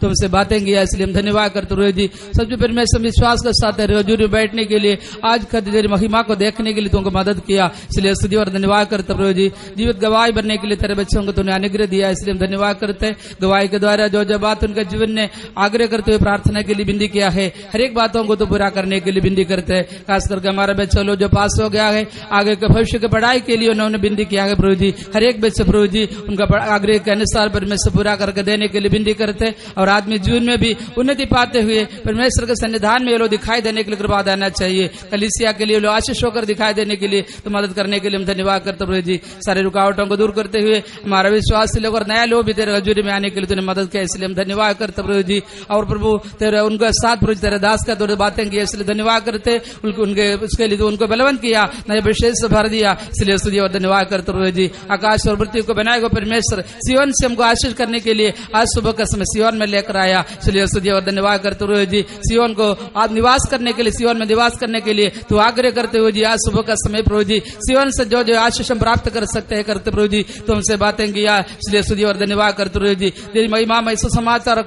तुमसे बातें किया, इसलिए हम धन्यवाद करते हुए जी. सबसे पहले मैं विश्वास के साथ तेरे हजूरी में बैठने के लिए, आज तेरी महिमा को देखने के लिए तुमको मदद किया, इसलिए स्तुति और धन्यवाद करते हुए जी. जीवित गवाही बनने के लिए तेरे बच्चों को तूने अनुग्रह दिया, इसलिए हम धन्यवाद करते. गवाही के द्वारा जो जो बात उनके जीवन ने आग्रह करते हुए प्रार्थना के लिए विनती किया है, हर एक बातों को तो पूरा करने के लिए विनती करते हैं. खास करके हमारा बच्चा लोग जो पास हो गया है, आगे के भविष्य की पढ़ाई के लिए उन्होंने विनती किया है प्रभु जी. हर एक बच्चे प्रभु जी उनका आग्रह के अनुसार परमेश्वर पूरा करके देने के लिए विनती करते. और आदमी जीवन में भी उन्नति पाते हुए परमेश्वर के सन्निधान में ये लोग दिखाई देने के लिए कृपा देना चाहिए. कलीसिया के लिए लोग आशीष होकर दिखाई देने के लिए तो मदद करने के लिए हम धन्यवाद करते प्रभु जी. सारे रुकावटों को दूर करते हुए हमारा विश्वास लोग और नया लोग भी तेरे हजूरी में आने के लिए तूने मदद किया, इसलिए हम धन्यवाद करते प्रभु जी. और प्रभु तेरे उनके साथ प्रभु तेरे दास का दो बातें की, इसलिए धन्यवाद करते. उनके उसके लिए उनको बलवंत किया, नए विशेष से भर दिया, इसलिए स्तुति और धन्यवाद करते हुए जी. आकाश और पृथ्वी को बनाए हुए परमेश्वर सियोन से हमको आशीष करने के लिए आज सुबह का समय सियोन में लेकर आया, इसलिए स्तुति और धन्यवाद करते हुए जी. सियोन को आज निवास करने के लिए, सियोन में निवास करने के लिए तो आग्रह करते हुए जी आज सुबह का समय प्रभु जी सियोन से जो जो आशीष हम प्राप्त कर सकते हैं करते प्रभु जी तुमसे बातें किया, इसलिए स्तुति और धन्यवाद करते हुए जी. तेरी महिमा में यीशु समाचार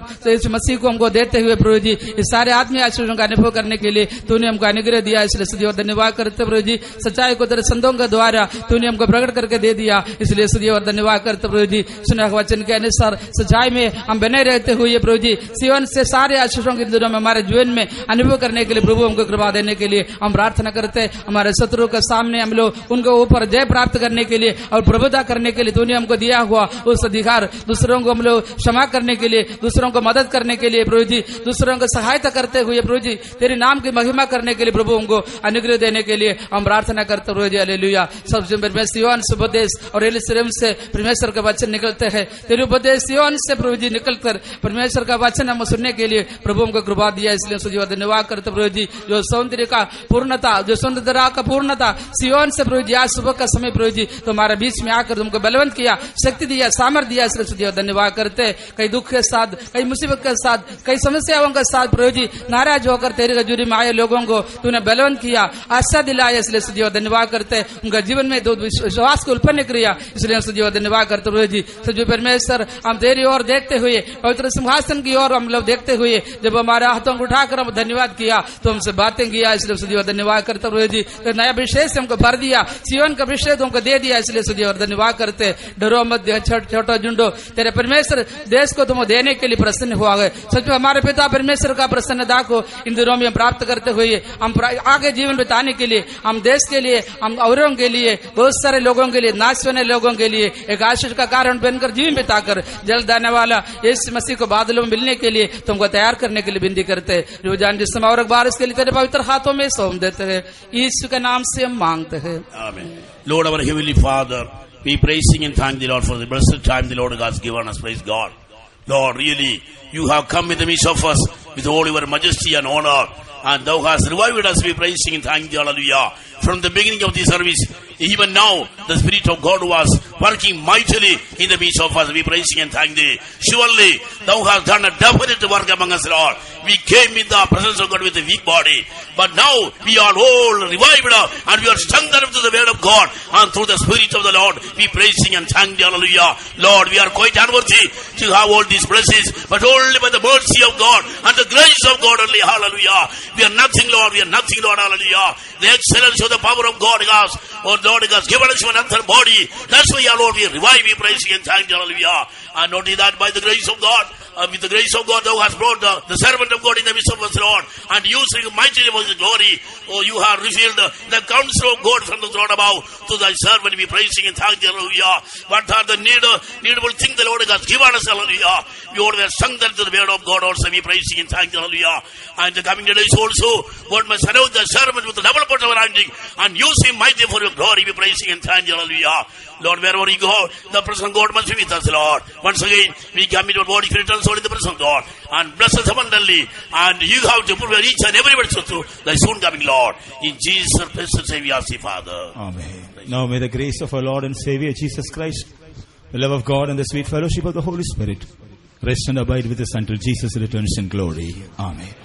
मसीह को हमको देते हुए प्रभु जी इस सारे आत्मीय आशीषों का अनुभव करने के लिए तूने हमको अनुग्रह दिया, इसलिए स्तुति और धन्यवाद करते प्रभु जी. सच्चाई को तेरे संतों के द्वारा तूने हमको प्रकट करके दे दिया, इसलिए स्तुति और धन्यवाद करते प्रभु जी. सुना वचन के अनुसार सच्चाई में हम बने रहते हुए प्रभु जी सियोन से सारे आशीषों के दिनों में हमारे जीवन में अनुभव करने के लिए प्रभु हमको कृपा देने के लिए हम प्रार्थना करते. हमारे शत्रु के सामने हम लोग उनको ऊपर जय प्राप्त करने के लिए और प्रभुता करने के लिए तूने हमको दिया हुआ उस अधिकार, दूसरों को हम लोग क्षमा करने के लिए, दूसरों को मदद करने के लिए प्रभु जी, दूसरों को सहायता करते हुए प्रभु जी तेरे नाम की महिमा करने के लिए प्रभु हमको अनुग्रह देने के लिए हम प्रार्थना करते हुए जी. हालेलुया. सबसे पहले सियोन से उपदेश और यरूशलेम से परमेश्वर का वचन निकलते हैं. तेरे उपदेश सियोन से प्रभु जी निकलकर परमेश्वर का वचन हम सुनने के लिए प्रभु हमको कृपा दिया, इसलिए स्तुति और धन्यवाद करते प्रभु जी. जो सौंदर्य का पूर्णता, जो सौंदर्य का पूर्णता सियोन से प्रभु जी आज सुबह का समय प्रभु जी तुम्हारे बीच में आकर तुमको बलवंत किया, शक्ति दिया, सामर्थ दिया, इसलिए स्तुति और धन्यवाद करते. कई दुख के साथ, कई मुसीबत के साथ, कई समस्याओं के साथ प्रभु जी नाराज होकर तेरे हजूरी में आए लोगों को तूने बलवंत किया, आशा दिलाया, इसलिए स्तुति और धन्यवाद करते. उनका जीवन में विश्वास को उत्पन्न किया, इसलिए स्तुति और धन्यवाद करते हुए जी. सच परमेश्वर हम तेरी ओर देखते हुए पवित्र सिंहासन की ओर हम लोग देखते हुए जब हमारे हाथों को उठाकर हम धन्यवाद किया तो हमसे बातें किया, इसलिए स्तुति और धन्यवाद करते हुए जी. तो नया विषय से हमको भर दिया, सियोन का विषय तुमको दे दिया, इसलिए स्तुति और धन्यवाद करते. डरो मत, छोटा झुंडो, तेरे परमेश्वर देश को तुम देने के लिए प्रसन्न हुआ है. सच में हमारे पिता परमेश्वर का का प्रसन्नता को इन दिनों में हम प्राप्त करते हुए हम आगे जीवन बिताने के लिए, हम देश के लिए, हम औरों के लिए, बहुत सारे लोगों के लिए, नाश होने लोगों के लिए एक आशीष का कारण बनकर जीवन बिताकर जल्द आने वाला यीशु मसीह को बादलों में मिलने के लिए तुमको तैयार करने के लिए विनती करते हैं। रोजान जिस समय और एक बार इसके लिए तेरे पवित्र हाथों में सौंप देते हैं, यीशु के नाम से हम मांगते हैं। Amen. Lord, our Heavenly Father, we praising and thank the Lord for the blessed time the Lord has given us. Praise God. Lord, really, you have come in the midst of us with all your majesty and honor, and thou hast revived us. We praising and thank thee, hallelujah. From the beginning of the service, even now, the Spirit of God was working mightily in the midst of us. We praising and thank thee. Surely, thou hast done a definite work among us, Lord. We came in the presence of God with a weak body, but now we are all revived and we are strengthened through the word of God and through the Spirit of the Lord. We praising and thank thee, hallelujah. Lord, we are quite unworthy to have all these blessings, but only by the mercy of God and the grace of God only, hallelujah. We are nothing, Lord. We are nothing, Lord, hallelujah. The excellence of the power of God has, oh Lord, has given us another body. That's why, our Lord, we revive, we praise you and thank you, hallelujah. And not only that, by the grace of God, with the grace of God, thou hast brought the servant of God in the midst of us, Lord, and using mightily for his glory. Oh, you have revealed the counsel of God from the throne above to thy servant. We praising and thank you, hallelujah. What are the needful things the Lord has given us, hallelujah. We all were sung to the word of God also. We praising and thank you, hallelujah. And the coming days also, God must anoint the servant with the double portion of anointing and use him mightily for your glory. We praising and thank you, hallelujah. Lord, wherever we go, the presence of God must be with us, Lord. Once again, we commit our body, spirit, and soul in the presence of God, and bless us abundantly. And you have to prepare each and every word through thy soon coming, Lord. In Jesus' precious name we ask thee, Father. Amen. Now may the grace of our Lord and Savior Jesus Christ, the love of God, and the sweet fellowship of the Holy Spirit rest and abide with us until Jesus returns in glory. Amen.